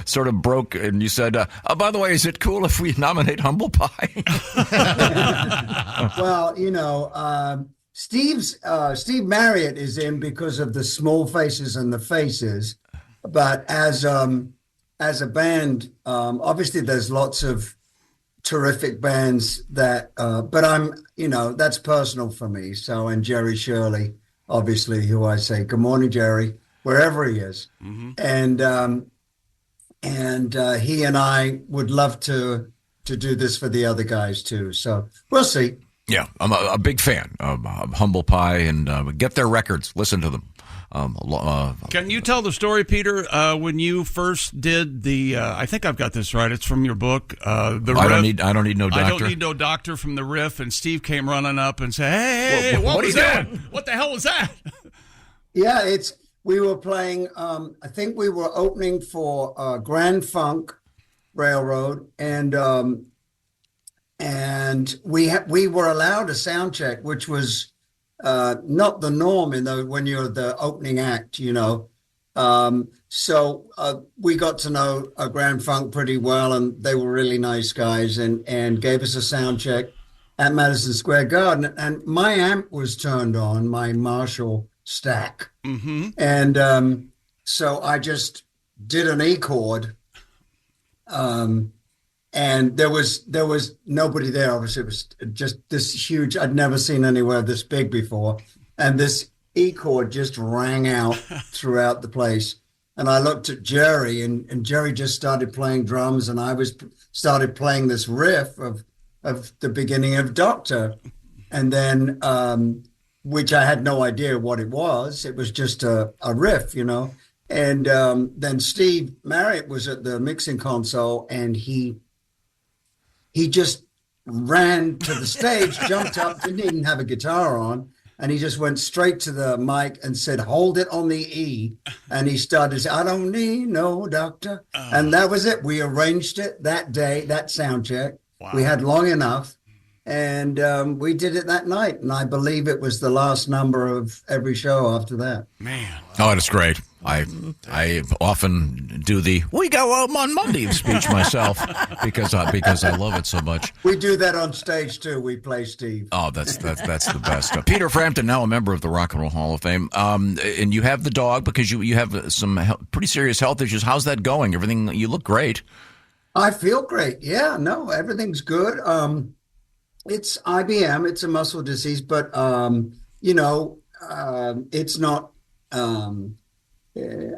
sort of broke and you said, by the way, is it cool if we nominate Humble Pie? Well, Steve Marriott is in because of the small faces and the faces, but as a band, obviously there's lots of terrific bands that, but that's personal for me. So, and Jerry Shirley, obviously, who I say, good morning, Jerry, wherever he is. Mm-hmm. And he and I would love to do this for the other guys too. So we'll see. Yeah, I'm a big fan of Humble Pie, and get their records, listen to them. Can you tell the story, Peter, when you first did the? I think I've got this right. It's from your book. The riff. I don't need no doctor. I don't need no doctor from the riff. And Steve came running up and said, "Hey, what was that? What the hell was that?" Yeah, we were playing. I think we were opening for Grand Funk Railroad, and we were allowed a sound check, which was not the norm when you're the opening act, So we got to know Grand Funk pretty well, and they were really nice guys, and gave us a sound check at Madison Square Garden. And my amp was turned on, my Marshall stack, and so I just did an E chord. And there was nobody there. Obviously, it was just this huge. I'd never seen anywhere this big before, and this E chord just rang out throughout the place. And I looked at Jerry, and Jerry just started playing drums, and I started playing this riff of the beginning of Doctor, and then which I had no idea what it was. It was just a riff, And then Steve Marriott was at the mixing console, and he just ran to the stage, jumped up, didn't even have a guitar on, and he just went straight to the mic and said, "Hold it on the E." And he started saying, "I don't need no doctor." And that was it. We arranged it that day, that sound check. Wow. We had long enough, and we did it that night. And I believe it was the last number of every show after that. Man. Oh, it's great. I often do the "we go home on Monday" speech myself because I love it so much. We do that on stage too. We play Steve. Oh, that's the best. Peter Frampton, now a member of the Rock and Roll Hall of Fame, and you have the dog because you have some pretty serious health issues. How's that going? Everything, you look great. I feel great. Yeah, no, everything's good. It's IBM. It's a muscle disease, but it's not.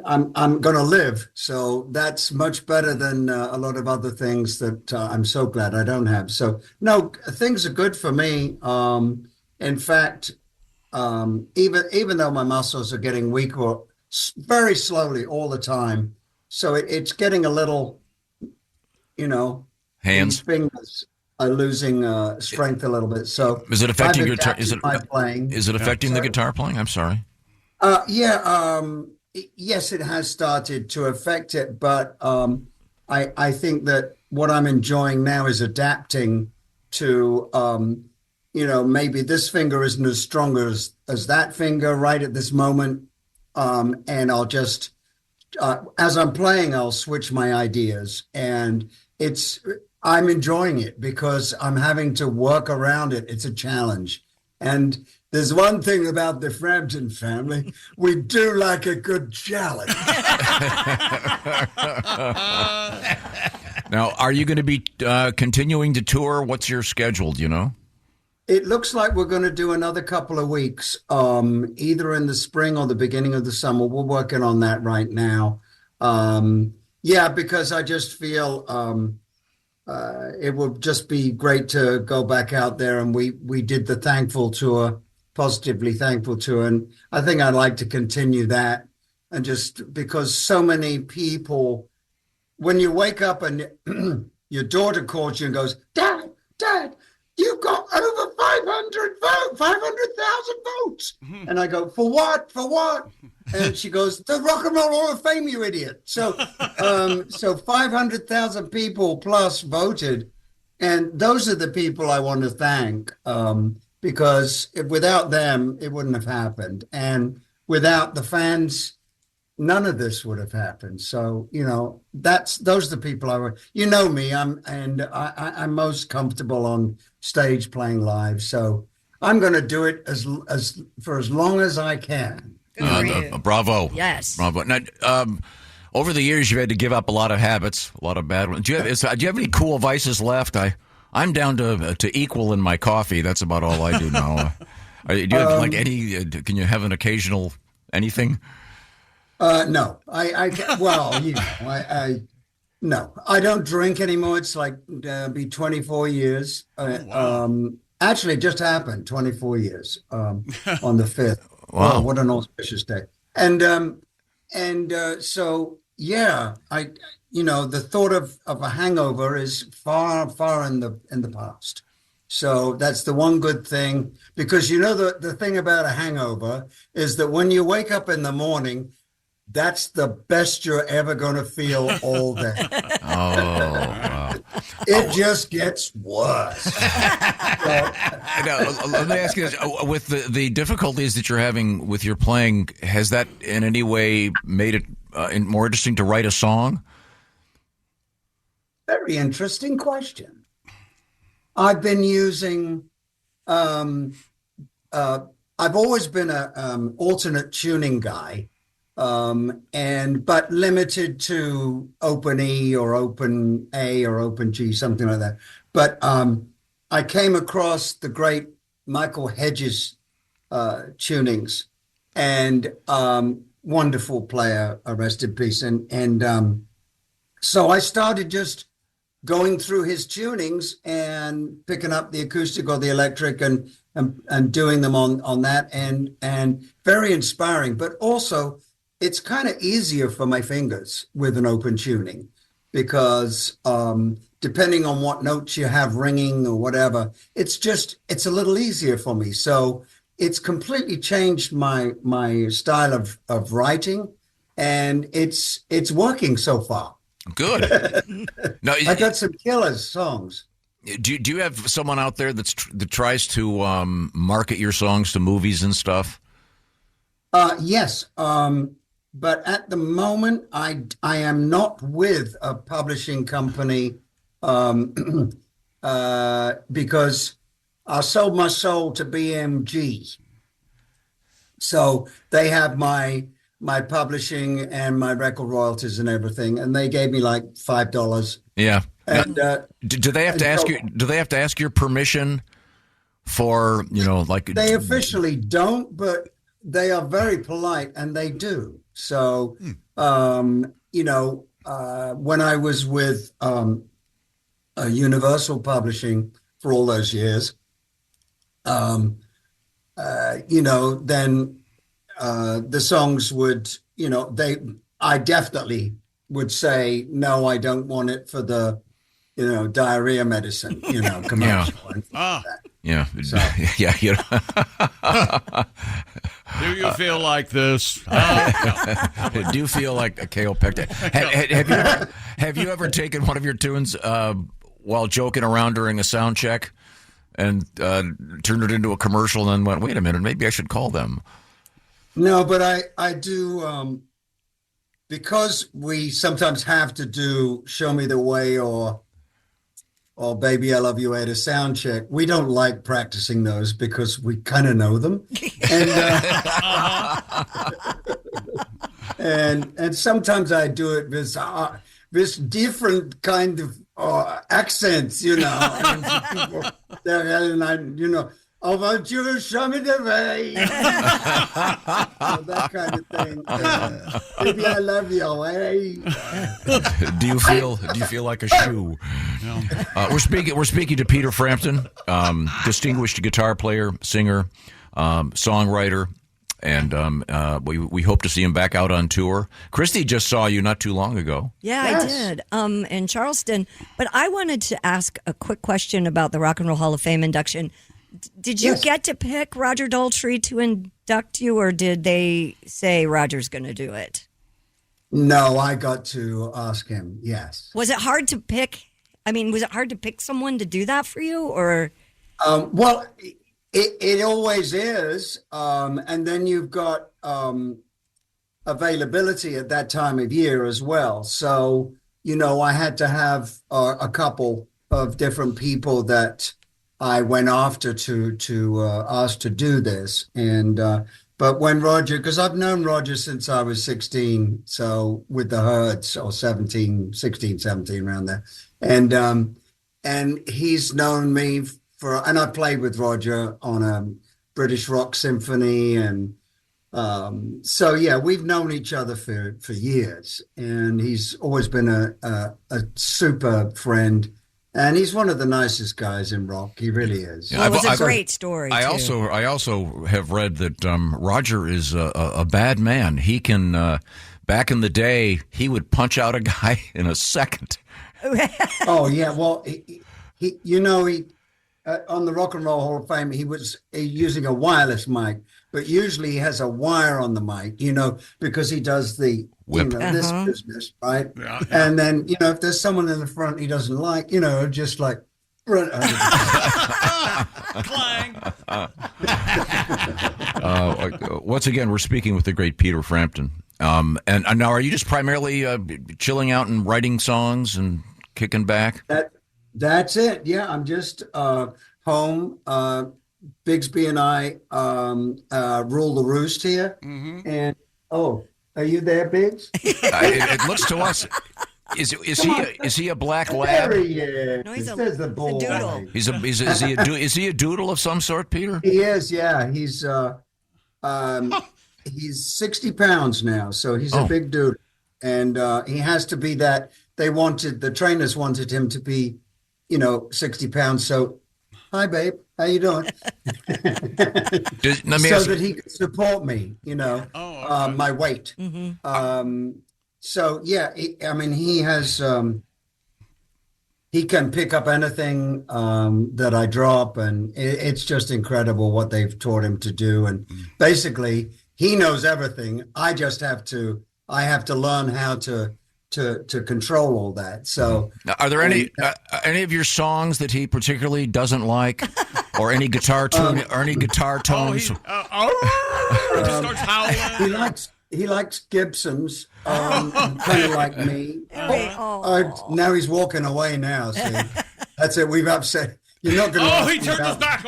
I'm going to live, so that's much better than a lot of other things that I'm so glad I don't have. So no, things are good for me. In fact, even though my muscles are getting weaker very slowly all the time, so it's getting a little, hands, fingers are losing strength a little bit. So is it affecting your playing? Is it affecting the guitar playing? I'm sorry. Yes, it has started to affect it, but I think that what I'm enjoying now is adapting to, maybe this finger isn't as strong as that finger right at this moment, and I'll just, as I'm playing, I'll switch my ideas, and I'm enjoying it because I'm having to work around it. It's a challenge, and there's one thing about the Frampton family. We do like a good challenge. Now, are you going to be continuing to tour? What's your schedule, do you know? It looks like we're going to do another couple of weeks, either in the spring or the beginning of the summer. We're working on that right now. Because I just feel it would just be great to go back out there. And we did the Thankful tour, Positively Thankful tour. And I think I'd like to continue that. And just because so many people, when you wake up and your daughter calls you and goes, Dad, you've got over 500,000 votes. And I go, for what? For what? And she goes, the Rock and Roll Hall of Fame, you idiot. So 500,000 people plus voted. And those are the people I want to thank, because without them, it wouldn't have happened. And without the fans, none of this would have happened. So, those are the people me. I'm most comfortable on stage playing live. So I'm going to do it for as long as I can. Bravo. Yes. Bravo. Now, over the years, you've had to give up a lot of habits, a lot of bad ones. Do you have any cool vices left? I'm down to equal in my coffee. That's about all I do now. Do you have any? Can you have an occasional anything? No, no, I don't drink anymore. It's like be 24 years. Wow. Actually, it just happened 24 years on the 5th. Wow. Oh, what an auspicious day. And so, yeah, the thought of a hangover is far, far in the past. So that's the one good thing, because the thing about a hangover is that when you wake up in the morning, that's the best you're ever going to feel all day. Oh, wow. It just gets worse. Now, let me ask you this. With the difficulties that you're having with your playing, has that in any way made it more interesting to write a song? Very interesting question. I've been using, I've always been a alternate tuning guy. But limited to open E or open A or open G, something like that. But I came across the great Michael Hedges tunings, and wonderful player, rest in peace. And so I started just going through his tunings and picking up the acoustic or the electric and doing them on that, and very inspiring, but also it's kind of easier for my fingers with an open tuning, because depending on what notes you have ringing or whatever, it's a little easier for me. So it's completely changed my style of writing, and it's working so far. Good. No, I got some killer songs. Do you have someone out there that tries to market your songs to movies and stuff? Yes. But at the moment, I am not with a publishing company because I sold my soul to BMG. So they have my publishing and my record royalties and everything, and they gave me like $5. Yeah. And do they have to ask you? Do they have to ask your permission for like? They officially don't, but they are very polite, and they do. So, when I was with Universal Publishing for all those years, then the songs would, I definitely would say, no, I don't want it for the, diarrhea medicine, commercial. Yeah. So. Yeah. Do you feel like this? Do you feel like a KO Pectin? Have you ever taken one of your tunes while joking around during a sound check and turned it into a commercial and then went, wait a minute, maybe I should call them? No, but I do, because we sometimes have to do Show Me the Way or Baby, I Love You at a sound check. We don't like practicing those because we kind of know them. And, and sometimes I do it with this different kind of accents, and people, and Oh, won't you show me the way? That kind of thing. Baby, I love you. Hey. Do you feel like a shoe? We're speaking to Peter Frampton, distinguished guitar player, singer, songwriter, and we hope to see him back out on tour. Christy just saw you not too long ago. Yeah, I did, in Charleston. But I wanted to ask a quick question about the Rock and Roll Hall of Fame induction. Did you get to pick Roger Daltrey to induct you, or did they say Roger's going to do it? No, I got to ask him, yes. Was it hard to pick? I mean, was it hard to pick someone to do that for you, or? Well, it always is. And then you've got availability at that time of year as well. So, I had to have a couple of different people that I went after to ask to do this. And but when Roger, because I've known Roger since I was 16, so with the Herds, or 16, 17 around there. And he's known me and I played with Roger on a British Rock Symphony. And so, yeah, we've known each other for years. And he's always been a super friend. And he's one of the nicest guys in rock. He really is. Well, it was a great story. I also have read that Roger is a bad man. He can back in the day he would punch out a guy in a second. Oh yeah, well he on the Rock and Roll Hall of Fame he was using a wireless mic, but usually he has a wire on the mic, because he does the whip. This business, right? Yeah. And then if there's someone in the front he doesn't like, just like run. Clang. Once again, we're speaking with the great Peter Frampton. And now, are you just primarily chilling out and writing songs and kicking back? That's it. Yeah, I'm just home. Bigsby and I rule the roost here. Mm-hmm. And are you there, Biggs? It looks to us. Is he a black lab? There he is. No, he's a doodle. Is he a doodle of some sort, Peter? He is. Yeah, he's 60 pounds now, so he's a big dude, and he has to be that. The trainers wanted him to be, 60 pounds. So, hi, babe, how you doing? That he could support me, my weight. Mm-hmm. So yeah, he has. He can pick up anything that I drop, and it's just incredible what they've taught him to do. And basically, he knows everything. I just have to. I have to learn how to control all that. So, now, are there any of your songs that he particularly doesn't like, or any guitar tune, or any guitar tones? He just starts howling. He likes Gibsons, kind of like me. Now he's walking away now. See, that's it. We've upset. You're not going to. Oh, he turned his back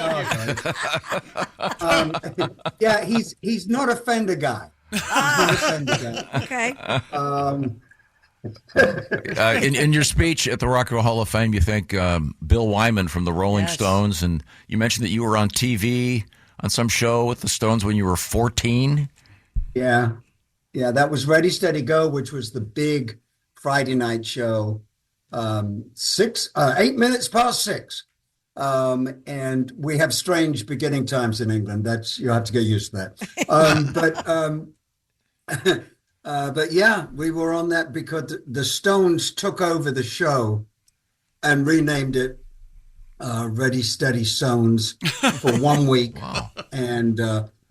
on you. Yeah, he's not a Fender guy. He's not a Fender guy. Okay. In your speech at the Rock and Roll Hall of Fame, you thank Bill Wyman from the Rolling Stones, and you mentioned that you were on TV on some show with the Stones when you were 14. Yeah, that was Ready, Steady, Go, which was the big Friday night show. 8 minutes past 6, and we have strange beginning times in England. You have to get used to that. But yeah, we were on that because the Stones took over the show and renamed it Ready, Steady, Stones for 1 week. Wow. And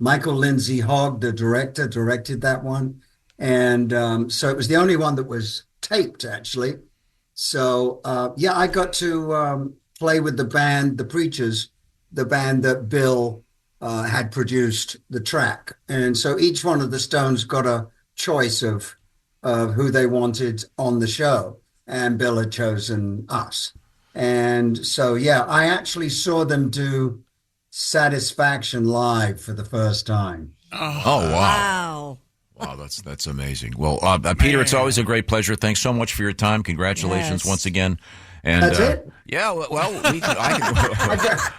Michael Lindsay Hogg, the director, directed that one. And so it was the only one that was taped, actually. So, I got to play with the band, The Preachers, the band that Bill had produced the track. And so each one of the Stones got a choice of who they wanted on the show. And Bill had chosen us. And so, I actually saw them do Satisfaction live for the first time. Oh, wow. Wow, that's amazing. Well, Peter, it's always a great pleasure. Thanks so much for your time. Congratulations once again. And, That's it? Yeah, well,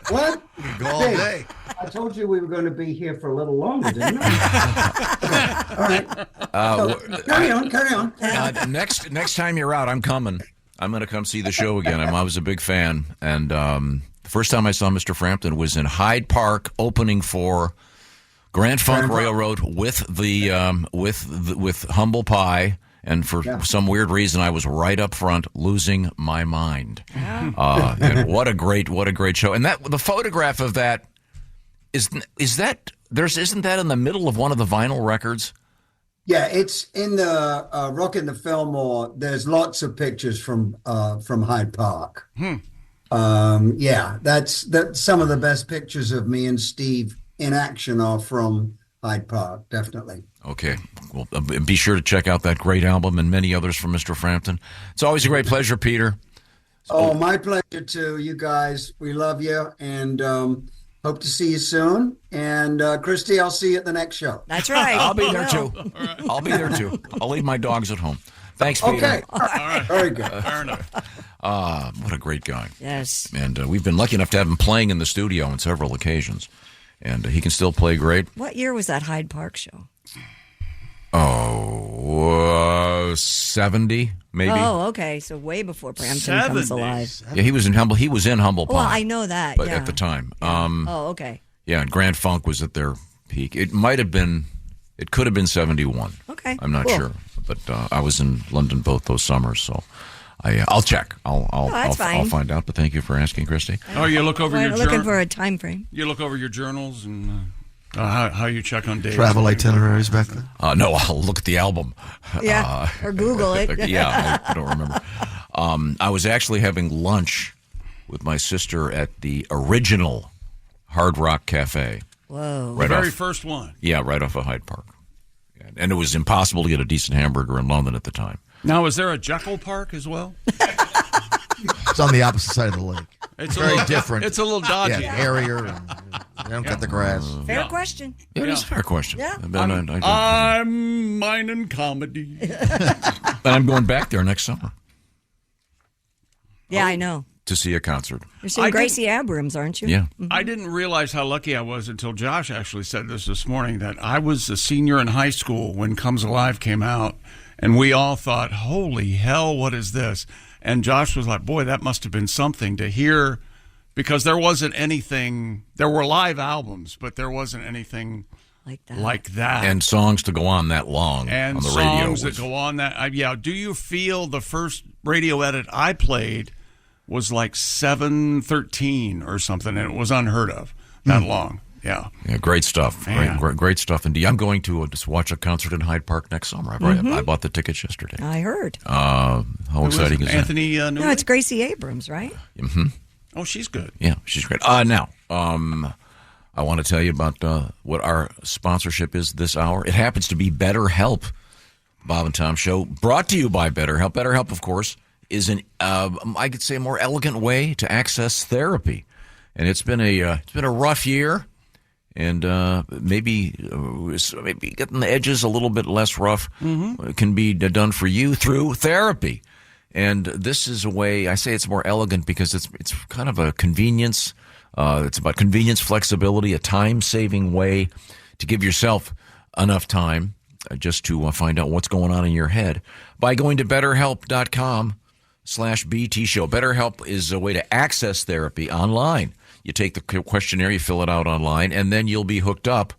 What? Go all Dave, day. I told you we were going to be here for a little longer, didn't I? Okay. All right. Carry on. Next time you're out, I'm coming. I'm going to come see the show again. I was a big fan, and the first time I saw Mr. Frampton was in Hyde Park, opening for Grand Funk Railroad with with Humble Pie. And for some weird reason, I was right up front, losing my mind. And what a great show! And the photograph of that isn't that in the middle of one of the vinyl records? Yeah, it's in the Rockin' the Fillmore. There's lots of pictures from Hyde Park. Yeah, that's some of the best pictures of me and Steve in action are from Hyde Park, definitely. Okay. Well, be sure to check out that great album and many others from Mr. Frampton. It's always a great pleasure, Peter. Oh, my pleasure too, you guys. We love you and hope to see you soon. And Christy, I'll see you at the next show. That's right. I'll be there too. Right. I'll be there too. I'll leave my dogs at home. Thanks, Peter. Okay. All right. Very good. Fair enough. What a great guy. Yes. And we've been lucky enough to have him playing in the studio on several occasions. And he can still play great. What year was that Hyde Park show? 70 maybe. Oh, okay. So way before Frampton comes alive. Yeah, he was in Humble Pie. Well, I know that. But yeah. at the time. Oh, okay. Yeah, and Grand Funk was at their peak. It could have been 71. Okay. I'm not cool. sure. But I was in London both those summers, so I'll check. I'll find out. But thank you for asking, Christy. Oh, you look over your looking for a time frame. You look over your journals and how you check on dates. Travel itineraries back then? No, I'll look at the album. Yeah, or Google it. Yeah, I don't remember. I was actually having lunch with my sister at the original Hard Rock Cafe. Whoa. The very first one. Yeah, right off of Hyde Park. And it was impossible to get a decent hamburger in London at the time. Now, is there a Jekyll Park as well? It's on the opposite side of the lake. It's very different. It's a little dodgy. Yeah, airier. And they don't cut the grass. Fair question. It is a fair question. Yeah. I'm mining comedy. And I'm going back there next summer. Yeah, I know. To see a concert. You're seeing Gracie Abrams, aren't you? Yeah. Mm-hmm. I didn't realize how lucky I was until Josh actually said this morning, that I was a senior in high school when Comes Alive came out, and we all thought, holy hell, what is this? And Josh was like, boy, that must have been something to hear, because there wasn't anything. There were live albums, but there wasn't anything like that. And songs to go on that long and on the radio. Songs that go on that. Yeah. Do you feel the first radio edit I played was like 7:13 or something, and it was unheard of that long. Yeah. Yeah, great stuff. Great stuff indeed. I'm going to just watch a concert in Hyde Park next summer. I bought the tickets yesterday. I heard. How exciting is that? Anthony No, it's Gracie Abrams, right? Mm-hmm. Oh, she's good. Yeah, she's great. Now, I want to tell you about what our sponsorship is this hour. It happens to be BetterHelp. Bob and Tom Show, brought to you by BetterHelp. BetterHelp, of course, is I could say a more elegant way to access therapy. And it's been a rough year. And maybe getting the edges a little bit less rough can be done for you through therapy. And this is a way, I say it's more elegant because it's kind of a convenience. It's about convenience, flexibility, a time-saving way to give yourself enough time just to find out what's going on in your head by going to BetterHelp.com/BT Show. BetterHelp is a way to access therapy online. You take the questionnaire, you fill it out online, and then you'll be hooked up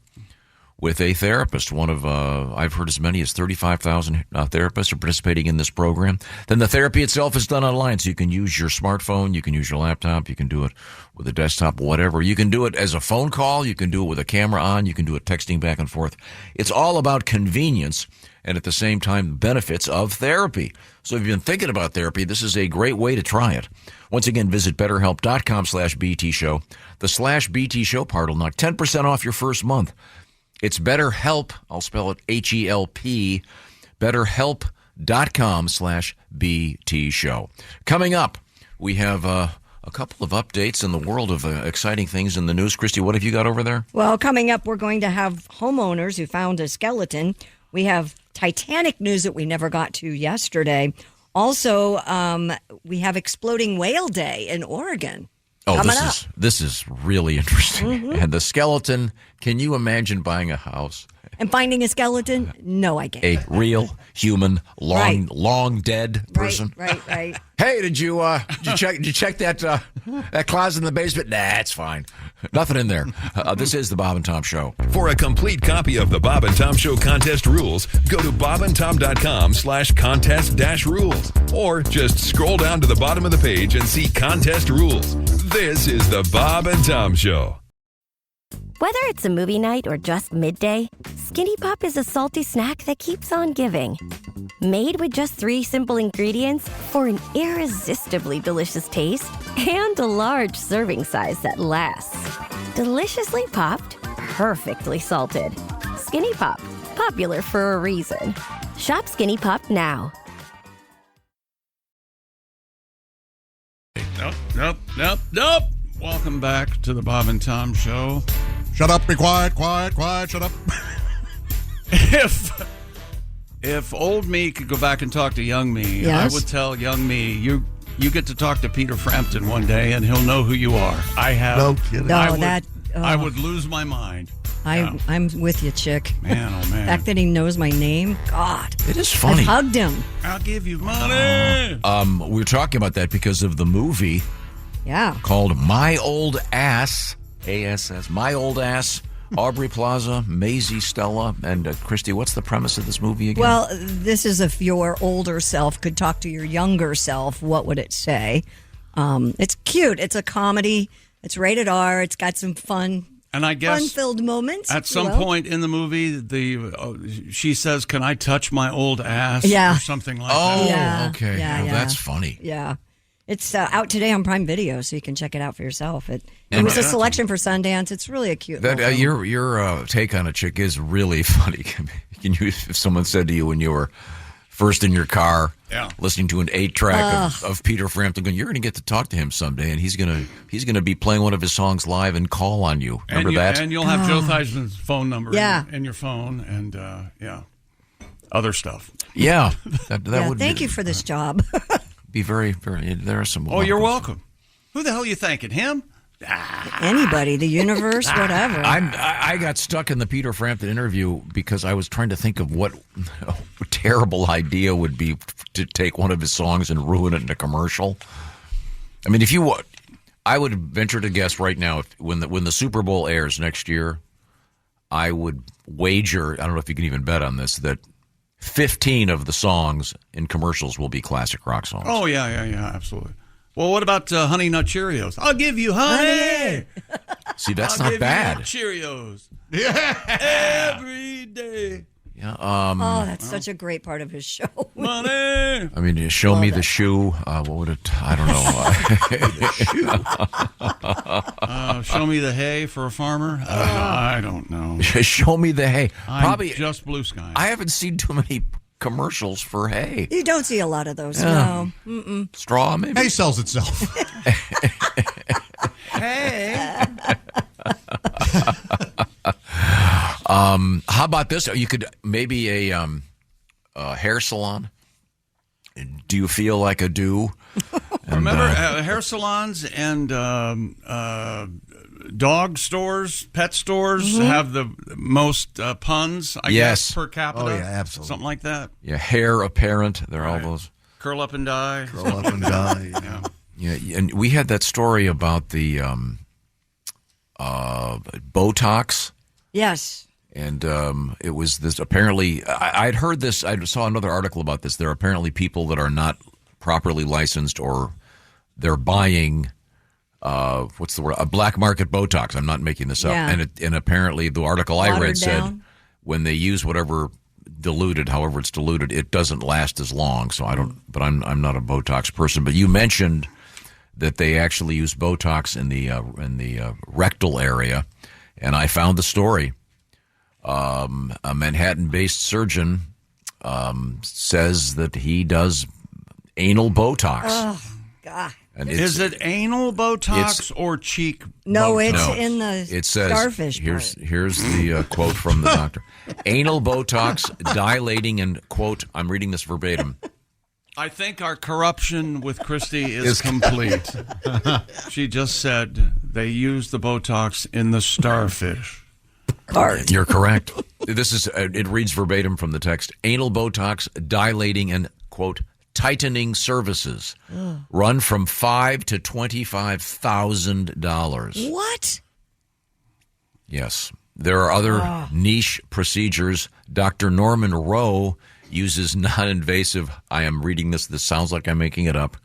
with a therapist. One of, I've heard as many as 35,000 therapists are participating in this program. Then the therapy itself is done online, so you can use your smartphone, you can use your laptop, you can do it with a desktop, whatever. You can do it as a phone call, you can do it with a camera on, you can do it texting back and forth. It's all about convenience and at the same time benefits of therapy. So if you've been thinking about therapy, this is a great way to try it. Once again, visit BetterHelp.com/BT Show. The /BT Show part will knock 10% off your first month. It's BetterHelp. I'll spell it HELP. BetterHelp.com/BT Show. Coming up, we have a couple of updates in the world of exciting things in the news. Christy, what have you got over there? Well, coming up, we're going to have homeowners who found a skeleton. We have Titanic news that we never got to yesterday. Also, we have Exploding Whale Day in Oregon. Oh, coming up. this is really interesting. Mhm. And the skeleton, can you imagine buying a house? And finding a skeleton? No, I can't. A real human, long dead person. Right. Hey, did you check that closet in the basement? Nah, it's fine. Nothing in there. This is the Bob and Tom Show. For a complete copy of the Bob and Tom Show contest rules, go to bobandtom.com/contest-rules. Or just scroll down to the bottom of the page and see contest rules. This is the Bob and Tom Show. Whether it's a movie night or just midday, Skinny Pop is a salty snack that keeps on giving. Made with just 3 simple ingredients for an irresistibly delicious taste and a large serving size that lasts. Deliciously popped, perfectly salted. Skinny Pop, popular for a reason. Shop Skinny Pop now. Nope. Welcome back to the Bob and Tom Show. Shut up, be quiet, shut up. If old me could go back and talk to young me, Yes. I would tell young me, you get to talk to Peter Frampton one day and he'll know who you are. I have. No kidding. I would lose my mind. I'm with you, chick. Man, oh man. The fact that he knows my name, God. It is funny. I've hugged him. I'll give you money. We were talking about that because of the movie Yeah. called My Old Ass, ASS, My Old Ass, Aubrey Plaza, Maisie Stella, and Christy. What's the premise of this movie again? Well, this is if your older self could talk to your younger self, what would it say? It's cute. It's a comedy. It's rated R. It's got some fun. And I guess fun-filled moments. at some point in the movie, she says, "Can I touch my old ass?" Yeah. or something like that. Oh, Yeah. okay. Yeah, Well, yeah. that's funny. Yeah. It's out today on Prime Video, so you can check it out for yourself. It And- was a selection for Sundance. It's really a cute That little film. your take on a chick is really funny. Can you, if someone said to you when you were first in your car, listening to an 8-track of Peter Frampton, going, "You're going to get to talk to him someday, and he's going to be playing one of his songs live and call on you." Remember that? And you'll have Joe Theismann's phone number Yeah. in your phone, and other stuff. Yeah, that would Thank you for this job. be very, very. There are some. Oh, you're welcome. Who the hell are you thanking? Him? Anybody, the universe, whatever. I got stuck in the Peter Frampton interview because I was trying to think of what terrible idea would be to take one of his songs and ruin it in a commercial. I mean, I would venture to guess right now, when the Super Bowl airs next year, I would wager, I don't know if you can even bet on this, that 15 of the songs in commercials will be classic rock songs. Oh, yeah, absolutely. Well, what about Honey Nut Cheerios? I'll give you honey. See, that's I'll not give bad. You Cheerios. Yeah. Every day. Yeah. Oh, that's such a great part of his show. Money. I mean, show me the shoe. What would it? I don't know. Show me the hay for a farmer. I don't know. Show me the hay. Probably just blue sky. I haven't seen too many commercials for hay. You don't see a lot of those, Yeah. no. Mm-mm. Straw, maybe. Hay sells itself. Hey. How about this? You could maybe a hair salon. Do you feel like a do? And, Remember, hair salons and dog stores, pet stores have the most puns, I guess, per capita. Oh, yeah, absolutely. Something like that. Yeah, hair apparent. They're all those. Curl up and die. Curl up and die. Yeah, and we had that story about the Botox. Yes. And it was this, apparently, I'd heard this, I saw another article about this. There are apparently people that are not properly licensed, or they're buying, what's the word, a black market Botox. I'm not making this up. Yeah. And apparently the article I Watered read said down. when they use whatever diluted, however it's diluted, it doesn't last as long. So I don't, but I'm not a Botox person. But you mentioned that they actually use Botox in the rectal area, and I found the story. A Manhattan-based surgeon says that he does anal Botox. Oh, God. And is it anal Botox or cheek No, Botox? it's in the It says, starfish here's part. the quote from the doctor. Anal Botox dilating and, quote, I'm reading this verbatim, I think our corruption with Christy is complete. She just said they use the Botox in the starfish. You're correct. This is it reads verbatim from the text. Anal Botox dilating and, quote, tightening services run from $5,000 to $25,000. What? Yes. There are other niche procedures. Dr. Norman Rowe uses non-invasive, I am reading this sounds like I'm making it up,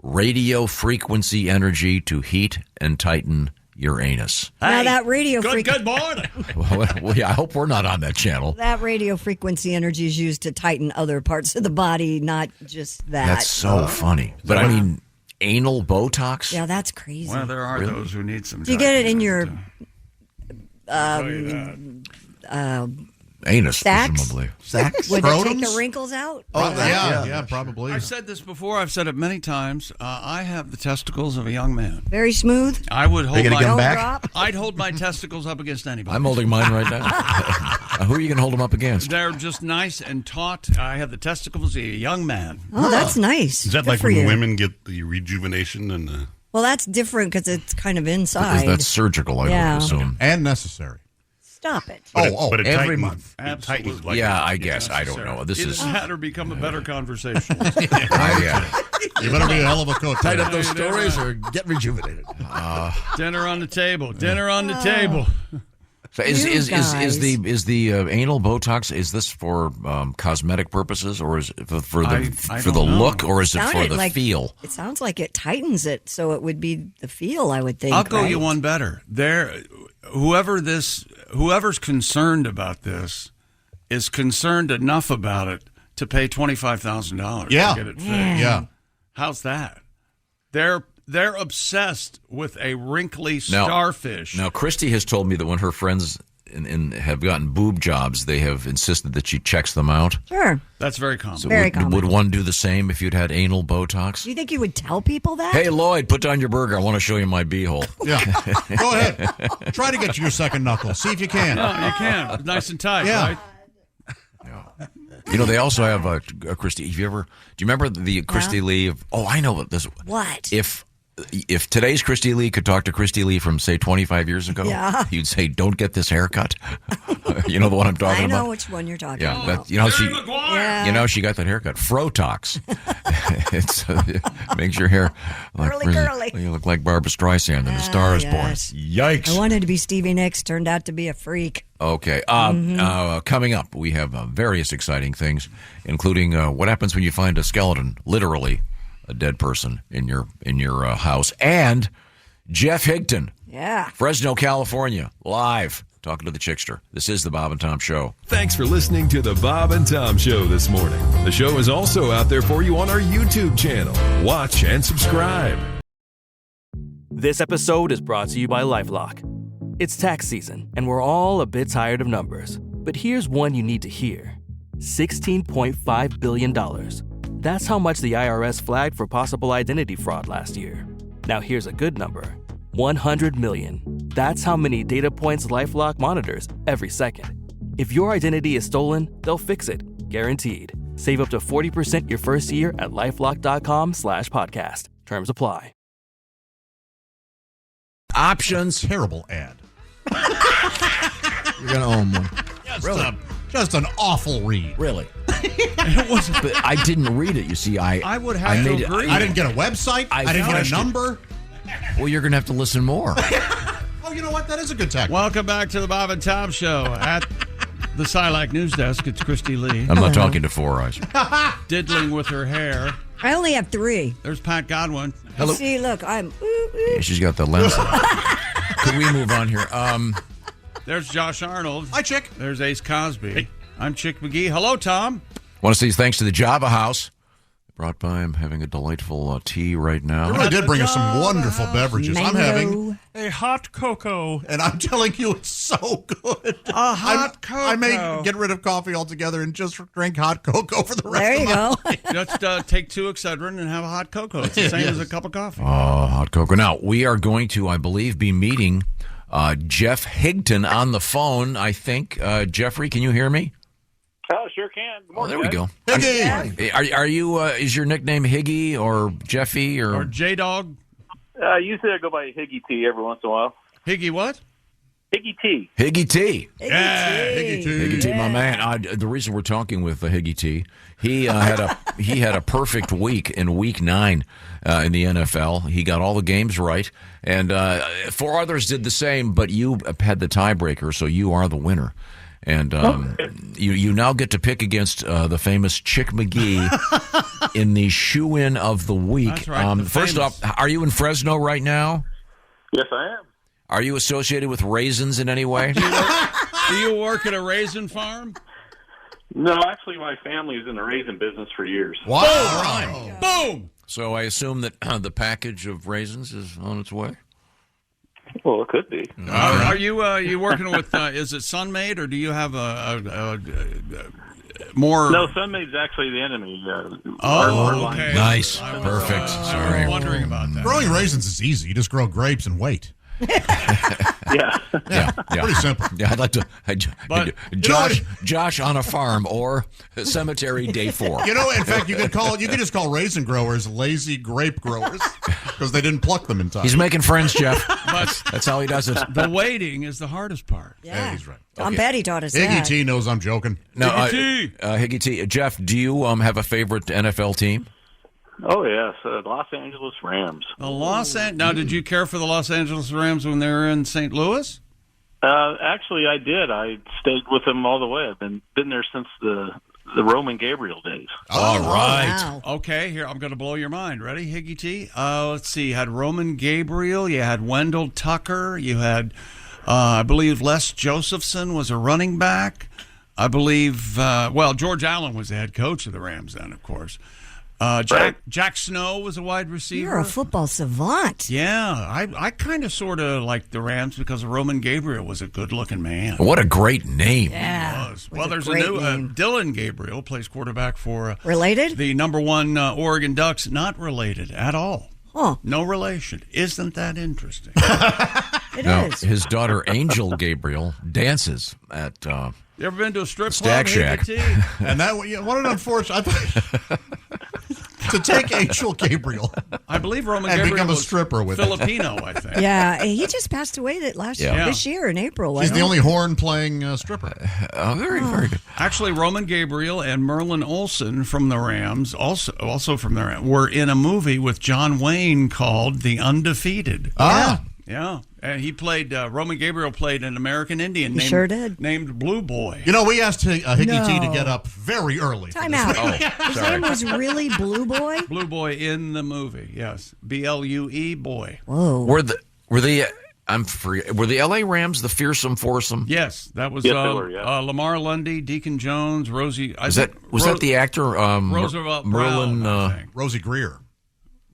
radio frequency energy to heat and tighten your anus. Now that radio good morning. Well, yeah, I hope we're not on that channel. That radio frequency energy is used to tighten other parts of the body, not just that. That's so funny. But I mean, anal Botox? Yeah, that's crazy. Well, there are those who need some. Do you get it in your anus, sacks? presumably. Sacks? Would it take the wrinkles out? Oh, yeah, probably. I've said this before. I've said it many times. I have the testicles of a young man. Very smooth. I would hold gonna my get 'em back? I'd hold my testicles up against anybody. I'm holding mine right now. Who are you going to hold them up against? They're just nice and taut. I have the testicles of a young man. Oh, that's nice. Is that Good like for when you. women get the rejuvenation and the... Well, that's different because it's kind of inside. That's surgical, I Yeah. would assume. And necessary. Stop it. But it every tightens- month. It tightens like Yeah, I guess. I don't know. This Either is... that or become a better conversation. yeah. You better be a hell of a coach. Tighten up those stories or get rejuvenated. Dinner on the table. Dinner on the table. So is guys. the anal Botox, is this for cosmetic purposes, or is it for I the don't know. look, or is it for Sounded the like- feel? It sounds like it tightens it, so it would be the feel, I would think. I'll go right? you one better. Whoever's concerned about this is concerned enough about it to pay $25,000 Yeah. to get it fixed. Yeah. How's that? They're obsessed with a wrinkly starfish. Now, Christy has told me that when her friends have gotten boob jobs, they have insisted that she checks them out. Sure. That's very common. So Very would, common. would one do the same if you'd had anal Botox? Do you think you would tell people that? Hey, Lloyd, put down your burger. I want to show you my beehole. Yeah. Go ahead. Try to get to your second knuckle. See if you can. No, you can. Nice and tight, Yeah. right? You know, they also have Christy. Do you remember the Christy Lee? I know what this. What? If today's Christy Lee could talk to Christy Lee from, say, 25 years ago, Yeah. you'd say, "Don't get this haircut." You know the one I'm talking I know about. which one you're talking Yeah, about. that, she got that haircut. Frotox. It makes your hair Curly. You look like Barbara Streisand and The Star Is yes. Born. Yikes! I wanted to be Stevie Nicks, turned out to be a freak. Okay. Coming up, we have various exciting things, including what happens when you find a skeleton, literally a dead person in your house, and Jeff Higton, Yeah. Fresno, California, live talking to the Chickster. This is the Bob and Tom Show. Thanks for listening to the Bob and Tom Show this morning. The show is also out there for you on our YouTube channel. Watch and subscribe. This episode is brought to you by LifeLock. It's tax season, and we're all a bit tired of numbers. But here's one you need to hear. $16.5 billion. That's how much the IRS flagged for possible identity fraud last year. Now here's a good number. 100 million. That's how many data points LifeLock monitors every second. If your identity is stolen, they'll fix it, guaranteed. Save up to 40% your first year at LifeLock.com/podcast. Terms apply. Options. Terrible ad. You're going to own one. Just an awful read. Really? It was, but I didn't read it. You see, I would have to agree. I didn't get a website. I didn't get a number. Well, you're going to have to listen more. Oh, you know what? That is a good tactic. Welcome back to the Bob and Tom Show at the Silac News Desk. It's Christy Lee. I'm not talking to Four Eyes. Diddling with her hair. I only have 3. There's Pat Godwin. Hello. See, look, I'm. Yeah, she's got the lens. Could we move on here? There's Josh Arnold. Hi, Chick. There's Ace Cosby. Hey. I'm Chick McGee. Hello, Tom. Want to say thanks to the Java House. Brought by. I'm having a delightful tea right now. They really did bring us some wonderful beverages. Mango. I'm having a hot cocoa. And I'm telling you, it's so good. A hot cocoa. I may get rid of coffee altogether and just drink hot cocoa for the rest There of you my go. life. Just take 2 Excedrin and have a hot cocoa. It's the same as a cup of coffee. Oh, hot cocoa. Now, we are going to, I believe, be meeting Jeff Higton on the phone, I think. Jeffrey, can you hear me? Oh, sure can. Good Oh, morning, there we go. guys. Higgy. Are you? Is your nickname Higgy or Jeffy or J Dog? Usually I go by Higgy T every once in a while. Higgy what? Higgy T. Higgy T? Higgy T. Higgy T, my man. The reason we're talking with Higgy T, he had a perfect week in Week 9 in the NFL. He got all the games right, and 4 others did the same. But you had the tiebreaker, so you are the winner. And you now get to pick against the famous Chick McGee in the shoe-in of the week. That's right, First off, are you in Fresno right now? Yes, I am. Are you associated with raisins in any way? Do you work at a raisin farm? No, actually, my family's in the raisin business for years. Wow! All right. Boom! So I assume that the package of raisins is on its way? Well, it could be. Are you working with, is it Sunmaid, or do you have a more... No, Sunmaid's actually the enemy. Okay. Nice. Perfect. Sorry. I was wondering about that. Growing raisins is easy. You just grow grapes and wait. Yeah. Pretty simple. Yeah, I'd like to. But, Josh on a farm or cemetery day 4. You know, in fact, you could just call raisin growers lazy grape growers because they didn't pluck them in time. He's making friends, Jeff. But That's how he does it. the waiting is the hardest part. Yeah. he's right. Tom Petty taught us Higgy that. T knows I'm joking. No, Higgy T. Higgy T. Jeff, do you have a favorite NFL team? Oh, yes, Los Angeles Rams. Now, did you care for the Los Angeles Rams when they were in St. Louis? Actually, I did. I stayed with them all the way. I've been there since the Roman Gabriel days. All right. Wow. Okay, here, I'm going to blow your mind. Ready, Higgy T? Let's see. You had Roman Gabriel. You had Wendell Tucker. You had, I believe, Les Josephson was a running back. I believe, George Allen was the head coach of the Rams then, of course. Jack Snow was a wide receiver. You're a football savant. Yeah, I kind of sort of liked the Rams because Roman Gabriel was a good-looking man. What a great name. Yeah. He was. Well, there's a new Dylan Gabriel plays quarterback for Related? the number 1 Oregon Ducks. Not related at all. Oh. No relation. Isn't that interesting? It Now, is. his daughter Angel Gabriel dances at You ever been to a strip Stag club? Shack. Higgy T? And that, what an unfortunate. To take Angel Gabriel I believe Roman and Gabriel become a was stripper with it. Filipino, I think. Yeah, he just passed away this year in April. She's wasn't the he? only horn-playing stripper. very good. Actually, Roman Gabriel and Merlin Olsen from the Rams, also from the Rams, were in a movie with John Wayne called The Undefeated. Yeah. And he played, Roman Gabriel played an American Indian named Blue Boy. You know, we asked Higgy T to get up very early. Time out. His name was really Blue Boy? Blue Boy in the movie, yes. BLUE Boy. Whoa. Were the LA Rams the fearsome foursome? Yes, that was Yes, they were, yeah. Lamar Lundy, Deacon Jones, Rosie. Was that the actor Roosevelt Merlin? Brown, I think. Rosie Greer.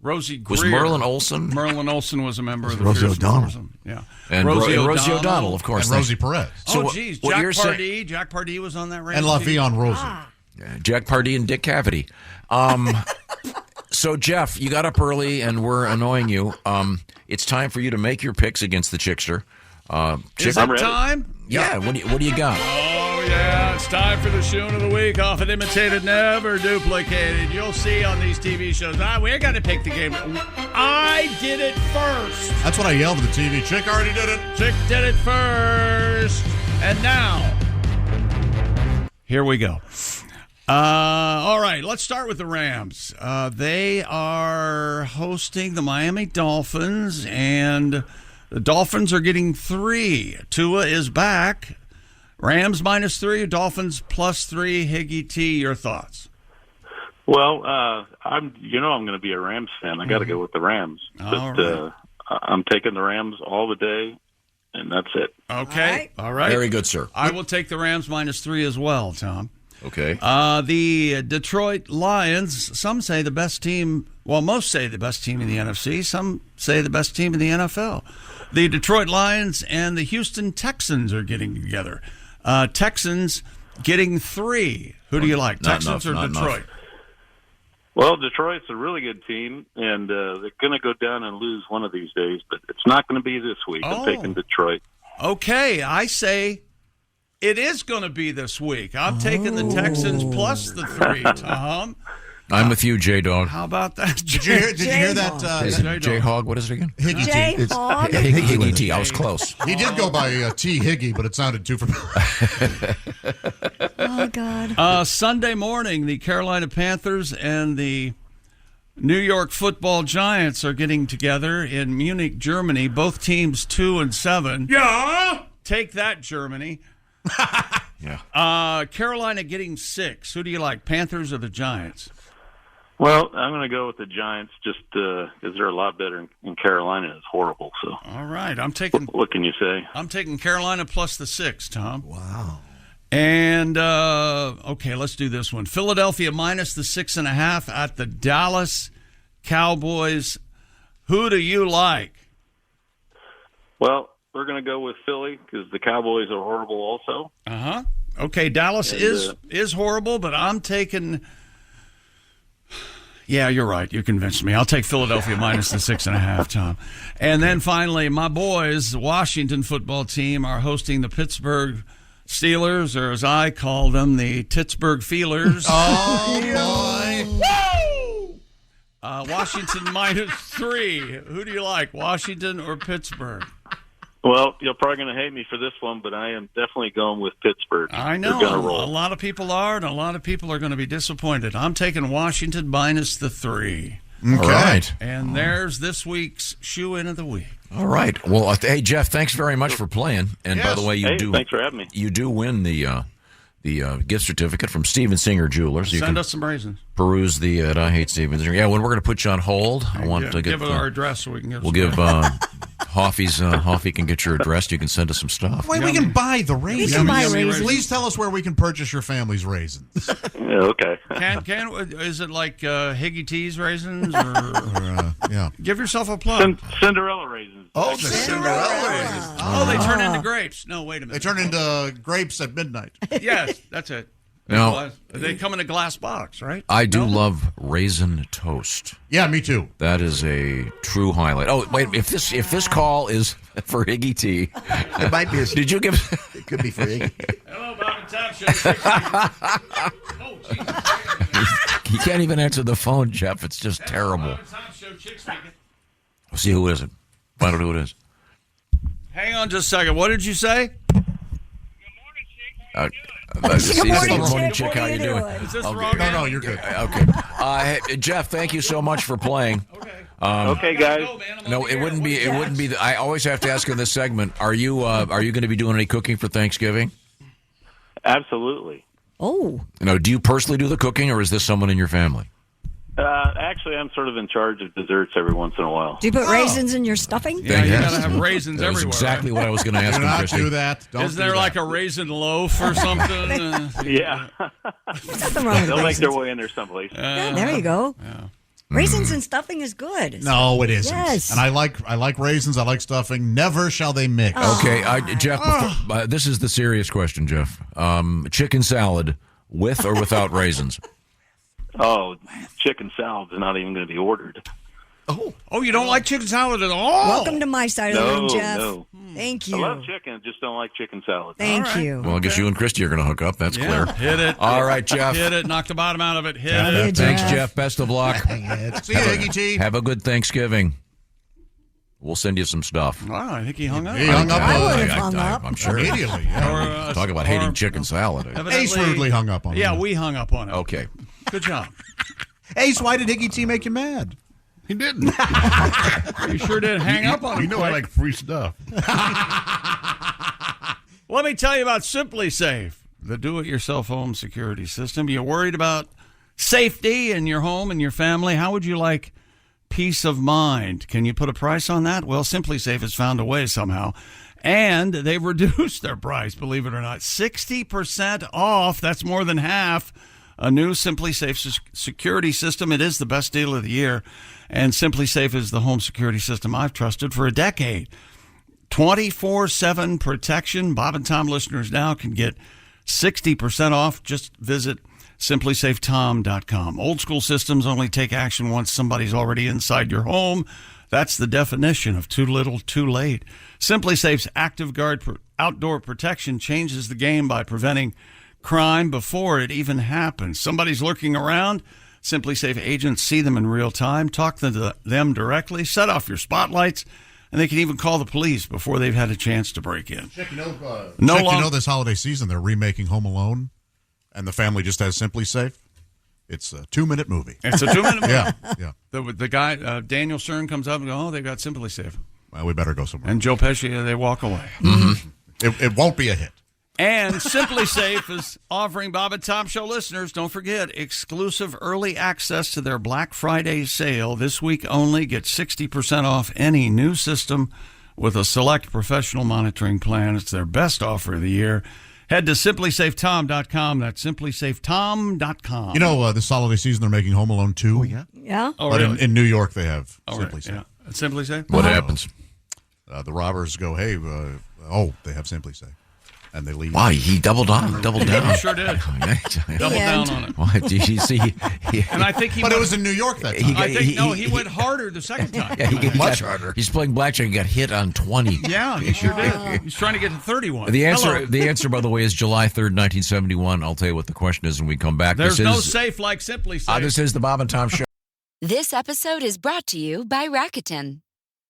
Rosie Greer. Was Merlin Olsen? Merlin Olsen was a member of the Rosie Fearsome O'Donnell. Foursome. Yeah. And Rosie O'Donnell, of course. And Rosie Perez. So, geez, Jack Pardee. Jack Pardee was on that Rams And team. LaVie Rosie. Jack Pardee and Dick Cavity. So, Jeff, you got up early and we're annoying you. It's time for you to make your picks against the Chickster. Is it time? Yeah. What do you got? Oh, yeah. It's time for the Shoon of the Week. Often imitated, never duplicated. You'll see on these TV shows. We're going to pick the game. I did it first. That's what I yelled at the TV. Chick already did it. Chick did it first. And now, here we go. All right, let's start with the Rams. They are hosting the Miami Dolphins, and the Dolphins are getting 3. Tua is back. Rams -3, Dolphins +3. Higgy T, your thoughts? Well, I'm going to be a Rams fan. I got to go with the Rams. But I'm taking the Rams all the day, and that's it. Okay, all right. Very good, sir. I will take the Rams -3 as well, Tom. Okay. The Detroit Lions, some say the best team, well, most say the best team in the NFC, some say the best team in the NFL. The Detroit Lions and the Houston Texans are getting together. Texans getting 3. Who do you like, Texans or Detroit? Well, Detroit's a really good team, and they're going to go down and lose one of these days, but it's not going to be this week. I'm taking Detroit. Okay, I say It is going to be this week. I'm taking the Texans plus the 3, Tom. I'm with you, J-Dog. How about that? Did you hear that? J-Hog, what is it again? Higgy T. J-Hog? Higgy T. I was close. He did go by T. Higgy, but it sounded too familiar. Oh, God. Sunday morning, the Carolina Panthers and the New York Football Giants are getting together in Munich, Germany. Both teams 2-7. Yeah. Take that, Germany. Yeah. Carolina getting 6. Who do you like, Panthers or the Giants? Well, I'm going to go with the Giants just because they're a lot better, and Carolina is horrible. So, all right, I'm taking. What can you say? I'm taking Carolina plus the 6, Tom. Wow. And okay, let's do this one. Philadelphia minus the 6.5 at the Dallas Cowboys. Who do you like? Well, we're going to go with Philly because the Cowboys are horrible also. Okay, Dallas is horrible, but I'm taking. Yeah, you're right. You convinced me. I'll take Philadelphia minus the 6.5, Tom. And then finally, my boys, the Washington football team, are hosting the Pittsburgh Steelers, or as I call them, the Pittsburgh Feelers. Oh, boy. Washington minus 3. Who do you like, Washington or Pittsburgh? Well, you're probably going to hate me for this one, but I am definitely going with Pittsburgh. I know. They're gonna roll. A lot of people are, and a lot of people are going to be disappointed. I'm taking Washington minus the 3. Okay. All right. And there's this week's shoe-in of the week. All right. Well, hey, Jeff, thanks very much for playing. And by the way, thanks for having me. You do win the gift certificate from Steven Singer Jewelers. Send us some raisins. Peruse the I Hate Steven Singer. Yeah, when we're going to put you on hold, I want to give our address so we can get. We'll give Hoffy can get your address. You can send us some stuff. Wait, we can buy the raisins. We can buy raisins. Please tell us where we can purchase your family's raisins. Okay. Is it like Higgy T's raisins? Or, yeah. Give yourself a plug. Cinderella raisins. Oh, the Cinderella raisins. Oh, they turn into grapes. No, wait a minute. They turn into grapes at midnight. Yes, that's it. Now, they come in a glass box, right? I do love raisin toast. Yeah, me too. That is a true highlight. Oh, wait, if this call is for Higgy T, it might be. Did you give? It could be for Higgy. Hello, Bob and Tom Show. Oh, Jesus. He can't even answer the phone, Jeff. It's just terrible. We'll see who is it. Find out who it is. Hang on just a second. What did you say? Good morning, Chick. How you doing? Is this Okay. wrong? No, you're good. Okay. Hey, Jeff, thank you so much for playing. Okay, guys. No, it wouldn't be. It wouldn't be. I always have to ask in this segment. Are you going to be doing any cooking for Thanksgiving? Absolutely. Oh. No. Do you personally do the cooking, or is this someone in your family? Actually, I'm sort of in charge of desserts every once in a while. Do you put raisins in your stuffing? Yeah, you got to have raisins That was everywhere. exactly what I was going to ask Do him, not Christy. do that. Don't Isn't there like a raisin loaf or something? Yeah. Nothing wrong with They'll make raisins. their way in there someplace. Yeah, there you go. Raisins and stuffing is good. No, it isn't. Yes. And I like raisins. I like stuffing. Never shall they mix. Okay, Jeff. This is the serious question, Jeff. Chicken salad with or without raisins? Oh, chicken salad's not even going to be ordered. Oh, you don't like chicken salad at all? Welcome to my side of the room, Jeff. No. Thank you. I love chicken, just don't like chicken salad. Thank you. Well, I guess you and Christy are going to hook up. That's clear. Hit it. All right, Jeff. Hit it. Knock the bottom out of it. Hit Yeah, it. Thanks, Jeff. Jeff. Best of luck. See you, Higgy T. Have a good Thanksgiving. We'll send you some stuff. Wow, I think he hung up. He hung up. I would have hung up. I'm sure. Immediately. Yeah. Talk about hating chicken salad. Ace rudely hung up on Yeah, him. we hung up on it. Okay. Good job. Ace, why did Higgy T make you mad? He didn't. You sure did hang up on him. You know I like free stuff. Let me tell you about Simply Safe, the do-it-yourself home security system. You're worried about safety in your home and your family. How would you like peace of mind? Can you put a price on that? Well, Simply Safe has found a way somehow. And they've reduced their price, believe it or not. 60% off. That's more than half. A new Simply Safe security system. It is the best deal of the year. And Simply Safe is the home security system I've trusted for a decade. 24/7 protection. Bob and Tom listeners now can get 60% off. Just visit simplysafetom.com. Old school systems only take action once somebody's already inside your home. That's the definition of too little, too late. Simply Safe's Active Guard outdoor protection changes the game by preventing crime before it even happens. Somebody's lurking around. Simply Safe agents see them in real time, talk to them directly, set off your spotlights, and they can even call the police before they've had a chance to break in. Chick, you know this holiday season they're remaking Home Alone, and the family just has Simply Safe? It's a 2-minute movie. It's a 2-minute movie? Yeah. The guy, Daniel Stern, comes up and goes, oh, they've got Simply Safe. Well, we better go somewhere. And Joe Pesci, they walk away. Mm-hmm. It won't be a hit. And Simply Safe is offering Bob and Tom Show listeners, don't forget, exclusive early access to their Black Friday sale. This week only, get 60% off any new system with a select professional monitoring plan. It's their best offer of the year. Head to simplysafetom.com. That's simplysafetom.com. You know, this holiday season they're making Home Alone 2. Oh, yeah? Yeah? Oh, but really? in New York they have Oh, Simply right. Safe. Yeah. Simply Safe? What happens? The robbers go, hey, they have Simply Safe. And they leave. Why? He doubled down. He sure did. Double down on it. What did you see? And I think But it was in New York that time. He went harder the second time. Yeah, he much harder. He's playing blackjack and got hit on 20. Yeah, he sure did. He's trying to get to 31. The answer, Hello. by the way, is July 3rd, 1971. I'll tell you what the question is when we come back. There's no safe like Simply Safe. This is the Bob and Tom Show. This episode is brought to you by Rakuten.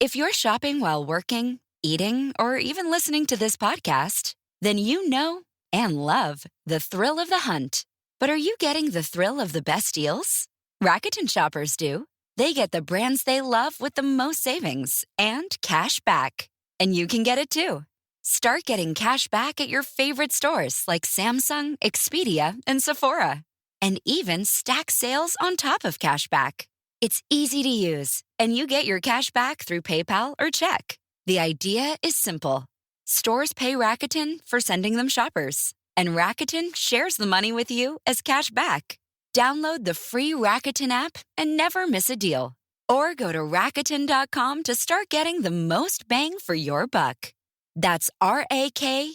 If you're shopping while working, eating, or even listening to this podcast, then you know and love the thrill of the hunt. But are you getting the thrill of the best deals? Rakuten shoppers do. They get the brands they love with the most savings and cash back. And you can get it too. Start getting cash back at your favorite stores like Samsung, Expedia, and Sephora. And even stack sales on top of cash back. It's easy to use, and you get your cash back through PayPal or check. The idea is simple. Stores pay Rakuten for sending them shoppers, and Rakuten shares the money with you as cash back. Download the free Rakuten app and never miss a deal. Or go to Rakuten.com to start getting the most bang for your buck. That's Rakuten.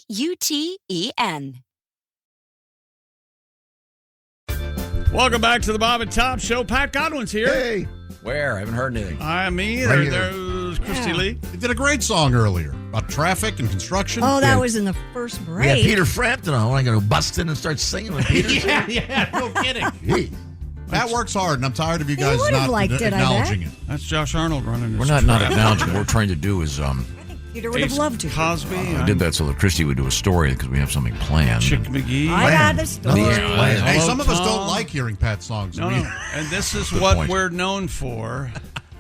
Welcome back to the Bob and Tom Show. Pat Godwin's here. Hey. Where? I haven't heard anything. Me either. There's Christy Lee. They did a great song earlier about traffic and construction. Oh, that was in the first We break. had Peter Frampton on. I got to bust in and start singing with Peter. yeah, no kidding. Pat works hard, and I'm tired of you guys would have not liked it, I acknowledging bet. it. That's Josh Arnold running his We're not acknowledging. What we're trying to do is Peter would have loved to. Cosby. I did that so that Christy would do a story because we have something planned. Chick McGee. I got the story. Hey, some of us Tom. don't like hearing Pat songs. No. And this is what we're known for.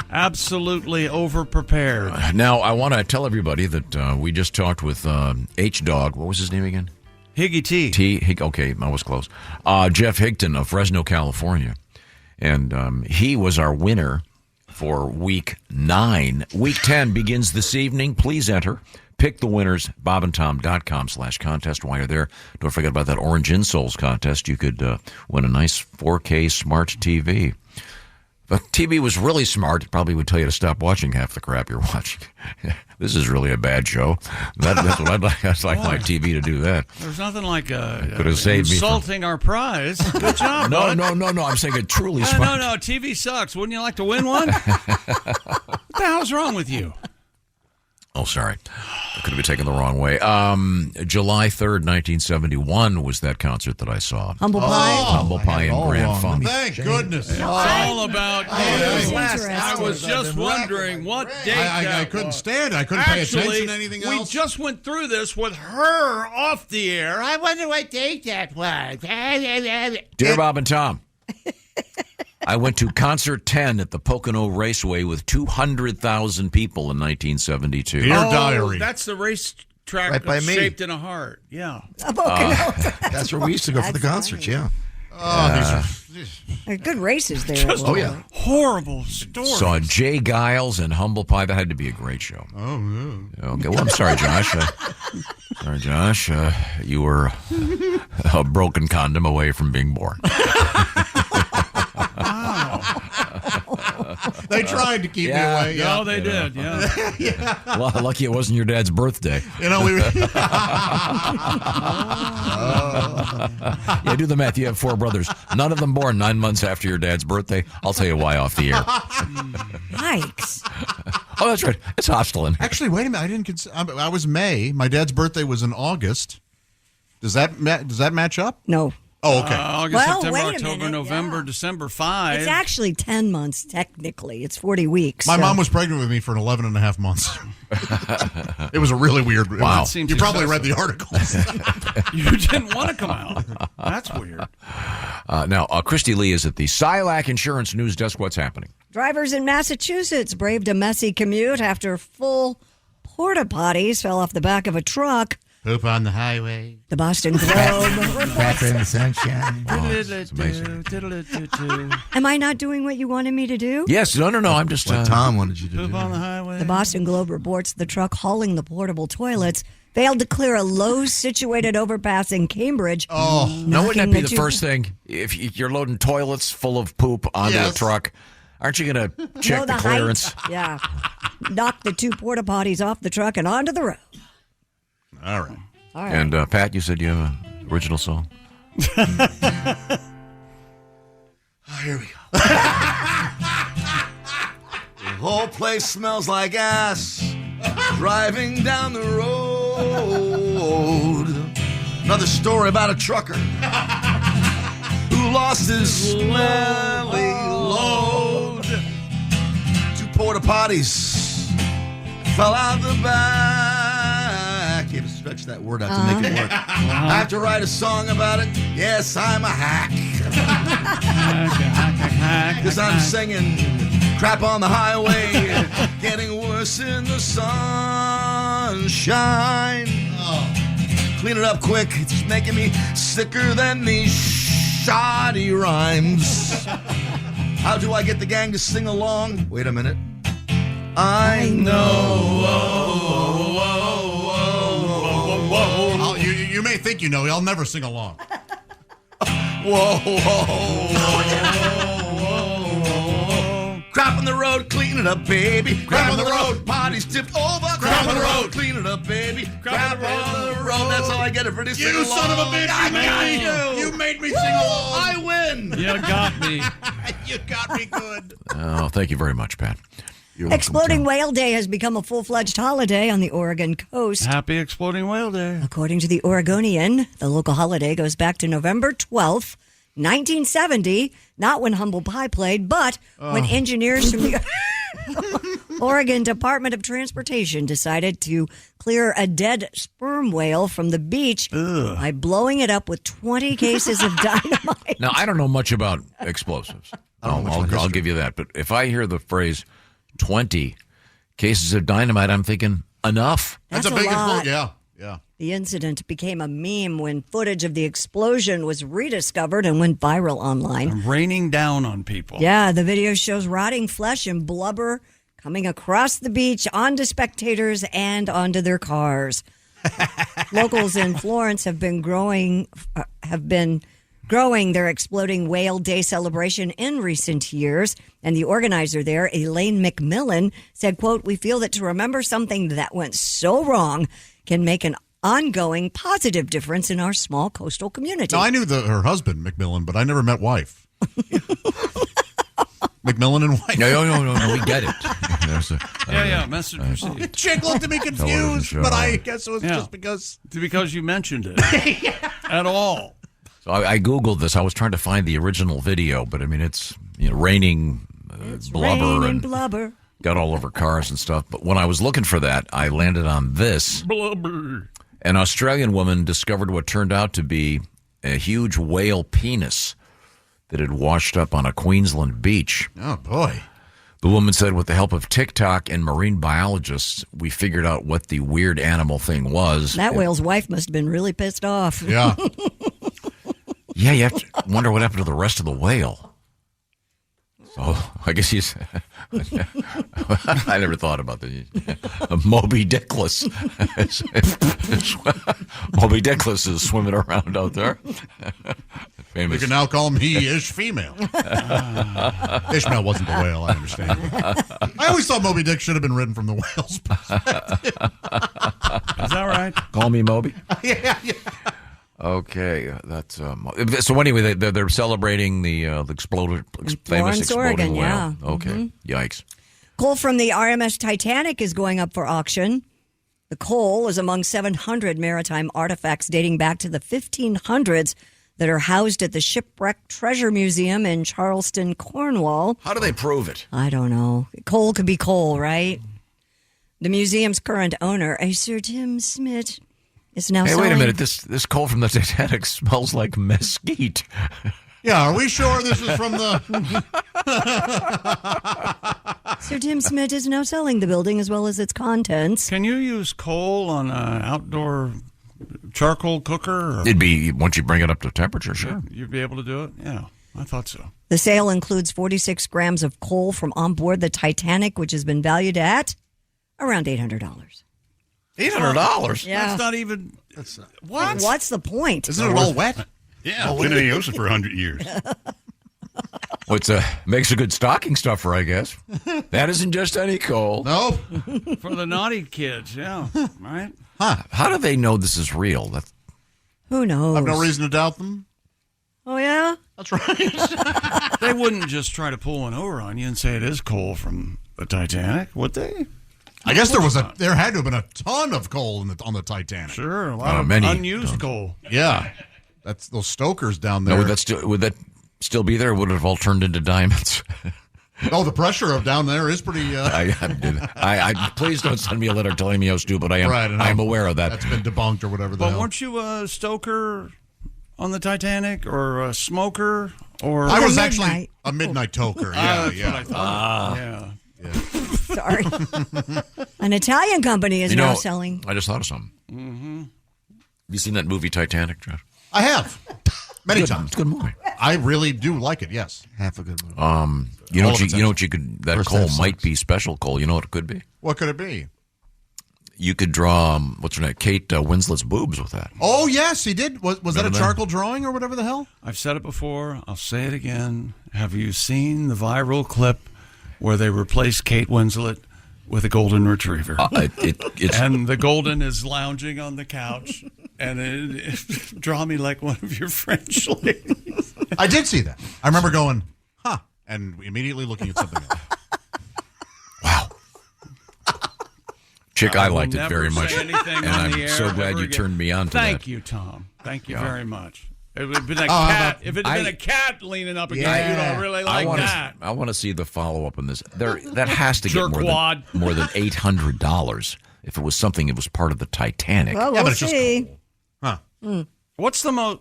Absolutely over-prepared. Now, I want to tell everybody that we just talked with H-Dog. What was his name again? Higgy T. Okay, I was close. Jeff Higton of Fresno, California. And he was our winner for Week 9. Week 10 begins this evening. Please enter. Pick the winners, bobandtom.com/contest. While you're there, don't forget about that Orange Insoles contest. You could win a nice 4K smart TV. If a TV was really smart, it probably would tell you to stop watching half the crap you're watching. This is really a bad show. That's what I'd like. I'd like my TV to do that. There's nothing like Could have saved me from- insulting our prize. Good job, No, bud. no. I'm saying it truly smart. No. TV sucks. Wouldn't you like to win one? What the hell's wrong with you? Oh, sorry. I could have been taken the wrong way. July 3rd, 1971 was that concert that I saw. Humble Pie? Humble Pie and Grand Funk. Thank goodness. It's all about Interesting. I was just wondering what date I couldn't stand it. I couldn't pay attention to anything else. We just went through this with her off the air. I wonder what date that was. Dear Bob and Tom, I went to Concert 10 at the Pocono Raceway with 200,000 people in 1972. Dear Diary. That's the racetrack Right by me. shaped in a heart. Yeah. That's where we used to go for the concerts, yeah. They're good races there. Oh, yeah. Horrible story. Saw Jay Giles and Humble Pie. That had to be a great show. Oh, no. Okay, well, I'm sorry, Josh. Sorry, Josh. You were a broken condom away from being born. They tried to keep me away. No, they did. Yeah. Well, lucky it wasn't your dad's birthday. You know, we Yeah, do the math. You have 4 brothers. None of them born 9 months after your dad's birthday. I'll tell you why off the air. Yikes. Oh, that's right. It's hostile in here. Actually, wait a minute. I didn't consider. I was May. My dad's birthday was in August. Does that match up? No. Oh, okay. August, Well, September, wait a October, minute, November, December, 5. It's actually 10 months, technically. It's 40 weeks. My so- mom was pregnant with me for 11 and a half months. It was a really weird. Wow. That seems You probably excessive. read the articles. You didn't want to come out. That's weird. Now, Christy Lee is at the Silac Insurance News Desk. What's happening? Drivers in Massachusetts braved a messy commute after full porta potties fell off the back of a truck. Poop on the highway. The Boston Globe. Crapper in the sunshine. It's amazing. Am I not doing what you wanted me to do? Yes, no. I'm just. What Tom wanted you to Poop do. on the highway. The Boston Globe reports the truck hauling the portable toilets failed to clear a low-situated overpass in Cambridge. Oh, no, wouldn't that be the two- first thing? If you're loading toilets full of poop onto a truck, aren't you going to check Know the height? clearance? Yeah. Knock the 2 porta potties off the truck and onto the road. All right. All right. And Pat, you said you have an original song? Here we go. The whole place smells like ass. Driving down the road. Another story about a trucker who lost his smelly load. 2 porta potties fell out the back. You have to stretch that word out to make it work. I have to write a song about it. Yes, I'm a hack. Because I'm singing crap on the highway, getting worse in the sunshine. Clean it up quick. It's making me sicker than these shoddy rhymes. How do I get the gang to sing along? Wait a minute. I know. You may think you know. I'll never sing along. Whoa, Crap on the road, clean it up, baby. Crap on the road, potty's tipped over. Crap on the road, clean it up, baby. Crap on the road, that's how I get it for this. You son of a bitch! I got You made me sing along. I win. You got me. You got me good. Oh, thank you very much, Pat. You're welcome, Exploding Tom. Whale Day has become a full-fledged holiday on the Oregon coast. Happy Exploding Whale Day. According to the Oregonian, the local holiday goes back to November 12th, 1970, not when Humble Pie played, but when engineers from the Oregon Department of Transportation decided to clear a dead sperm whale from the beach by blowing it up with 20 cases of dynamite. Now, I don't know much about explosives. I'll give you that. But if I hear the phrase 20 cases of dynamite, I'm thinking, enough. That's a big lot. Yeah. The incident became a meme when footage of the explosion was rediscovered and went viral online. Raining down on people. Yeah, the video shows rotting flesh and blubber coming across the beach onto spectators and onto their cars. Locals in Florence have been growing their Exploding Whale Day celebration in recent years. And the organizer there, Elaine McMillan, said, quote, "We feel that to remember something that went so wrong can make an ongoing positive difference in our small coastal community." Now, I knew her husband, McMillan, but I never met wife. McMillan and wife. No, we get it. Message received. Chick looked at me confused, but I guess it was just because you mentioned it at all. So I Googled this. I was trying to find the original video, but I mean, it's raining blubber and blubber. Got all over cars and stuff. But when I was looking for that, I landed on this. Blubber. An Australian woman discovered what turned out to be a huge whale penis that had washed up on a Queensland beach. Oh, boy. The woman said, with the help of TikTok and marine biologists, we figured out what the weird animal thing was. That whale's wife must have been really pissed off. Yeah. Yeah, you have to wonder what happened to the rest of the whale. So I guess he's. I never thought about this. Moby Dickless. Moby Dickless is swimming around out there. Famous. You can now call him he-ish female. Ishmael wasn't the whale, I understand. I always thought Moby Dick should have been written from the whale's perspective. Is that right? Call me Moby. Yeah. Okay, that's so. Anyway, they're celebrating the exploding Florence, whale. Oregon, yeah. Okay, Yikes. Coal from the RMS Titanic is going up for auction. The coal is among 700 maritime artifacts dating back to the 1500s that are housed at the Shipwreck Treasure Museum in Charleston, Cornwall. How do they prove it? I don't know. Coal could be coal, right? The museum's current owner, a Sir Tim Smith, is now selling... Hey, wait a minute. This coal from the Titanic smells like mesquite. Yeah, are we sure this is from the... Sir Tim Smith is now selling the building as well as its contents. Can you use coal on an outdoor charcoal cooker? Or? It'd be, once you bring it up to temperature, sure. You'd be able to do it? Yeah, I thought so. The sale includes 46 grams of coal from on board the Titanic, which has been valued at around $800. $800? Yeah. That's not even... What? What's the point? Isn't it all wet? Yeah, been in the ocean for 100 years. Well, it's makes a good stocking stuffer, I guess. That isn't just any coal. Nope. For the naughty kids, yeah. Right? Huh. How do they know this is real? Who knows? I have no reason to doubt them. Oh, yeah? That's right. They wouldn't just try to pull one over on you and say it is coal from the Titanic, would they? I guess there had to have been a ton of coal on the Titanic. Sure, a lot of many unused coal. Yeah. That's those stokers down there. No, would that still be there? Or would it have all turned into diamonds? Oh, the pressure of down there is pretty... I please don't send me a letter telling me how stupid I am. Right, and I'm aware of that. That's been debunked or whatever the But hell. weren't you a stoker on the Titanic or a smoker? Or I was actually a midnight toker. Yeah, that's what I thought. Yeah. Sorry. An Italian company is now selling. I just thought of something. Mm-hmm. Have you seen that movie Titanic, Josh? I have. Many times. It's a good movie. I really do like it, yes. Half a good movie. You know what you could... That First coal half might sucks. be special coal. You know what it could be? What could it be? You could draw, what's her name? Kate Winslet's boobs with that. Oh, yes, he did. Was that a Remember that? charcoal drawing or whatever the hell? I've said it before. I'll say it again. Have you seen the viral clip where they replace Kate Winslet with a golden retriever? It's and the golden is lounging on the couch, and it draw me like one of your French ladies. I did see that. I remember going, huh, and immediately looking at something else. Chick, I liked it never very say much. anything And on I'm the air so glad ever you again. turned me on to that. Thank you, Tom. Thank you Yeah. very much. It would have been a cat. If it had been a cat leaning up against you, I'd really like that. I want to see the follow-up on this. That has to get Jerkwad. more than $800 if it was something that was part of the Titanic. Well, we'll see. Huh. What's the most...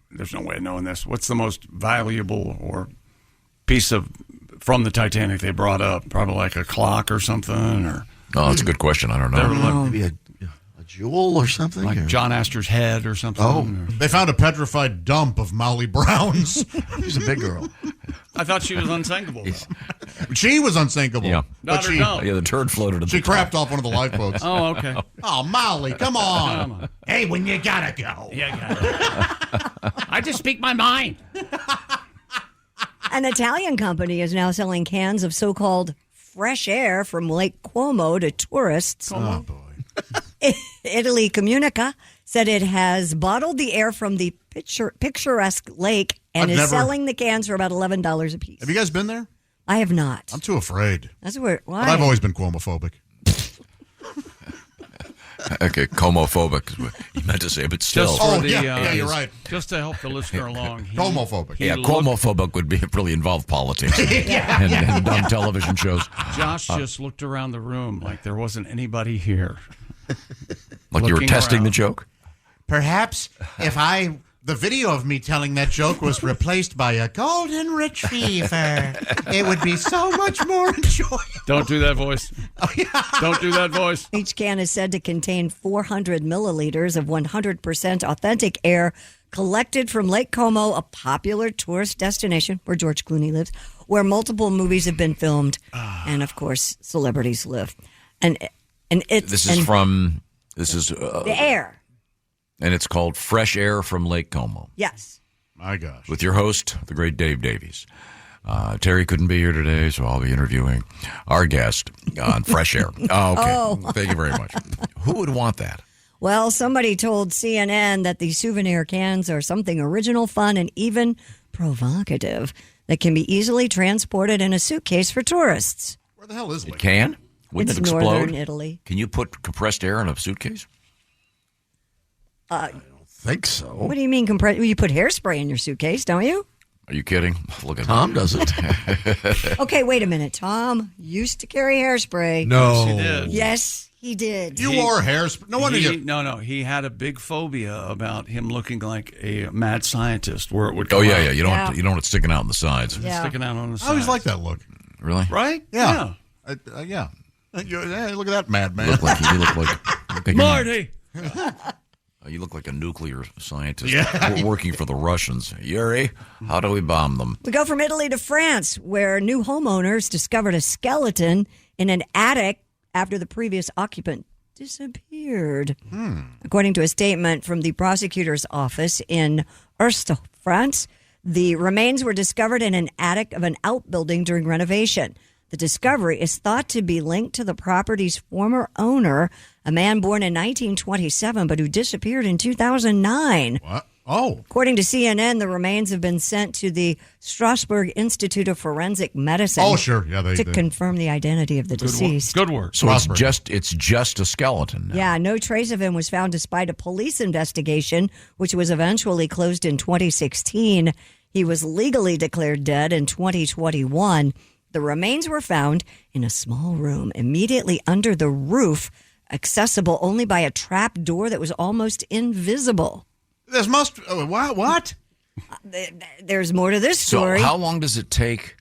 there's no way of knowing this. What's the most valuable or piece of from the Titanic they brought up? Probably like a clock or something, or... Oh, that's a good question. I don't know. Maybe a jewel or something? Like or? John Astor's head or something. Oh. They found a petrified dump of Molly Brown's. She's a big girl. I thought she was unsinkable, though. She was unsinkable. Yeah. Not her dump. Yeah, the turd floated. She crapped off one of the lifeboats. Oh, okay. Oh, Molly, come on. Hey, when you gotta go. I just speak my mind. An Italian company is now selling cans of so-called fresh air from Lake Como to tourists. Oh, boy. Italy Comunica said it has bottled the air from the picturesque lake and is selling the cans for about $11 a piece. Have you guys been there? I have not. I'm too afraid. That's where. Why? But I've always been Cuomophobic. Okay, comophobic is what you meant to say, but still. Just for Oh, the, yeah, you're right. Just to help the listener along. Homophobic. Yeah, comophobic would really involve politics and dumb television shows. Josh just looked around the room like there wasn't anybody here. Like you were Looking testing around. the joke? Perhaps if the video of me telling that joke was replaced by a golden retriever, it would be so much more enjoyable. Don't do that voice. Don't do that voice. Each can is said to contain 400 milliliters of 100% authentic air collected from Lake Como, a popular tourist destination where George Clooney lives, where multiple movies have been filmed, and of course celebrities live. And it's This is the air. And it's called Fresh Air from Lake Como. Yes. My gosh. With your host, the great Dave Davies. Terry couldn't be here today, so I'll be interviewing our guest on Fresh Air. Oh, okay. Oh. Thank you very much. Who would want that? Well, somebody told CNN that the souvenir cans are something original, fun, and even provocative that can be easily transported in a suitcase for tourists. Where the hell is it? Can? Wouldn't It's it explode? northern Italy. Can you put compressed air in a suitcase? Think so. What do you mean compress? You put hairspray in your suitcase, don't you? Are you kidding? Look at Tom doesn't. Okay, wait a minute. Tom used to carry hairspray. No. Yes, he did. Yes, he did. You wore hairspray. No wonder you. No. He had a big phobia about him looking like a mad scientist, where it would. Come Oh yeah, out. yeah. You don't want it sticking out on the sides. Yeah. Sticking out on the I side. always like that look. Really? Right? Yeah. Yeah. Hey, look at that madman. You look like Marty. You look like a nuclear scientist. Yeah. Working for the Russians. Yuri, how do we bomb them? We go from Italy to France, where new homeowners discovered a skeleton in an attic after the previous occupant disappeared. According to a statement from the prosecutor's office in Erste, France, the remains were discovered in an attic of an outbuilding during renovation. The discovery is thought to be linked to the property's former owner, a man born in 1927 but who disappeared in 2009. What? Oh. According to CNN, the remains have been sent to the Strasbourg Institute of Forensic Medicine. Oh, sure. Yeah, to confirm the identity of the deceased. Good work. So it's just a skeleton now. Yeah, no trace of him was found despite a police investigation, which was eventually closed in 2016. He was legally declared dead in 2021. The remains were found in a small room immediately under the roof, accessible only by a trap door that was almost invisible. This must. What? There's more to this story. So how long does it take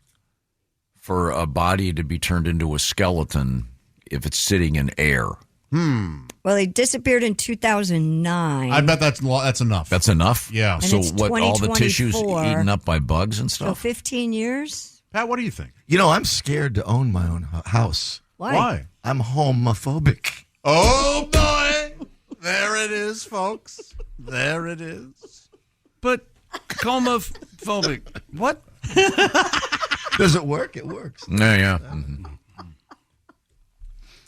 for a body to be turned into a skeleton if it's sitting in air? Well, he disappeared in 2009. I bet that's enough. That's enough? Yeah. And So it's what, all the tissues 2024. eaten up by bugs and So stuff? 15 years? Pat, what do you think? You know, I'm scared to own my own house. Why? I'm homophobic. Oh, boy. There it is, folks. There it is. But homophobic. What? Does it work? It works. Yeah.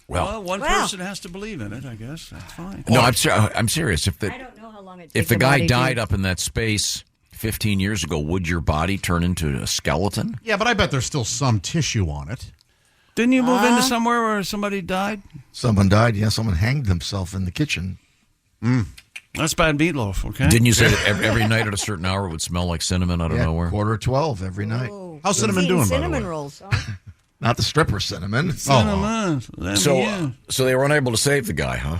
Well, one person has to believe in it, I guess. That's fine. No, I'm serious. I don't know how long it takes. If the a guy body died to... up in that space 15 years ago, would your body turn into a skeleton? Yeah, but I bet there's still some tissue on it. Didn't you move into somewhere where somebody died? Someone died. Yeah, someone hanged themselves in the kitchen. That's bad meatloaf, okay? Didn't you say that every night at a certain hour it would smell like cinnamon out of nowhere? 11:45 every night. How's cinnamon doing, by the cinnamon way? rolls. Huh? Not the stripper cinnamon. Cinnamon. So they were unable to save the guy, huh?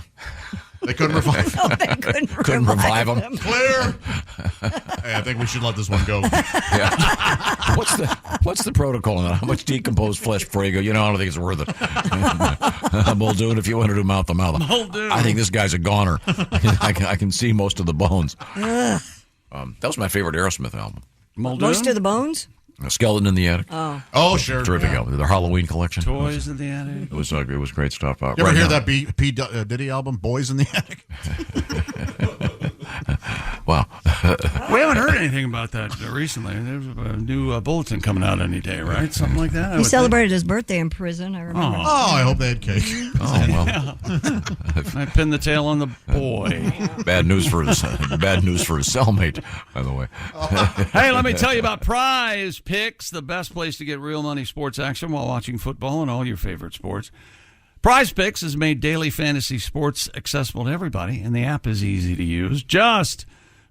They couldn't revive No, they couldn't revive him. Clear. Hey, I think we should let this one go. Yeah. What's the protocol on that? How much decomposed flesh before you go, I don't think it's worth it. Muldoon, if you want to do mouth to mouth. Muldoon. I think this guy's a goner. I can see most of the bones. That was my favorite Aerosmith album. Muldoon? Most of the bones? A Skeleton in the Attic. Oh, sure. Terrific album. Their Halloween collection. Toys in the Attic. It was great stuff. You ever hear that P. Diddy album, Boys in the Attic? Wow. We haven't heard anything about that recently. There's a new bulletin coming out any day, right? Something like that. He celebrated his birthday in prison, I remember. Oh, I hope they had cake. Oh, well. I pinned the tail on the boy. Bad news for his cellmate, by the way. Hey, let me tell you about Prize Picks, the best place to get real money sports action while watching football and all your favorite sports. Prize Picks has made daily fantasy sports accessible to everybody, and the app is easy to use. Just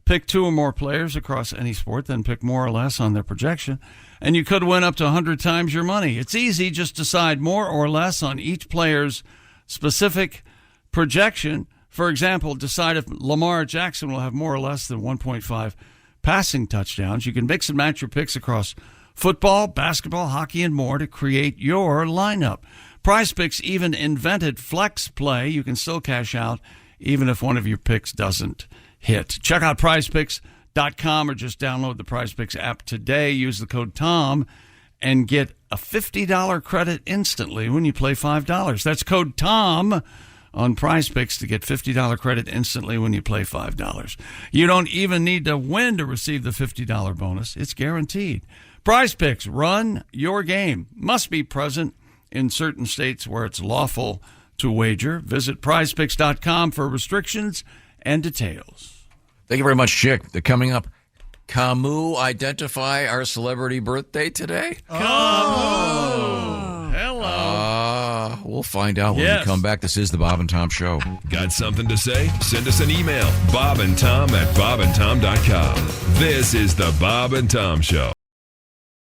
pick 2 or more players across any sport, then pick more or less on their projection, and you could win up to 100 times your money. It's easy. Just decide more or less on each player's specific projection. For example, decide if Lamar Jackson will have more or less than 1.5 passing touchdowns. You can mix and match your picks across football, basketball, hockey, and more to create your lineup. Prize Picks even invented Flex Play. You can still cash out even if one of your picks doesn't hit. Check out prizepicks.com or just download the Prize Picks app today. Use the code TOM and get a $50 credit instantly when you play $5. That's code TOM on Prize Picks to get $50 credit instantly when you play $5. You don't even need to win to receive the $50 bonus. It's guaranteed. Prize Picks, run your game. Must be present in certain states where it's lawful to wager. Visit prizepicks.com for restrictions and details. Thank you very much, Chick. They're coming up. Camus, identify our celebrity birthday today? Camus. Hello. hello. We'll find out when we come back. This is the Bob and Tom Show. Got something to say? Send us an email, bobandtom@bobandtom.com. This is the Bob and Tom Show.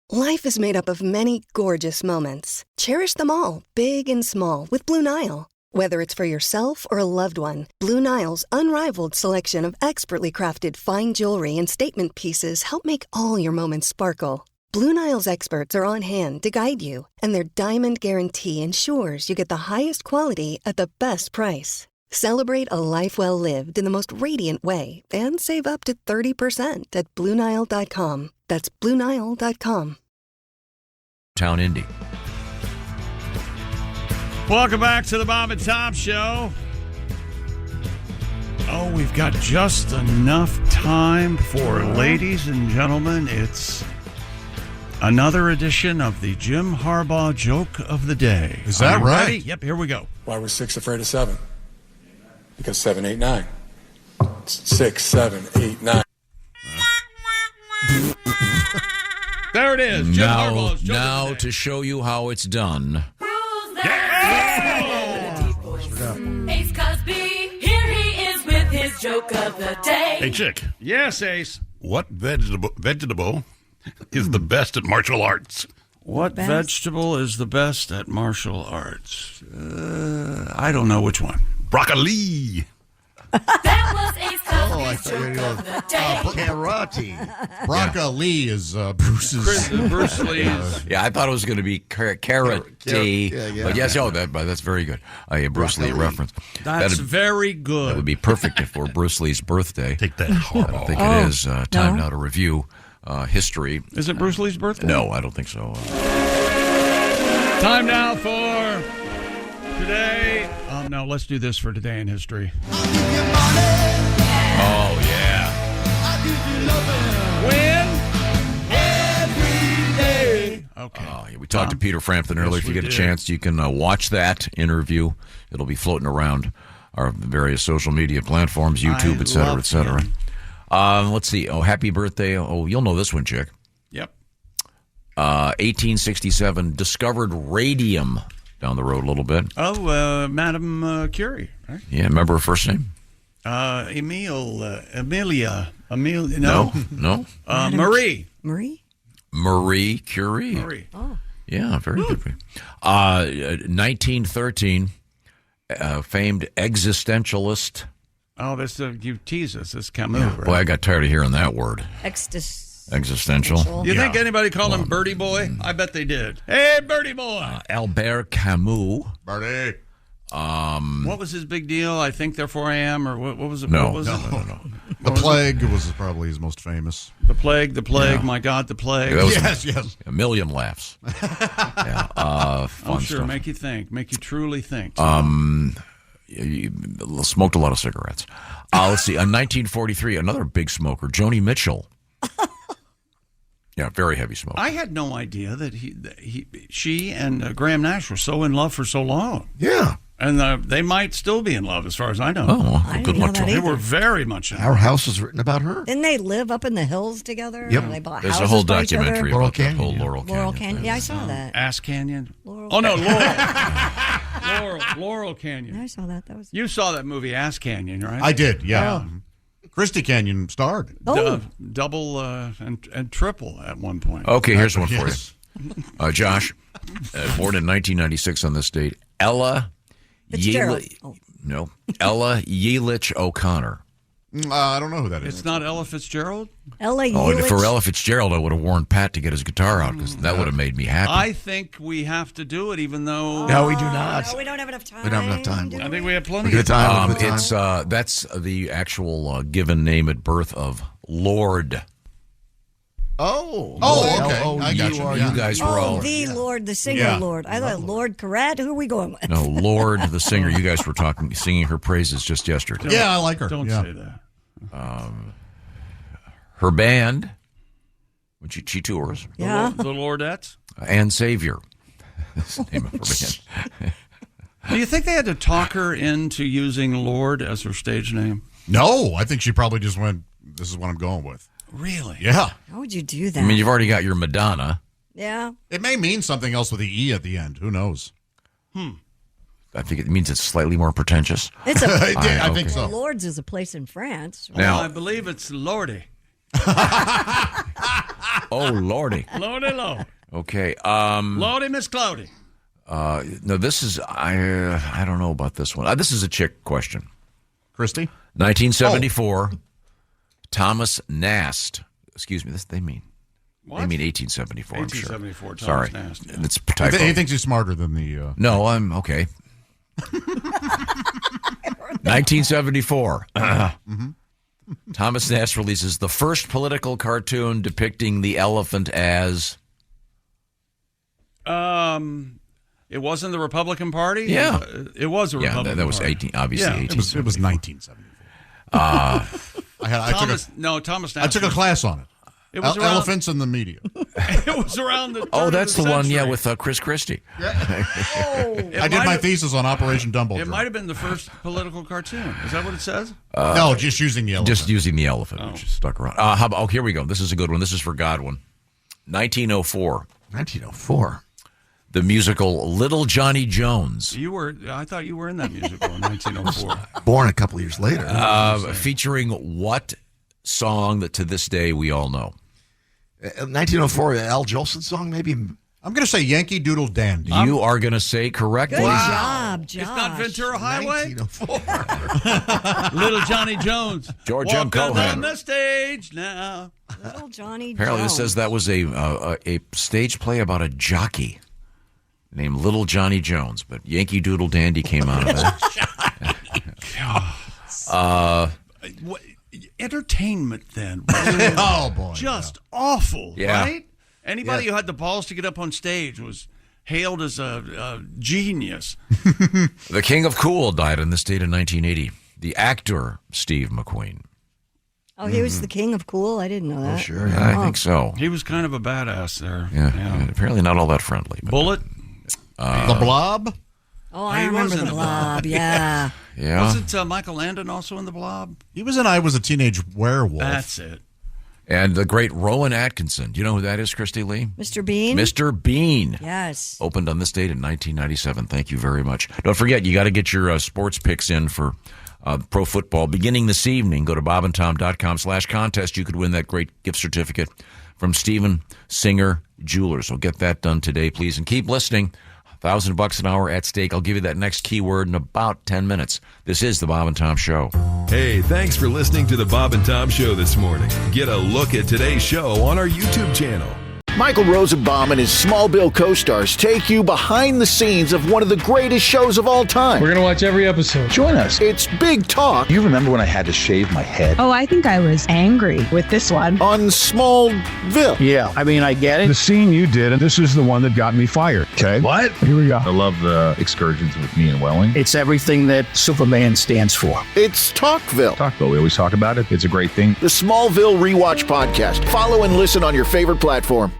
Life is made up of many gorgeous moments. Cherish them all, big and small, with Blue Nile. Whether it's for yourself or a loved one, Blue Nile's unrivaled selection of expertly crafted fine jewelry and statement pieces help make all your moments sparkle. Blue Nile's experts are on hand to guide you, and their diamond guarantee ensures you get the highest quality at the best price. Celebrate a life well lived in the most radiant way and save up to 30% at BlueNile.com. That's BlueNile.com. Town Indy. Welcome back to the Bob and Tom Show. Oh, we've got just enough time for, ladies and gentlemen, it's another edition of the Jim Harbaugh Joke of the Day. Is that right? Ready? Yep, here we go. Why was 6 afraid of 7? Because 7, 8, 9. 6, 7, 8, 9. There it is. Jim Harbaugh's Joke Now of the Day. to show you how it's done. Ace Cosby, here he is with his joke of the day. Hey, Chick. Yes, Ace. What vegetable is the best at martial arts? What vegetable is the best at martial arts? I don't know which one. Broccoli. That was Ace Cosby's I thought you were joke going of the day. karate. Broccoli is Bruce's. Bruce Lee's. Yeah, I thought it was going to be carrot-y. Yeah. But yes, that's very good. A Bruce Lee reference. That's very good. That would be perfect for Bruce Lee's birthday. Take that. I don't think it is. Time now to review history. Is it Bruce Lee's birthday? No, I don't think so. Time now for today. No, let's do this for today in history. Oh, yeah. When? Every day. Okay. We talked to Peter Frampton earlier. If you get a chance, you can watch that interview. It'll be floating around our various social media platforms, YouTube, et cetera, et cetera. Let's see. Oh, happy birthday. Oh, you'll know this one, Chick. Yep. 1867, discovered radium down the road a little bit. Oh, Madame Curie, right? Yeah, remember her first name? Amelia. No. Marie. Marie Curie. Marie. Oh. Yeah, very good. 1913, famed existentialist. Oh, this you tease us. This Camus. Yeah, Right? boy, I got tired of hearing that word. Existential. You think anybody called him Birdie Boy? I bet they did. Hey, Birdie Boy. Albert Camus. Birdie. What was his big deal? I think therefore I am, or what was it? No. What was it? The Plague was probably his most famous. The Plague. Yeah. My God, the Plague. Yes. A million laughs. Fun sure. stuff. Make you think. Make you truly think. You smoked a lot of cigarettes. Let's see. In 1943, another big smoker, Joni Mitchell. Yeah, very heavy smoker. I had no idea that she and Graham Nash were so in love for so long. Yeah. And they might still be in love, as far as I know. Oh, I good didn't luck know to that them. They were very much in love. Our house was written about her. Didn't they live up in the hills together? Yep. Or they bought There's a houses whole by each other? documentary Laurel about the whole Canyon, Laurel Canyon. Laurel Canyon. Yeah, I saw that. Ass Canyon. Laurel. Oh no, Laurel Canyon. Yeah, I saw that. That was. You saw that movie, Ass Canyon, right? I did, yeah. Oh. Christy Canyon starred. Double and triple at one point. Okay, here's one for Yes. you. Josh, born in 1996 on this date, Ella Fitzgerald. Yelich O'Connor. I don't know who that is. It's not Ella Fitzgerald? Ella Oh, Yelich. for Ella Fitzgerald, I would have warned Pat to get his guitar out because that would have made me happy. I think we have to do it, even though... No, we do not. No, we don't have enough time. We don't have enough time. I think we have plenty We get of time. time. It's That's the actual given name at birth of Lord. Oh, okay. I got you. You guys were all... the Lord, the singer Yeah. Lord. I thought Lord Carrat. Who are we going with? No, Lord, the singer. You guys were singing her praises just yesterday. Yeah, I like her. Don't Yeah. say that. Her band, which she tours, Yeah. The Lordettes? and Savior. That's the name of her band. Do you think they had to talk her into using Lord as her stage name? No, I think she probably just went, this is what I'm going with. Really? Yeah. How would you do that? I mean, you've already got your Madonna. Yeah. It may mean something else with the E at the end. Who knows? I think it means it's slightly more pretentious. It's I think so. Lourdes is a place in France. Right? Now- I believe it's Lordy. Oh, Lordy. Lordy, Lord. Okay. Lordy, Miss Cloudy. No, this is I don't know about this one. This is a chick question. Christy? 1974. Thomas Nast. Excuse me. They mean 1874. 1874. I'm sure. Thomas Sorry, Nast, yeah. it's typo. He thinks he's smarter than the. No, I'm okay. 1974. Thomas Nast releases the first political cartoon depicting the elephant as. It wasn't the Republican Party? Yeah. It was a Republican that was Party. 18. Obviously, Yeah, 18. It was 1974. Thomas Nast. I took a class on it. It was around- Elephants in the media. It was around the. Oh, turn that's of the one, century. with Chris Christie. I did my thesis on Operation Dumbledore. It might have been the first political cartoon. Is that what it says? No, just using the elephant. Just using the elephant, which is stuck around. How about, here we go. This is a good one. This is for Godwin. 1904. 1904. The musical Little Johnny Jones. I thought you were in that musical in 1904. Born a couple years later. Featuring what song that to this day we all know? 1904, Al Jolson song, maybe. I'm going to say Yankee Doodle Dandy. You are going to say correctly. Good job, Josh. It's not Ventura Highway? 1904. Little Johnny Jones. George M. Walk out Cohan. on the stage now. Little Johnny Apparently, this says that was a stage play about a jockey named Little Johnny Jones, but Yankee Doodle Dandy came out of that. Entertainment then. Oh, boy. Just awful, Yeah. right? Anybody who had the balls to get up on stage was hailed as a genius. The King of Cool died in this date in 1980. The actor, Steve McQueen. Oh, he was the king of cool? I didn't know that. Sure. I think so. He was kind of a badass there. Yeah. Apparently not all that friendly. But, Bullet? The Blob? Oh, I He was remember in the the Blob. Yeah. yeah. Wasn't Michael Landon also in the Blob? He was in I Was a Teenage Werewolf. That's it. And the great Rowan Atkinson. Do you know who that is, Christy Lee? Mr. Bean? Mr. Bean. Yes. Opened on this date in 1997. Thank you very much. Don't forget, you got to get your sports picks in for pro football. Beginning this evening, go to bobandtom.com/contest. You could win that great gift certificate from Steven Singer Jewelers. So get that done today, please. And keep listening. $1,000 an hour at stake. I'll give you that next keyword in about 10 minutes. This is the Bob and Tom Show. Hey, thanks for listening to the Bob and Tom Show this morning. Get a look at today's show on our YouTube channel. Michael Rosenbaum and his Smallville co-stars take you behind the scenes of one of the greatest shows of all time. We're going to watch every episode. Join us. It's Big Talk. You remember when I had to shave my head? Oh, I think I was angry with this one. On Smallville. Yeah, I mean, I get it. The scene you did, and this is the one that got me fired. Okay. What? Here we go. I love the excursions with me and Welling. It's everything that Superman stands for. It's Talkville. Talkville, we always talk about it. It's a great thing. The Smallville Rewatch Podcast. Follow and listen on your favorite platform.